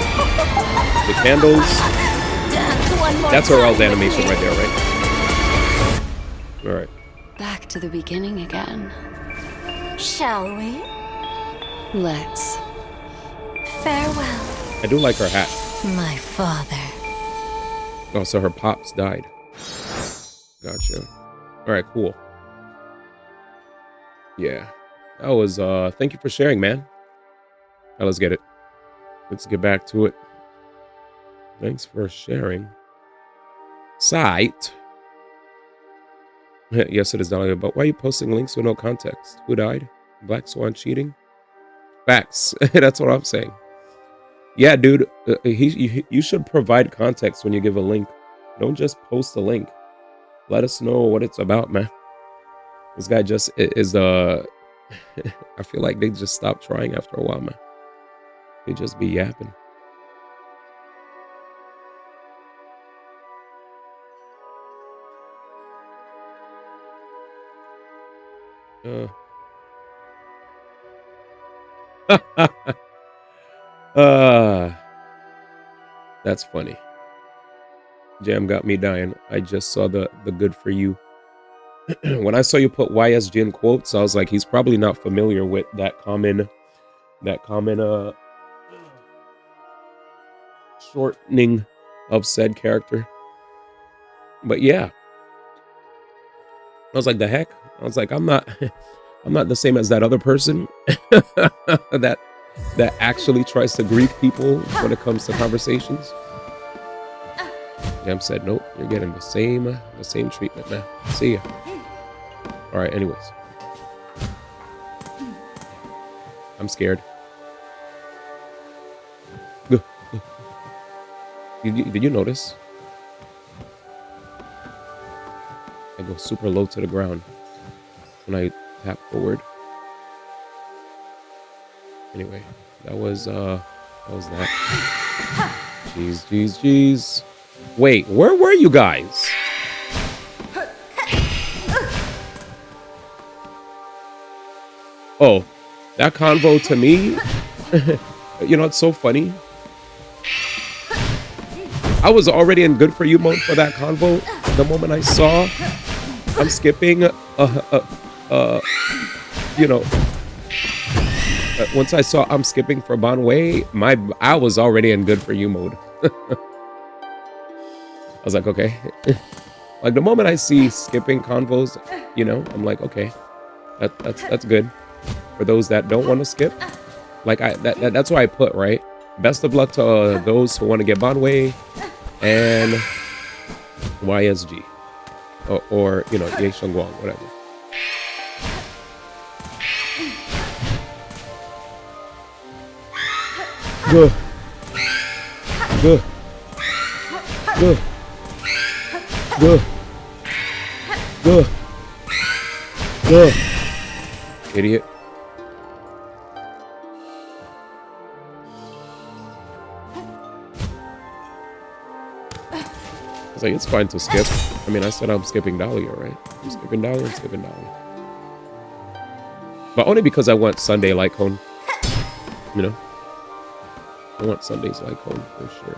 The candles. Dance one more That's Earl's time with animation me. right there, right? All right. Back to the beginning again. Shall we? Let's. Farewell, I do like her hat. my father. Oh, so her pops died. Gotcha. All right, cool. Yeah. That was, thank you for sharing, man. Now let's get it. Let's get back to it. Thanks for sharing. Site. Yes, it is Dahlia, but why are you posting links with no context? Who died? Black Swan cheating? Facts. That's what I'm saying. Yeah, dude, you should provide context when you give a link. Don't just post a link. Let us know what it's about, man. This guy just is I feel like they just stopped trying after a while, man. They just be yapping. That's funny. Jam got me dying. I just saw the good for you. When I saw you put YSG in quotes, I was like, he's probably not familiar with that common shortening of said character. But yeah. I was like, the heck? I was like, I'm not the same as that other person that actually tries to grief people when it comes to conversations. Jam said, nope, you're getting the same treatment, man. See ya. All right, anyways. I'm scared. Did you notice? I go super low to the ground when I tap forward. Anyway, that was that. Jeez. Wait, where were you guys? Oh, that convo to me, you know, it's so funny. I was already in good for you mode for that convo. The moment I saw I'm skipping, you know, once I saw I'm skipping for Bonway, I was already in good for you mode. I was like, okay. Like the moment I see skipping convos, you know, I'm like, okay, that's good. For those that don't want to skip, like that's why I put, right? Best of luck to those who want to get Bonway and YSG or you know, Ye Shengguang, whatever. Good. Idiot. I was like, it's fine to skip. I mean, I said I'm skipping Dahlia, right? I'm skipping Dahlia, But only because I want Sunday like home. You know? I want Sundays like home for sure.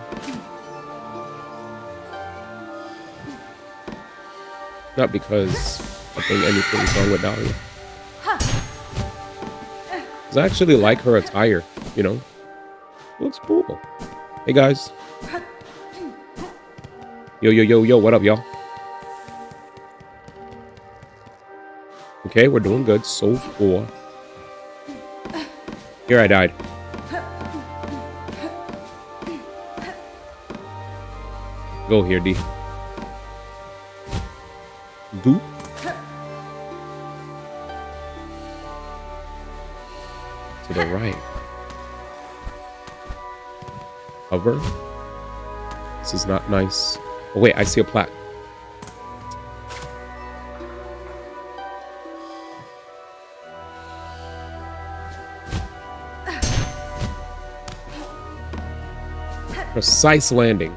Not because I think anything's wrong with Dahlia. Because I actually like her attire, you know? It looks cool. Hey guys. Yo, what up, y'all? Okay, we're doing good so far. Here I died. Go here, D. Doop. To the right. Hover. This is not nice. Oh wait, I see a plaque. Precise landing.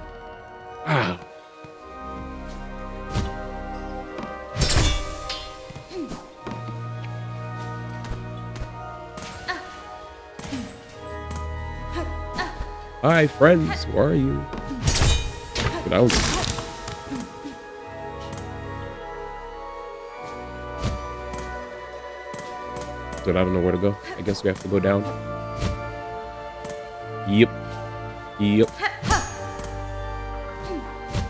Ah. Hi, friends. Where are you? But I was... Dude, I don't know where to go. I guess we have to go down. Yep. Yep.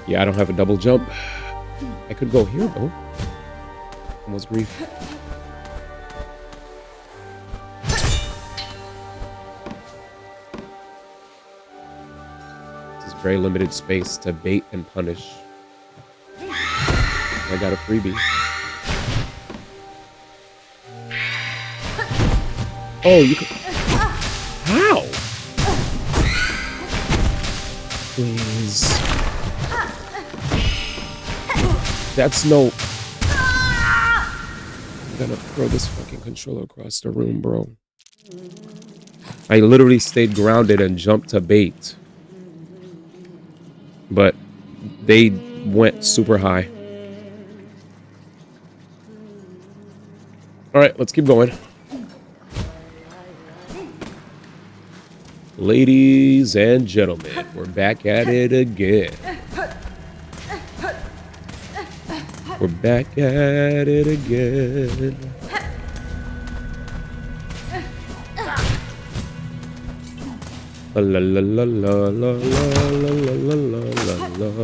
Yeah, I don't have a double jump. I could go here, though. Almost grief. This is very limited space to bait and punish. I got a freebie. Oh, you could... How? Please. That's no... I'm gonna throw this fucking controller across the room, bro. I literally stayed grounded and jumped to bait. But they went super high. Alright, let's keep going. Ladies and gentlemen, we're back at it again. We're back at it again. La la la la la la la la la la.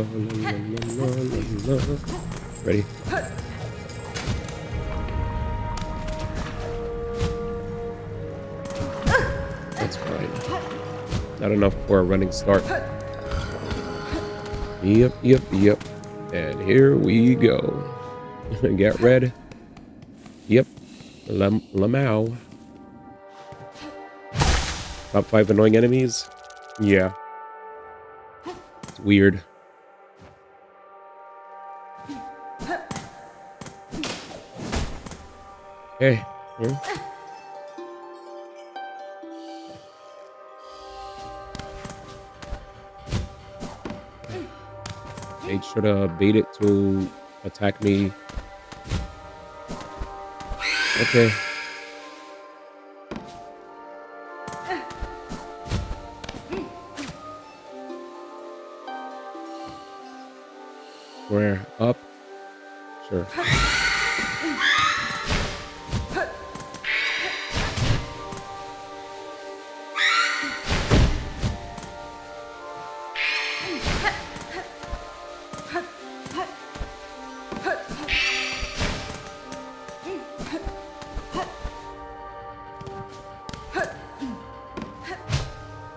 Ready? That's fine. Not enough for a running start. Yep, yep, yep. And here we go. Get red. Yep. Lamau. Top 5 annoying enemies? Yeah. It's weird. Hey. Yeah. Made sure to bait it to attack me. Okay. Where? Up? Sure.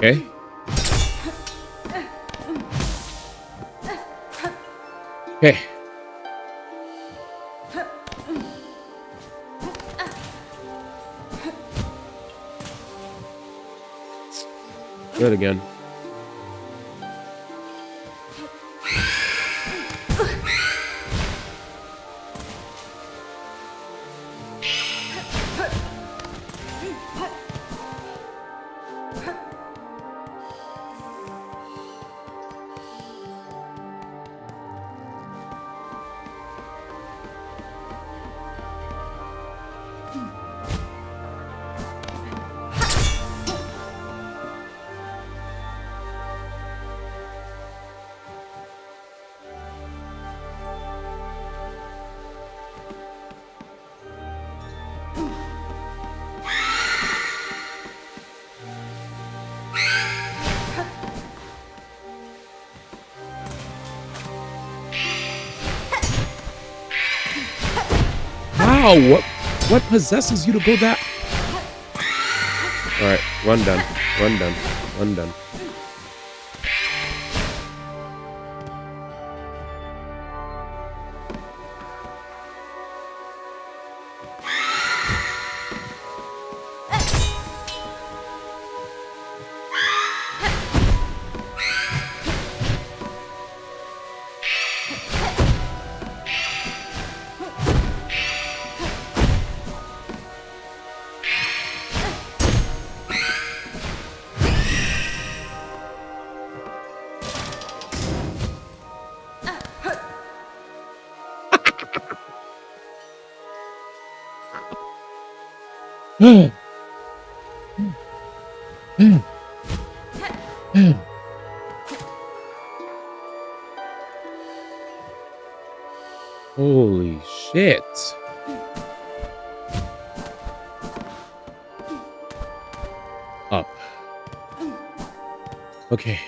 Okay. Okay. Do it again. Wow, what possesses you to go that? Alright, one done. One done. One done. Holy shit. Up. Okay.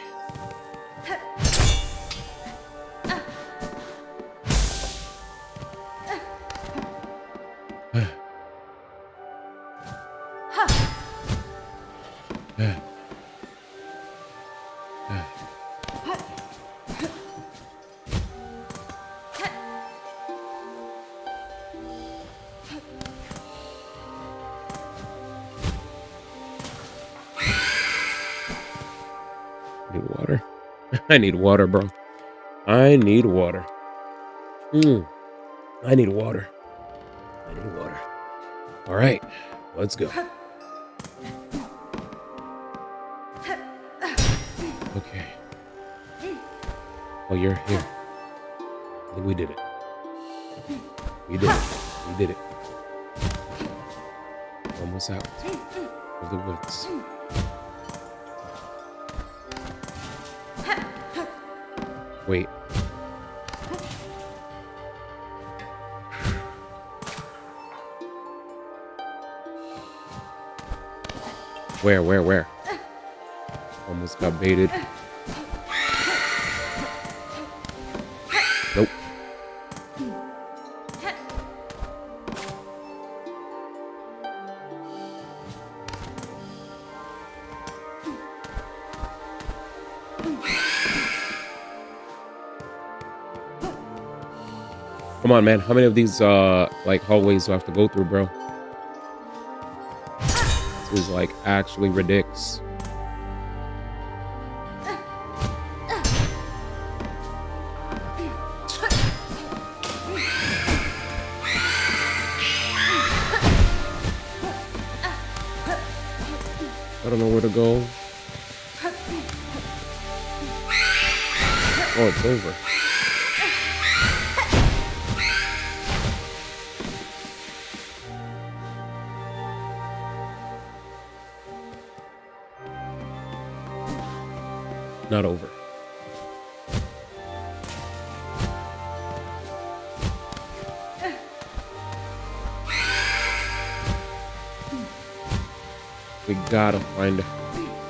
Need water. I need water, bro. I need water. I need water. I need water. All right, let's go. Okay. Oh, you're here. I think we did it. We did it. We did it. Almost out of the woods. Wait. Where? Almost got baited. Nope. Come on, man. How many of these like hallways do I have to go through, bro? This is like actually ridiculous. I don't know where to go. Oh, it's over. Not over.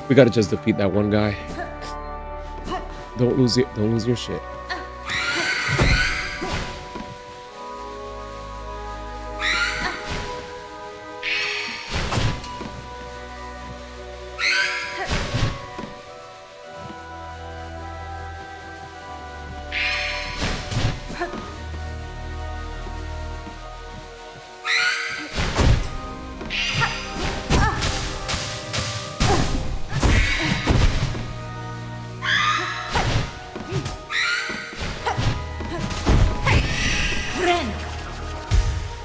We gotta just defeat that one guy. Don't lose your shit.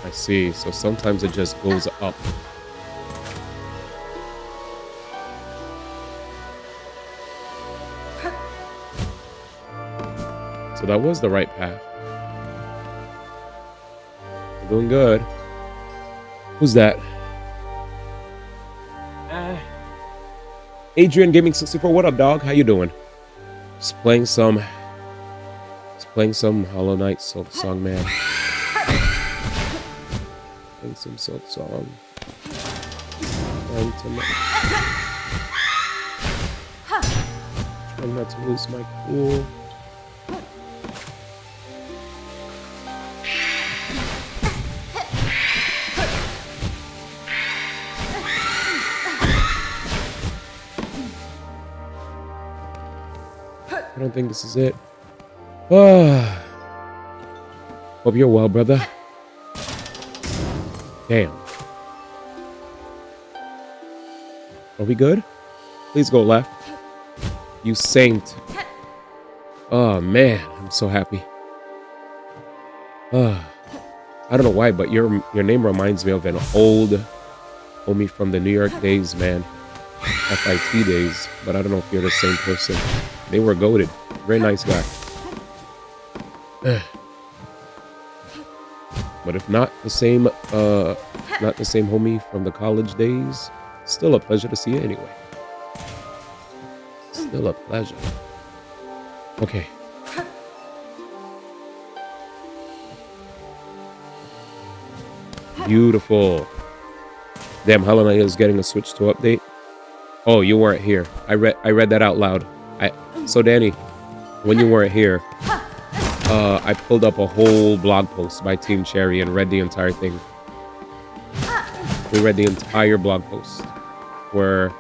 I see. So sometimes it just goes up. So that was the right path. We're doing good. Who's that? Adrian Gaming 64. What up, dog? How you doing? Just playing some Hollow Knight SILKSONG, man. Playing some SILKSONG. Trying not to lose my cool. I don't think this is it. Hope you're well, brother. Damn. Are we good? Please go left. You saint. Oh, man. I'm so happy. I don't know why, but your name reminds me of an old homie from the New York days, man. FIT days. But I don't know if you're the same person. They were goated. Very nice guy. But if not the same homie from the college days, still a pleasure to see you anyway. Still a pleasure. Beautiful. Damn, Hollow Knight is getting a Switch 2 update. Oh, you weren't here. I read that out loud. So Danny, when you weren't here, I pulled up a whole blog post by Team Cherry and read the entire thing. We read the entire blog post where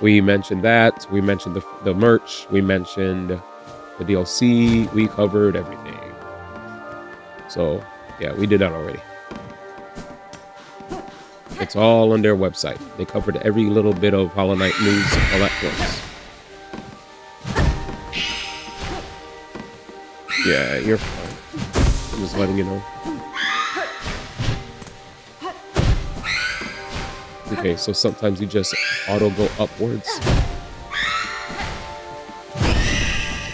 we mentioned that, we mentioned the merch, we mentioned the DLC, we covered everything. So yeah, we did that already. It's all on their website. They covered every little bit of Hollow Knight news all at once. Yeah, you're fine. I'm just letting you know. Okay, so sometimes you just auto go upwards.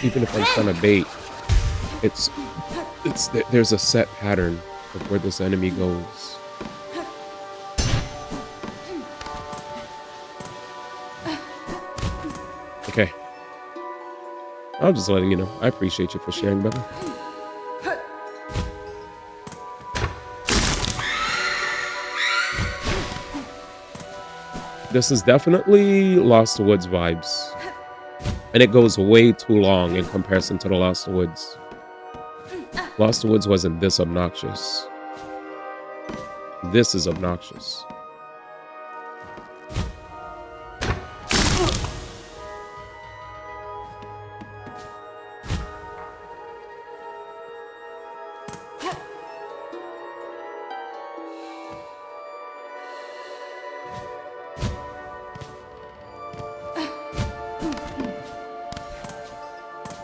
Even if I'm trying to bait, there's a set pattern of where this enemy goes. Okay. I'm just letting you know. I appreciate you for sharing, brother. This is definitely Lost Woods vibes. And it goes way too long in comparison to the Lost Woods. Lost Woods wasn't this obnoxious. This is obnoxious.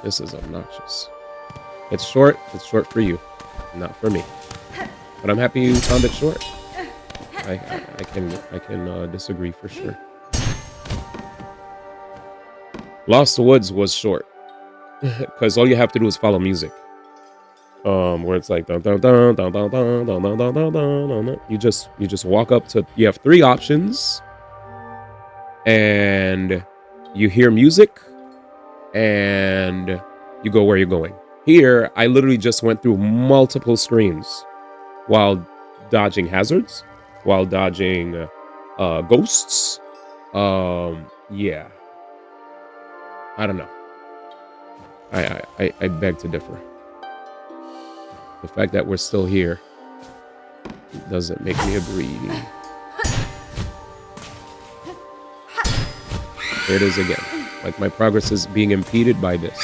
This is obnoxious. It's short for you, not for me. But I'm happy you found it short. I can disagree for sure. Lost Woods was short because all you have to do is follow music. Where it's like dun dun dun dun dun dun dun dun dun dun dun dun. You just walk up to. You have 3 options, and you hear music, and you go where you're going. Here, I literally just went through multiple screens while dodging hazards, while dodging ghosts. Yeah. I don't know. I beg to differ. The fact that we're still here doesn't make me agree. Here it is again. Like, my progress is being impeded by this.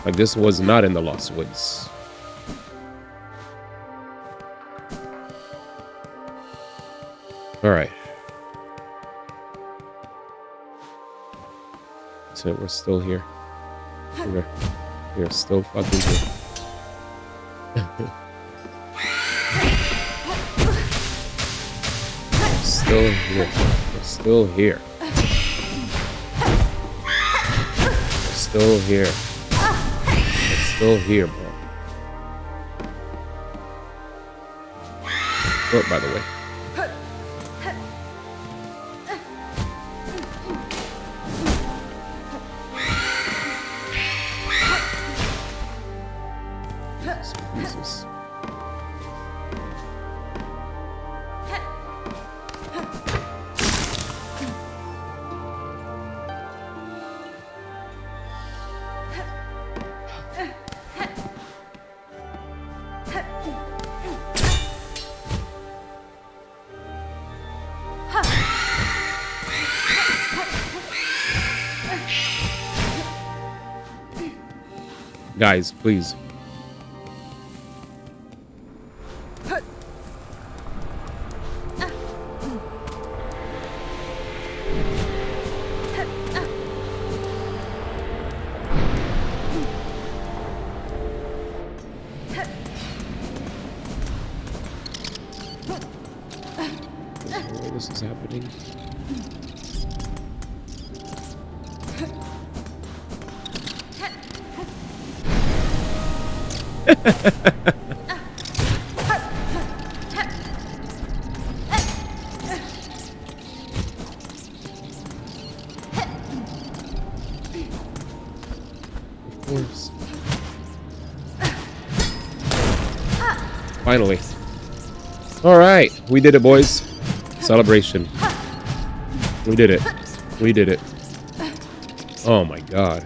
Like, this was not in the Lost Woods. Alright. So we're still here. We're still fucking here. Still here. We're still here. We're still here. We're still here, bro. Oh, by the way. Jesus. Guys, please. This is happening. Of course. Finally. All right, we did it, boys. Celebration. We did it. We did it. Oh my god.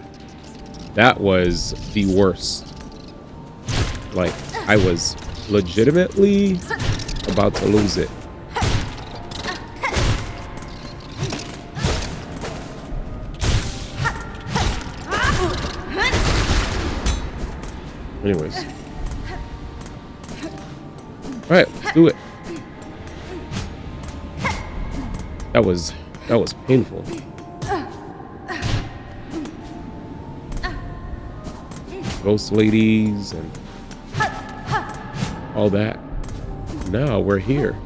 That was the worst. Like, I was legitimately about to lose it. Anyways. Alright, let's do it. That was painful. Ghost ladies and all that. Now we're here.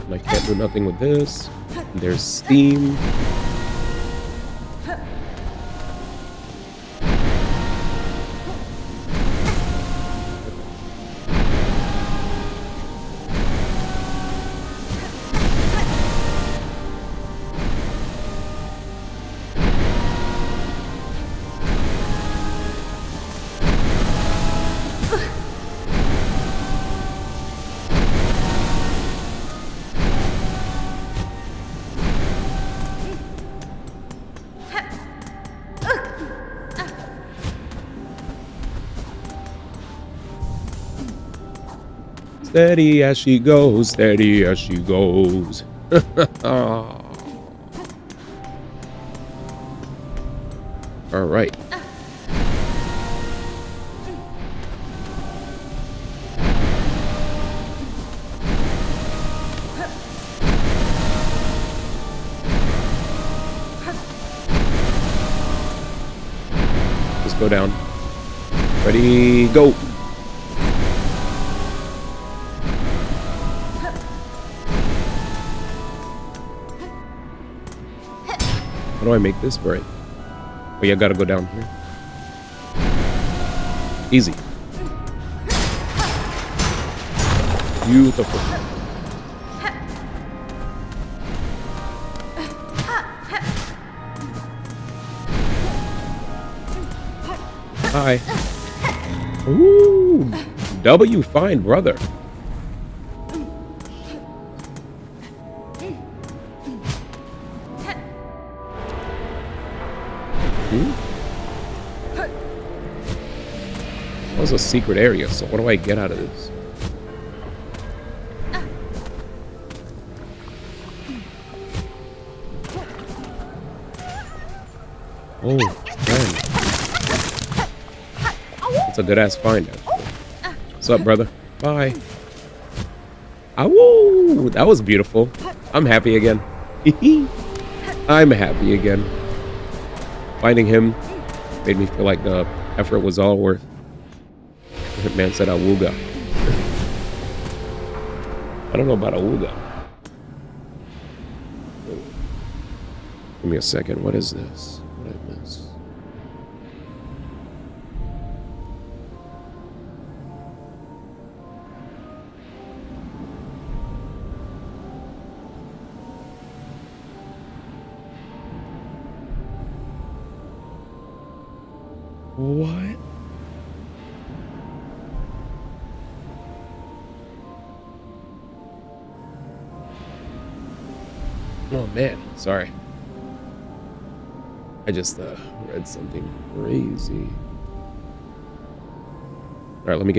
And I can't do nothing with this. There's steam. Steady as she goes, steady as she goes. All right. Let's go down. Ready, go. How do I make this break? Oh, yeah, I gotta go down here. Easy. Beautiful. Hi. Ooh. W fine, brother. That was a secret area, so what do I get out of this? Oh, man. It's a good ass find, actually. What's up, brother? Bye. Ow! That was beautiful. I'm happy again. I'm happy again. Finding him made me feel like the effort was all worth. Man said awooga. I don't know about awooga. Give me a second. What is this? What did I miss? What? Oh man, sorry. I just read something crazy. All right, let's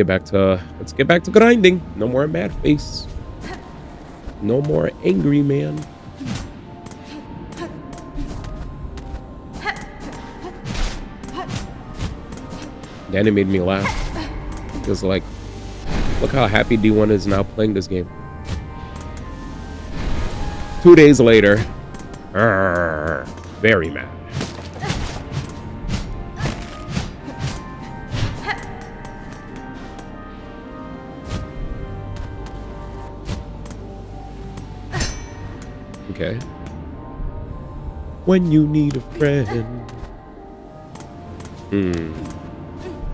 get back to grinding. No more mad face. No more angry man. Then it made me laugh. Because like, look how happy D1 is now playing this game. 2 days later, very mad. Okay. When you need a friend.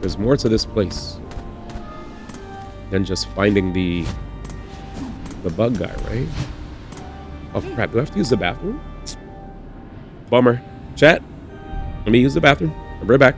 There's more to this place than just finding the bug guy, right? Oh crap, do I have to use the bathroom? Bummer. Chat, let me use the bathroom. I'll be right back.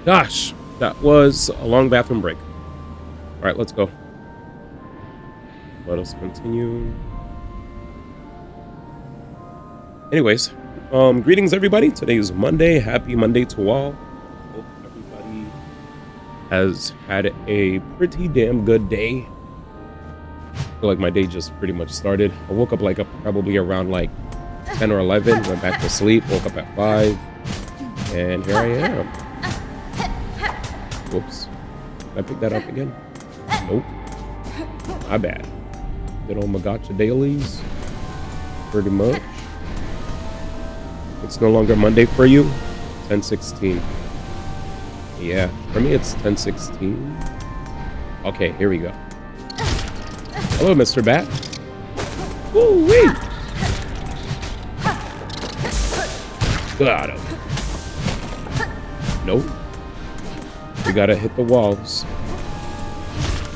Gosh, that was a long bathroom break. All right, let's go. Let us continue. Anyways, greetings everybody. Today is Monday. Happy Monday to all. Hope everybody has had a pretty damn good day. I feel like my day just pretty much started. I woke up like probably around like 10 or 11, went back to sleep, woke up at 5, and here I am. Whoops. Did I pick that up again? Nope. My bad. Good old Magacha dailies. Pretty much. It's no longer Monday for you. 10/16. Yeah, for me it's 10/16. Okay, here we go. Hello, Mr. Bat. Woo-wee! Got him. Nope. We gotta hit the walls.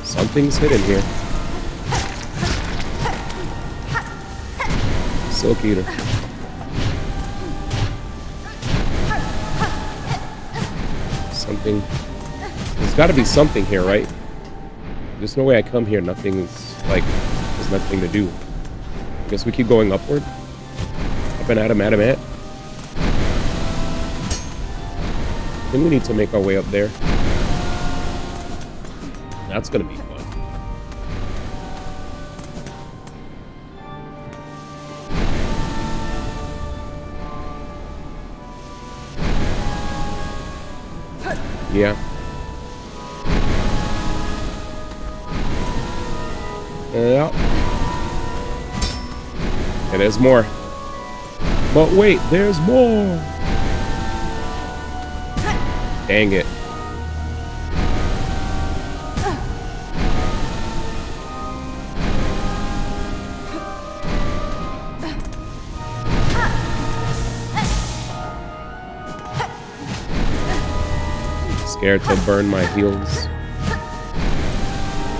Something's hidden here. Silk Eater. Something. There's gotta be something here, right? There's no way I come here, nothing's like, there's nothing to do. I guess we keep going upward. Up and at him, at. I think we need to make our way up there. That's gonna be fun. Yeah. Yeah. And there's more. But wait, there's more. Dang it. Scared to burn my heels.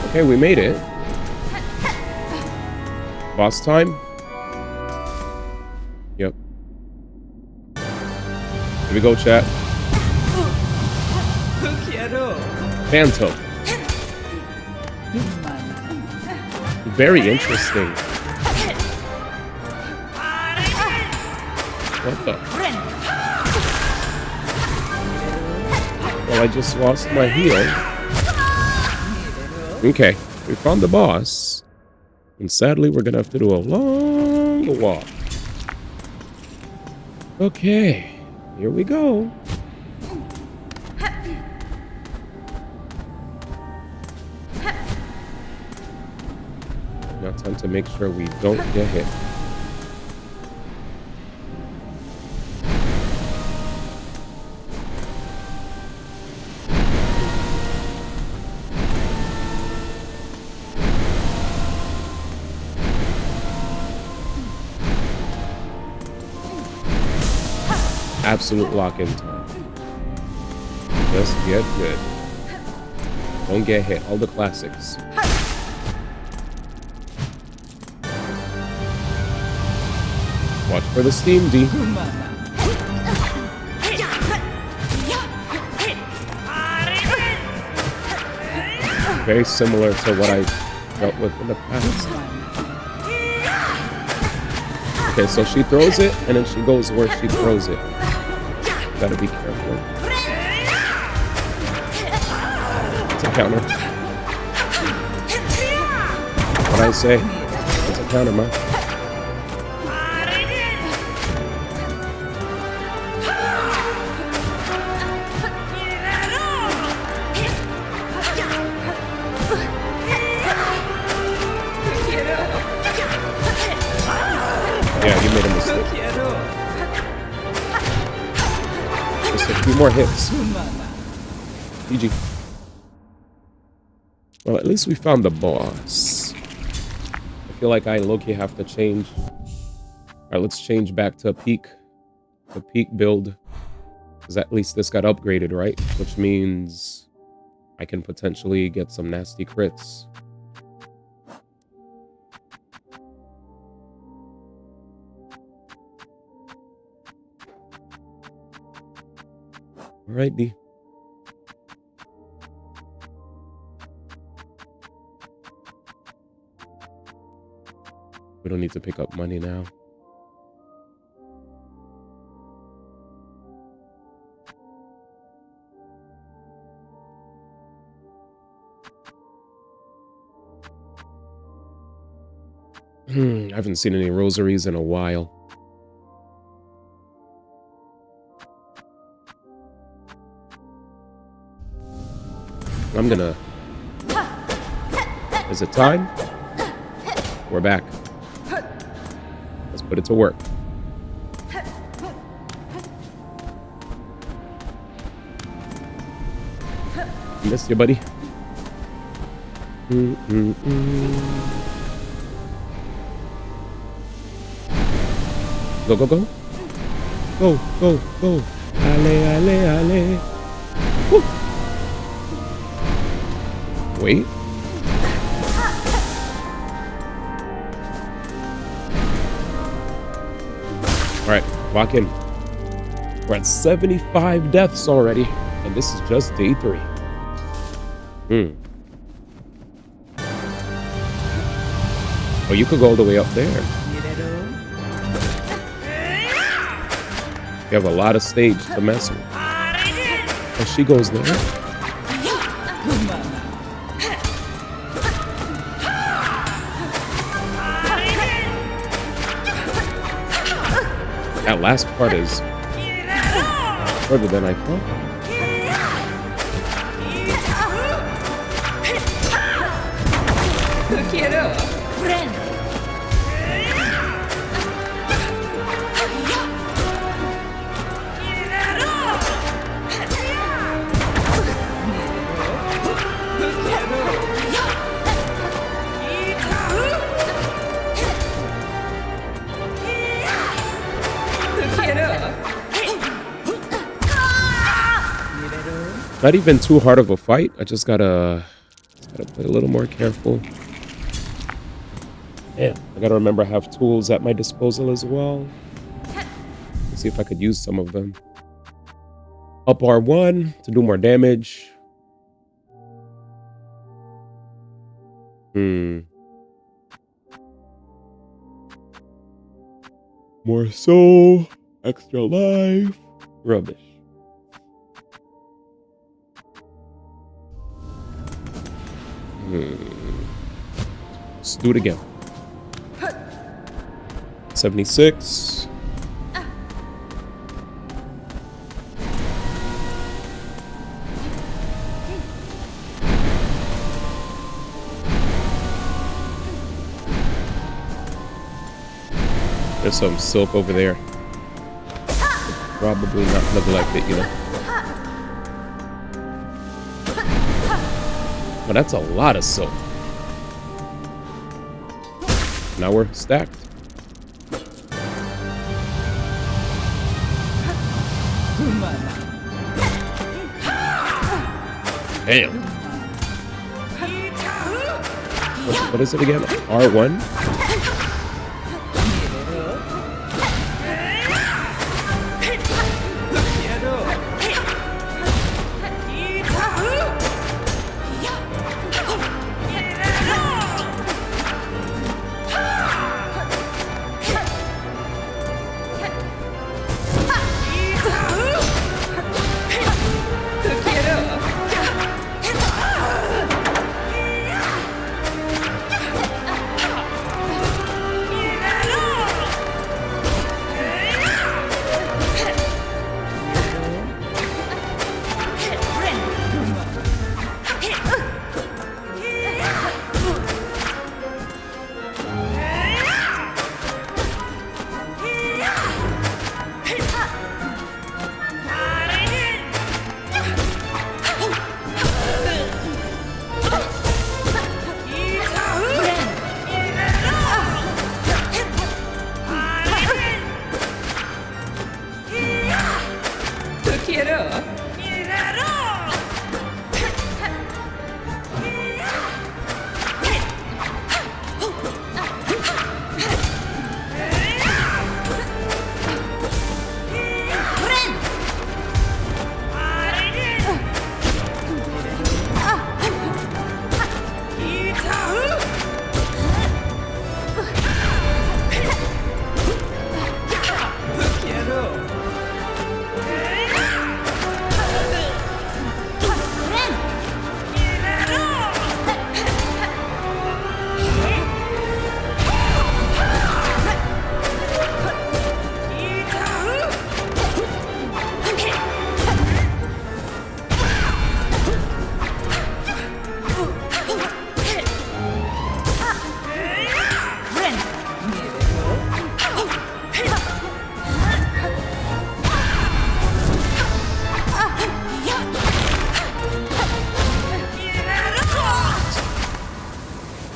Okay, we made it. Boss time? Yep. Here we go, chat. Phantom. Very interesting. What the? Well, I just lost my heel. Okay, we found the boss. And sadly, we're gonna have to do a long walk. Okay, here we go. Now time to make sure we don't get hit. Absolute lock-in time. Just get good. Don't get hit. All the classics. Watch for the steam D. Very similar to what I dealt with in the past. Okay, so she throws it, and then she goes where she throws it. Gotta be careful. It's a counter. What I say? It's a counter, man. Yeah, you made a mistake. Just a few more hits. GG. Well, at least we found the boss. I feel like I low-key have to change. Alright, let's change back to peak. The peak build. Because at least this got upgraded, right? Which means I can potentially get some nasty crits. Alrighty. We don't need to pick up money now. I haven't seen any rosaries in a while. I'm gonna... Is it time? We're back. Let's put it to work. Missed you, buddy. Go, go, go. Go, go, go. Ale, ale, ale. Woo. Wait. All right, lock in. We're at 75 deaths already, and this is just day 3. Oh, you could go all the way up there. You have a lot of stage to mess with. Oh, she goes there. That last part is further than I thought. Not even too hard of a fight. I just gotta play a little more careful. Yeah, I gotta remember I have tools at my disposal as well. Let's see if I could use some of them. Up R1 to do more damage. More soul, extra life, rubbish. Let's do it again. 76. There's some silk over there. Probably not neglect it, you know. But that's a lot of silk. Now we're stacked. Damn. What is it again? R1?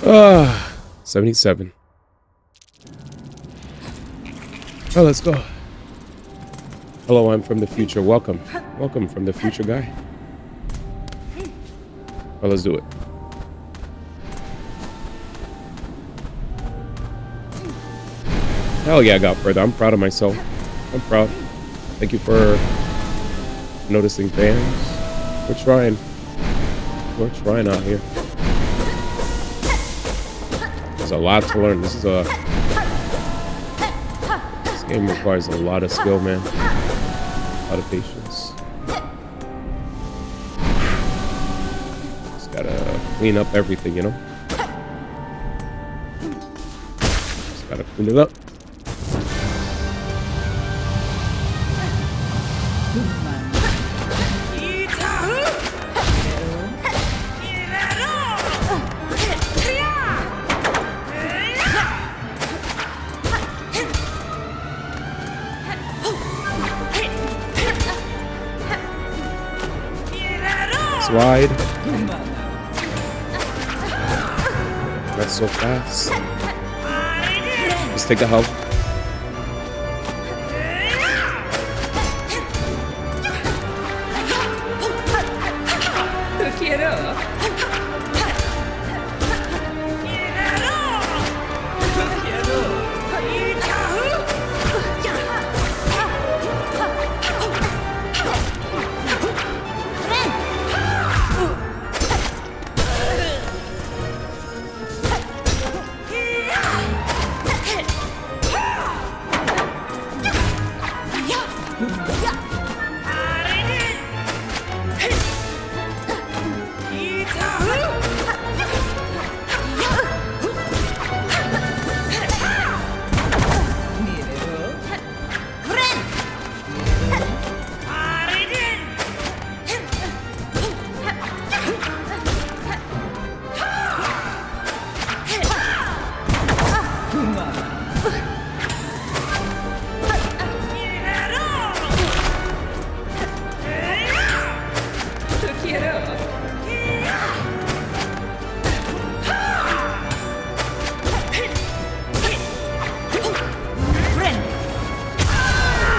77. Oh, let's go. Hello, I'm from the future. Welcome. Welcome from the future, guy. Oh, let's do it. Hell yeah, I got further. I'm proud of myself. I'm proud. Thank you for noticing, fans. We're trying. We're trying out here. There's a lot to learn. This game requires a lot of skill, man. A lot of patience. Just gotta clean up everything, you know? Just gotta clean it up. Slide. Not so fast. Just take the health.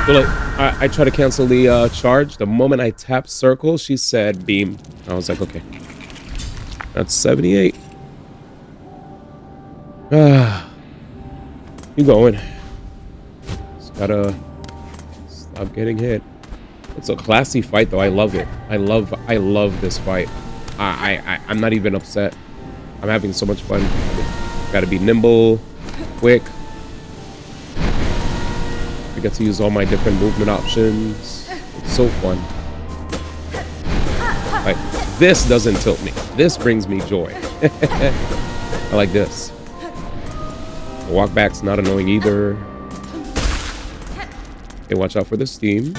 So like, I try to cancel the charge. The moment I tapped circle, she said beam. I was like, okay. That's 78. You going. Just gotta stop getting hit. It's a classy fight though. I love it. I love this fight. I'm not even upset. I'm having so much fun. Gotta be nimble, quick. I get to use all my different movement options. It's so fun. Like, this doesn't tilt me. This brings me joy. I like this. The walk back's not annoying either. Okay, watch out for the steam.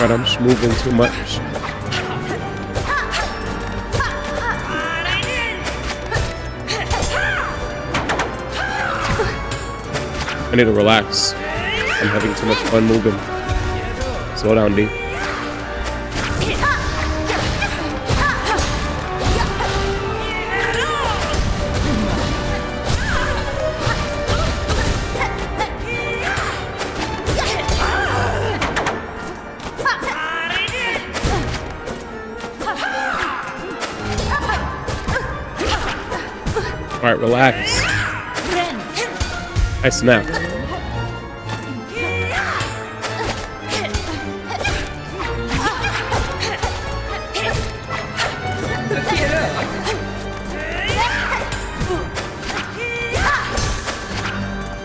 But I'm just moving too much. I need to relax. I'm having too much fun moving. Slow down, D. All right, relax. I snapped.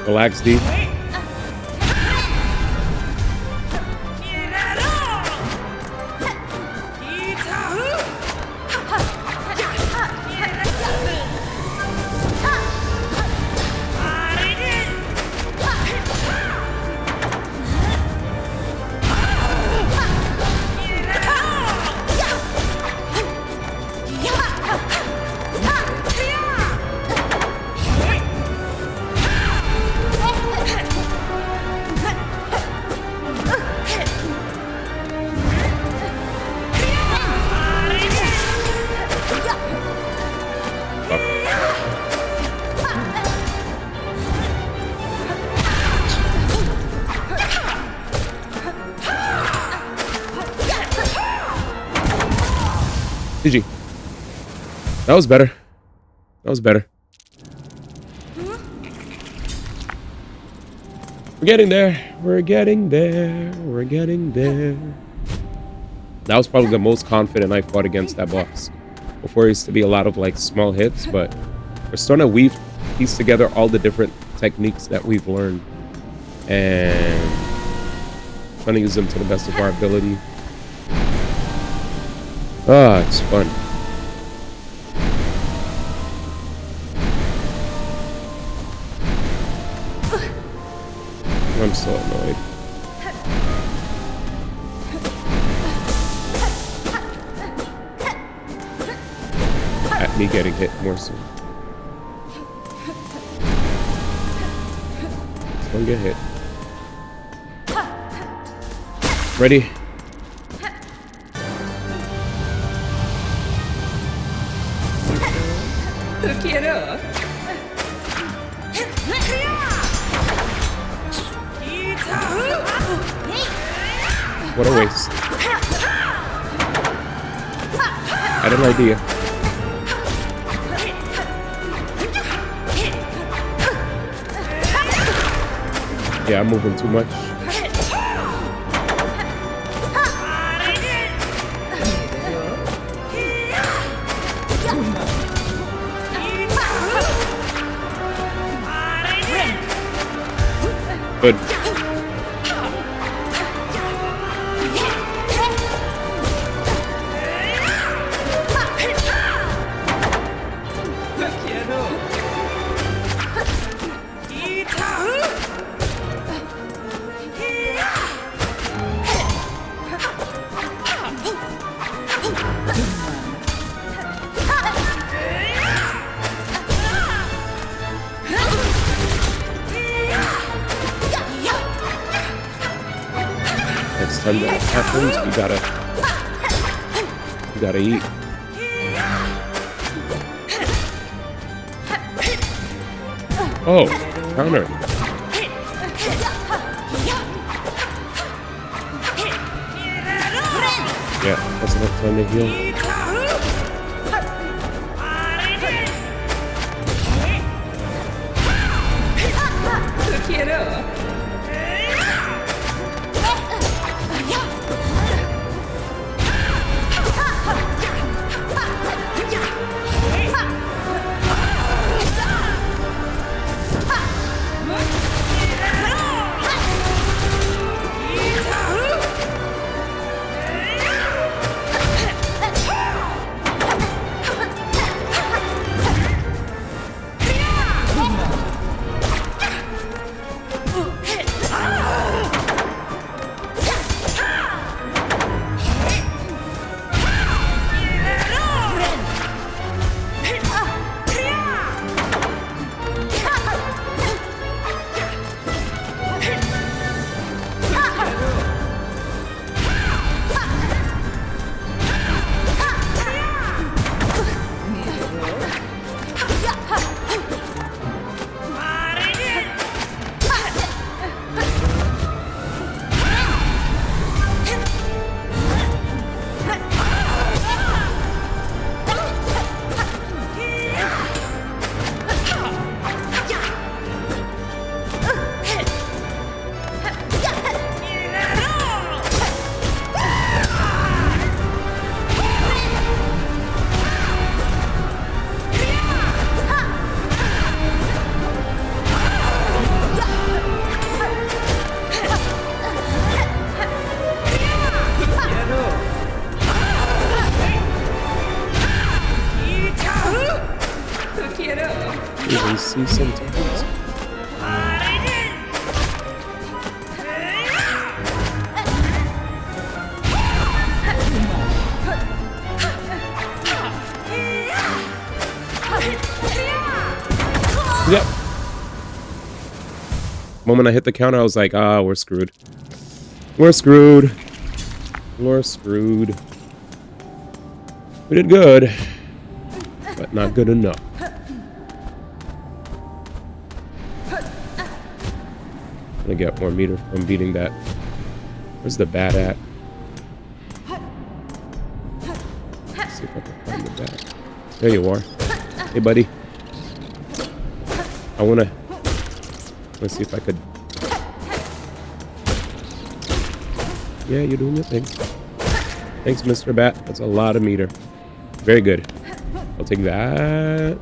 Relax, D. GG. That was better. That was better. We're getting there. We're getting there. We're getting there. That was probably the most confident I fought against that boss. Before it used to be a lot of like small hits, but we're starting to piece together all the different techniques that we've learned and trying to use them to the best of our ability. Ah, it's fun. I'm so annoyed. At me getting hit more soon. Don't get hit. Ready? What a waste. I had an idea. Yeah, I'm moving too much. Good. Next time that happens, you gotta eat. Oh, counter. Yeah, that's enough time to heal. Even see sometimes. Yep. Moment I hit the counter, I was like, ah, we're screwed. We're screwed. We're screwed. We did good, but not good enough. I'm gonna get more meter from beating that. Where's the bat at? Let's see if I can back. There you are. Hey, buddy. I wanna... Let's see if I could... Yeah, you're doing your thing. Thanks, Mr. Bat. That's a lot of meter. Very good. I'll take that.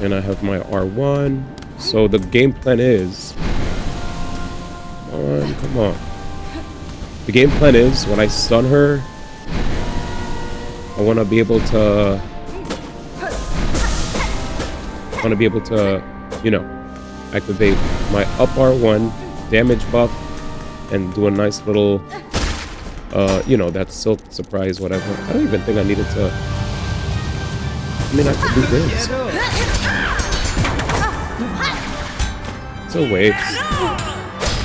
And I have my R1. So the game plan is... Come on. The game plan is, when I stun her, I want to be able to... you know, activate my up R1 damage buff and do a nice little, you know, that silk surprise, whatever. I don't even think I needed to... I mean, I could do this. It's a waves.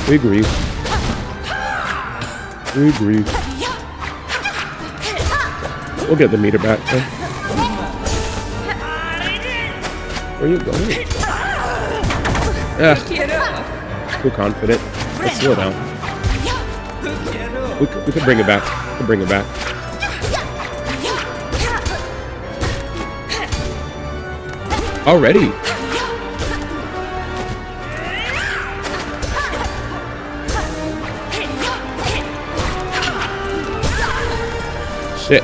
We agree. We agree. We'll get the meter back, though. Where are you going? Ah, too confident. Let's slow down. We could bring it back. We could bring it back. Already. Shit.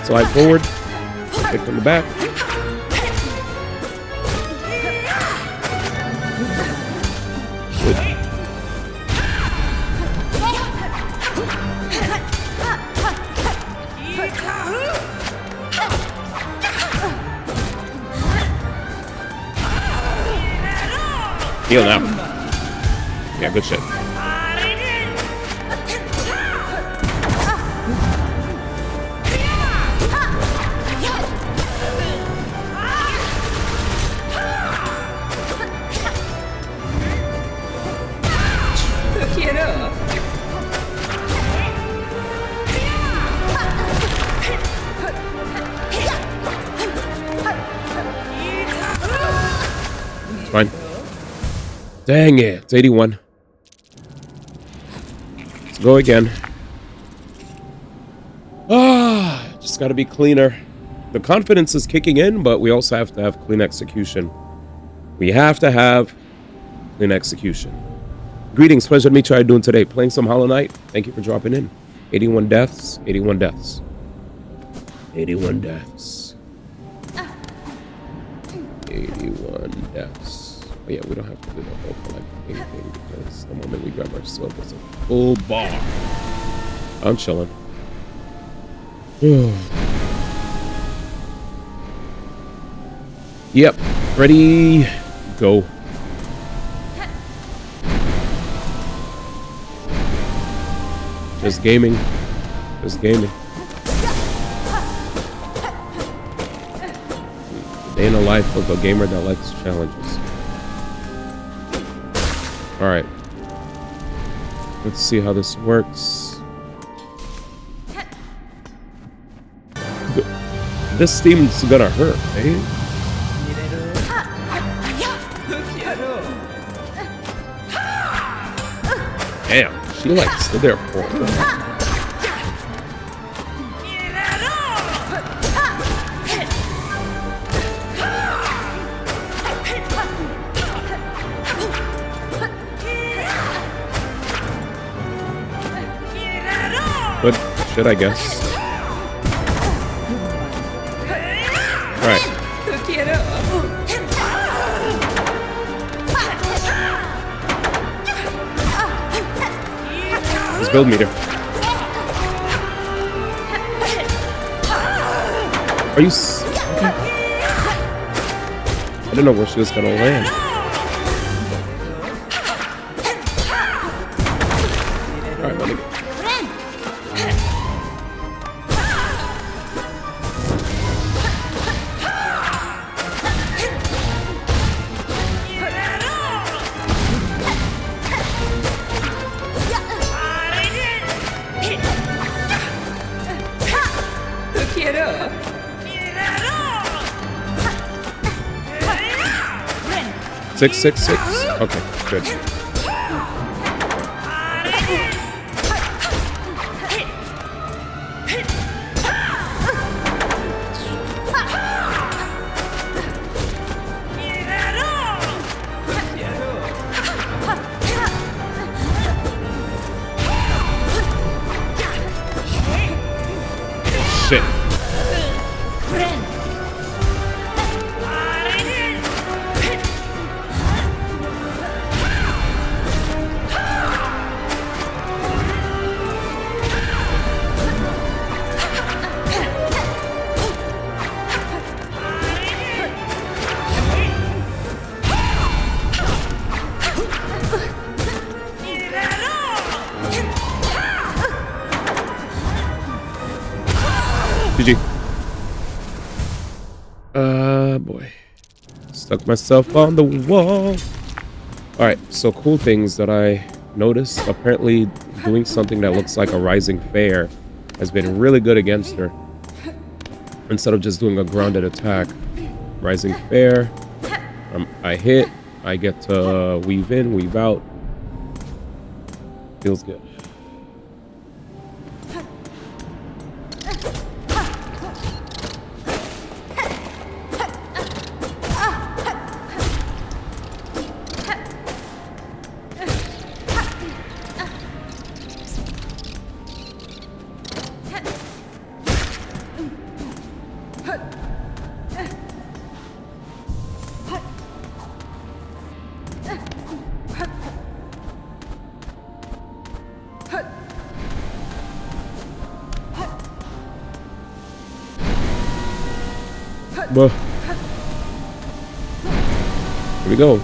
Slide forward, kick from the back. Good. Heal now. Yeah, good shit. Fine. Dang it. It's 81. Let's go again. Just gotta be cleaner. The confidence is kicking in, but we also have to have clean execution. We have to have clean execution. Greetings. Pleasure to meet you. How are you doing today? Playing some Hollow Knight. Thank you for dropping in. 81 deaths. 81 deaths. 81 deaths. 81 deaths. Oh yeah, we don't have to do the whole collecting thing because the moment we grab our silk is a full bar. I'm chilling. Yep. Ready. Go. Just gaming. Just gaming. Day in the life of a gamer that likes challenges. Alright. Let's see how this works. This steam's gonna hurt, eh? Damn, she like stood there for a while. Good shit, I guess. Right. Let's build meter. Are you? Okay. I didn't know where she was gonna land. All right, let me go. 666. Okay, good. Shit. GG. Boy. Stuck myself on the wall. Alright, so cool things that I noticed. Apparently, doing something that looks like a rising fair has been really good against her. Instead of just doing a grounded attack. Rising fair. I hit. I get to weave in, weave out. Feels good. Well, here we go.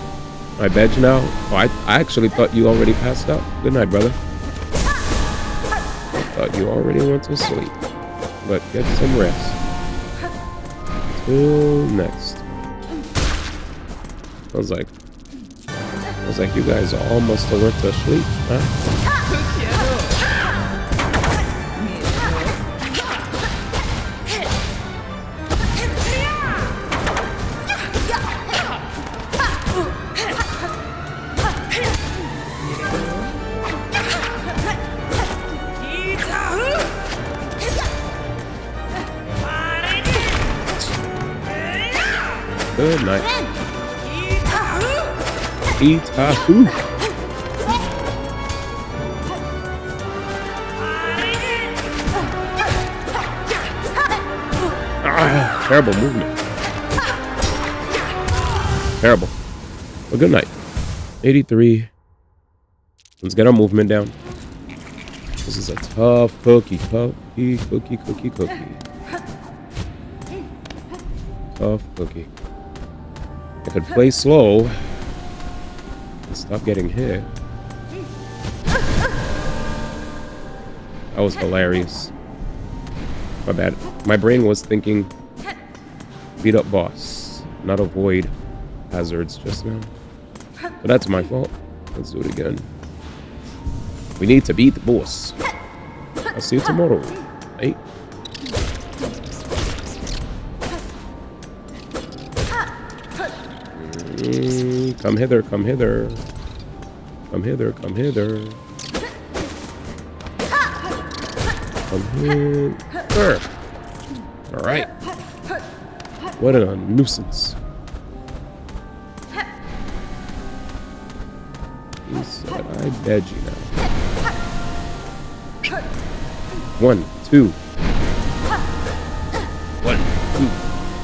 I bed you now. Oh, I actually thought you already passed out. Good night, brother. I thought you already went to sleep. But get some rest. Till next. Sounds like you guys almost went to sleep, huh? Good night. Itahu. Ah, terrible movement. Terrible. Well, good night. 83. Let's get our movement down. This is a tough cookie. Tough cookie. I could play slow and stop getting hit. That was hilarious. My bad. My brain was thinking beat up boss, not avoid hazards just now. But that's my fault. Let's do it again. We need to beat the boss. I'll see you tomorrow. Hey. Come hither, come hither. Come hither, come hither. Come hither. Alright. What a nuisance. He said, I beg you now. 1, 2. 1,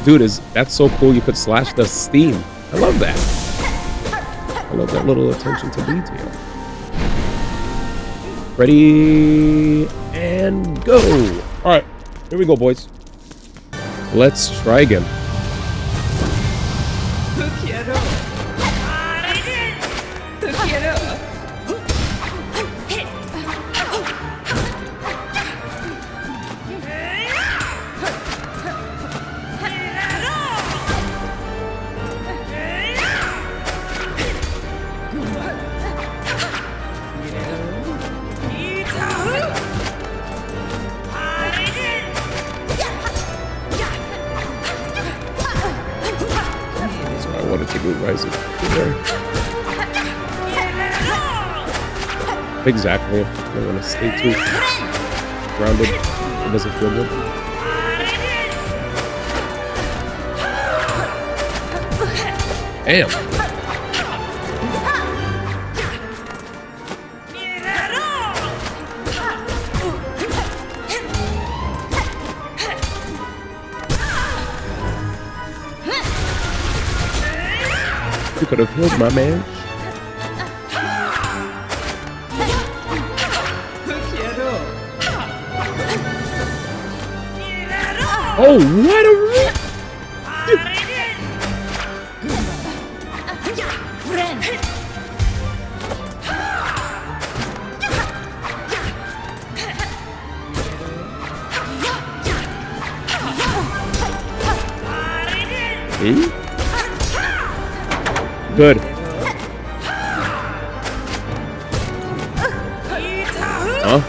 2. Dude, that's so cool. You could slash the steam. I love that. I love that little attention to detail. Ready and go. All right, here we go, boys. Let's try again. Rising. Exactly. I don't want to stay too grounded. It doesn't feel good. Damn. You could have healed my man. Oh, what a rip! Good. Huh?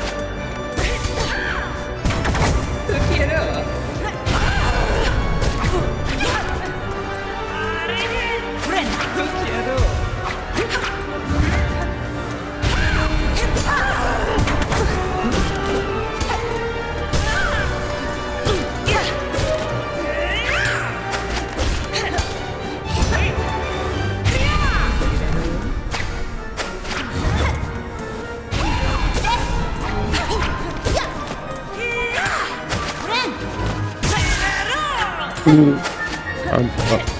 Ooh, I'm fucked.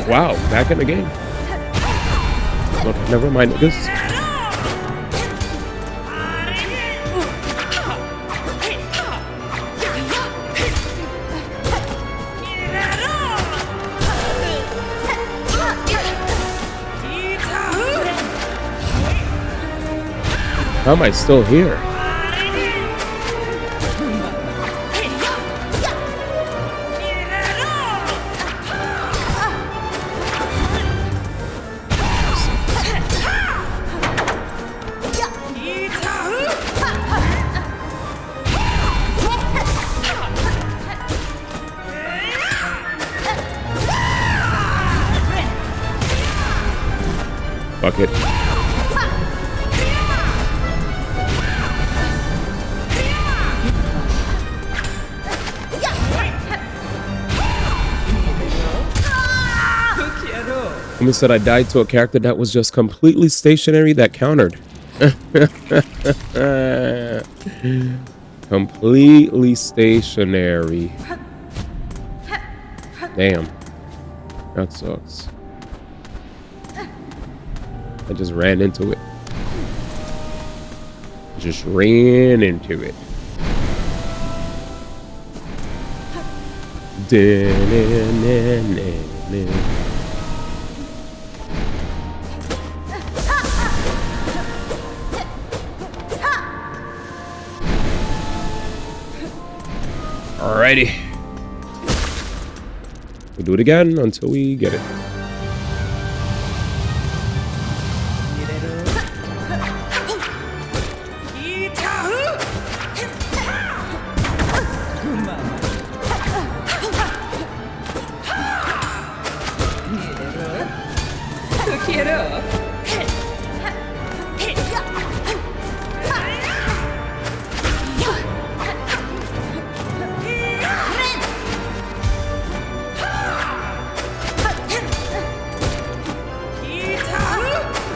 Wow, back in the game. Look, never mind this. How am I still here? Fuck it. Umi said I died to a character that was just completely stationary that countered. Completely stationary. Damn. That sucks. I just ran into it. Just ran into it. Alrighty. We'll do it again until we get it.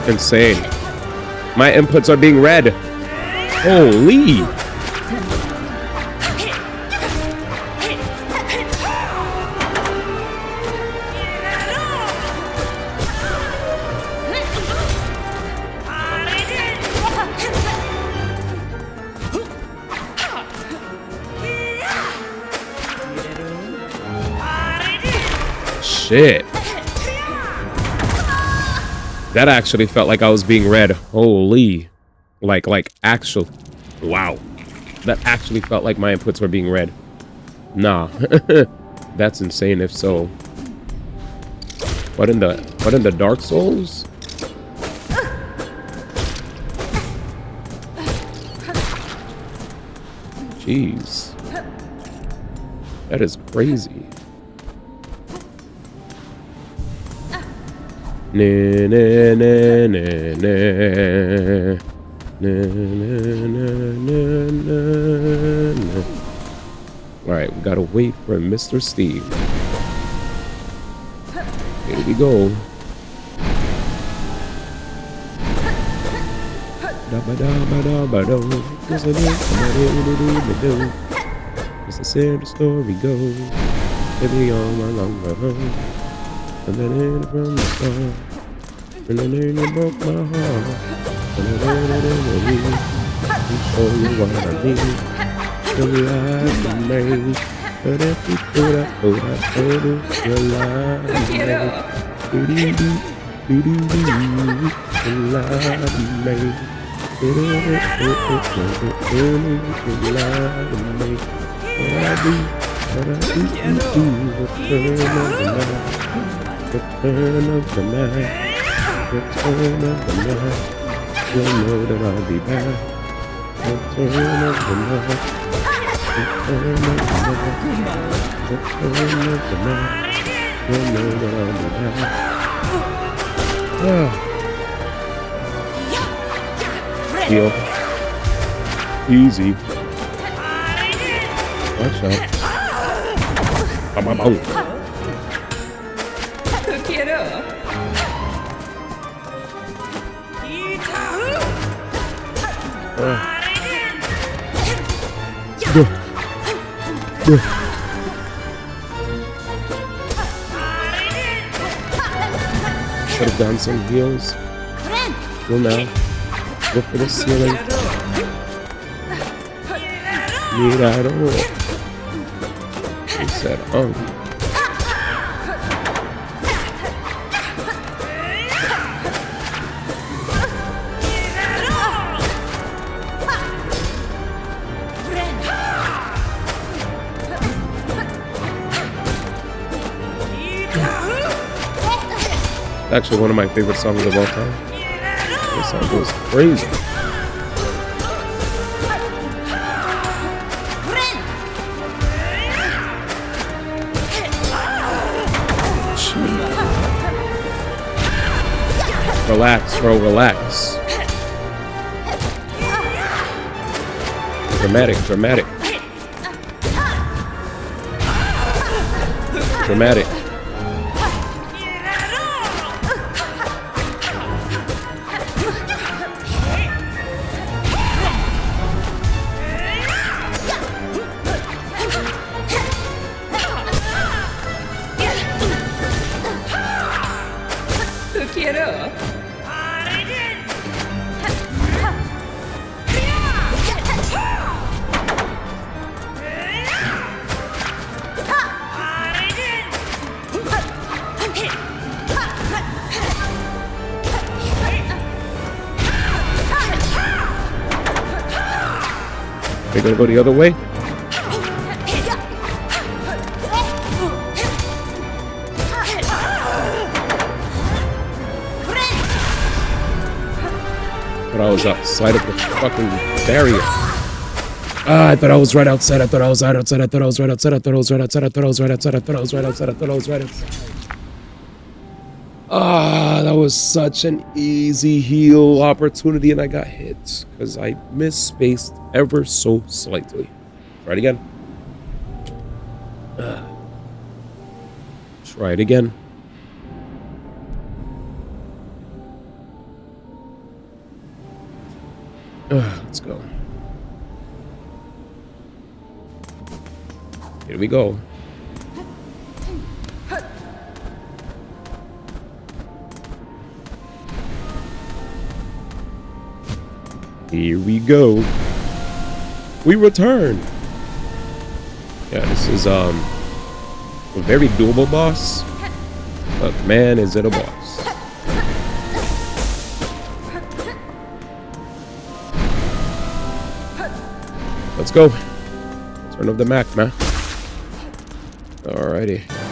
Insane. My inputs are being read. Holy. Shit. That actually felt like I was being read. Holy. Like actual. Wow. That actually felt like my inputs were being read. Nah. That's insane if so. What in the Dark Souls? Jeez. That is crazy. Na na na na na. Na, na, na, na, na. All right, we gotta wait for Mr. Steve. Here we go. It's a sad story goes. Baby on my long run. And then in from the start. And then it broke my heart. And then show you what I mean. The life I made. But if you put up, your life I made. Do-do-do, do-do-do. The life I made. The life I made. What I do, return of the night, return of the night, return of the night. You'll know that I'll be back. Return of the night, return of the night, return of the night. You'll know that I'll be back. Heal. Easy. Watch out. Could have done some heals. Go now. Go for the ceiling. Need out of war. He said, actually one of my favorite songs of all time. This song goes crazy. Relax, bro, relax. Dramatic, dramatic. Dramatic. They're gonna go the other way. But I was outside of the fucking barrier. Ah, I thought I was right outside. I thought I was right outside. I thought I was right outside. I thought I was right outside. I thought I was right outside. I thought I was right outside. I thought I was right outside. Ah, that was such an easy heal opportunity, and I got hit because I misspaced ever so slightly. Try it again. Try it again. Let's go. Here we go. Here we go. We return. Yeah, this is a very doable boss. But man, is it a boss. Let's go. Turn up the Mac, man. Alrighty.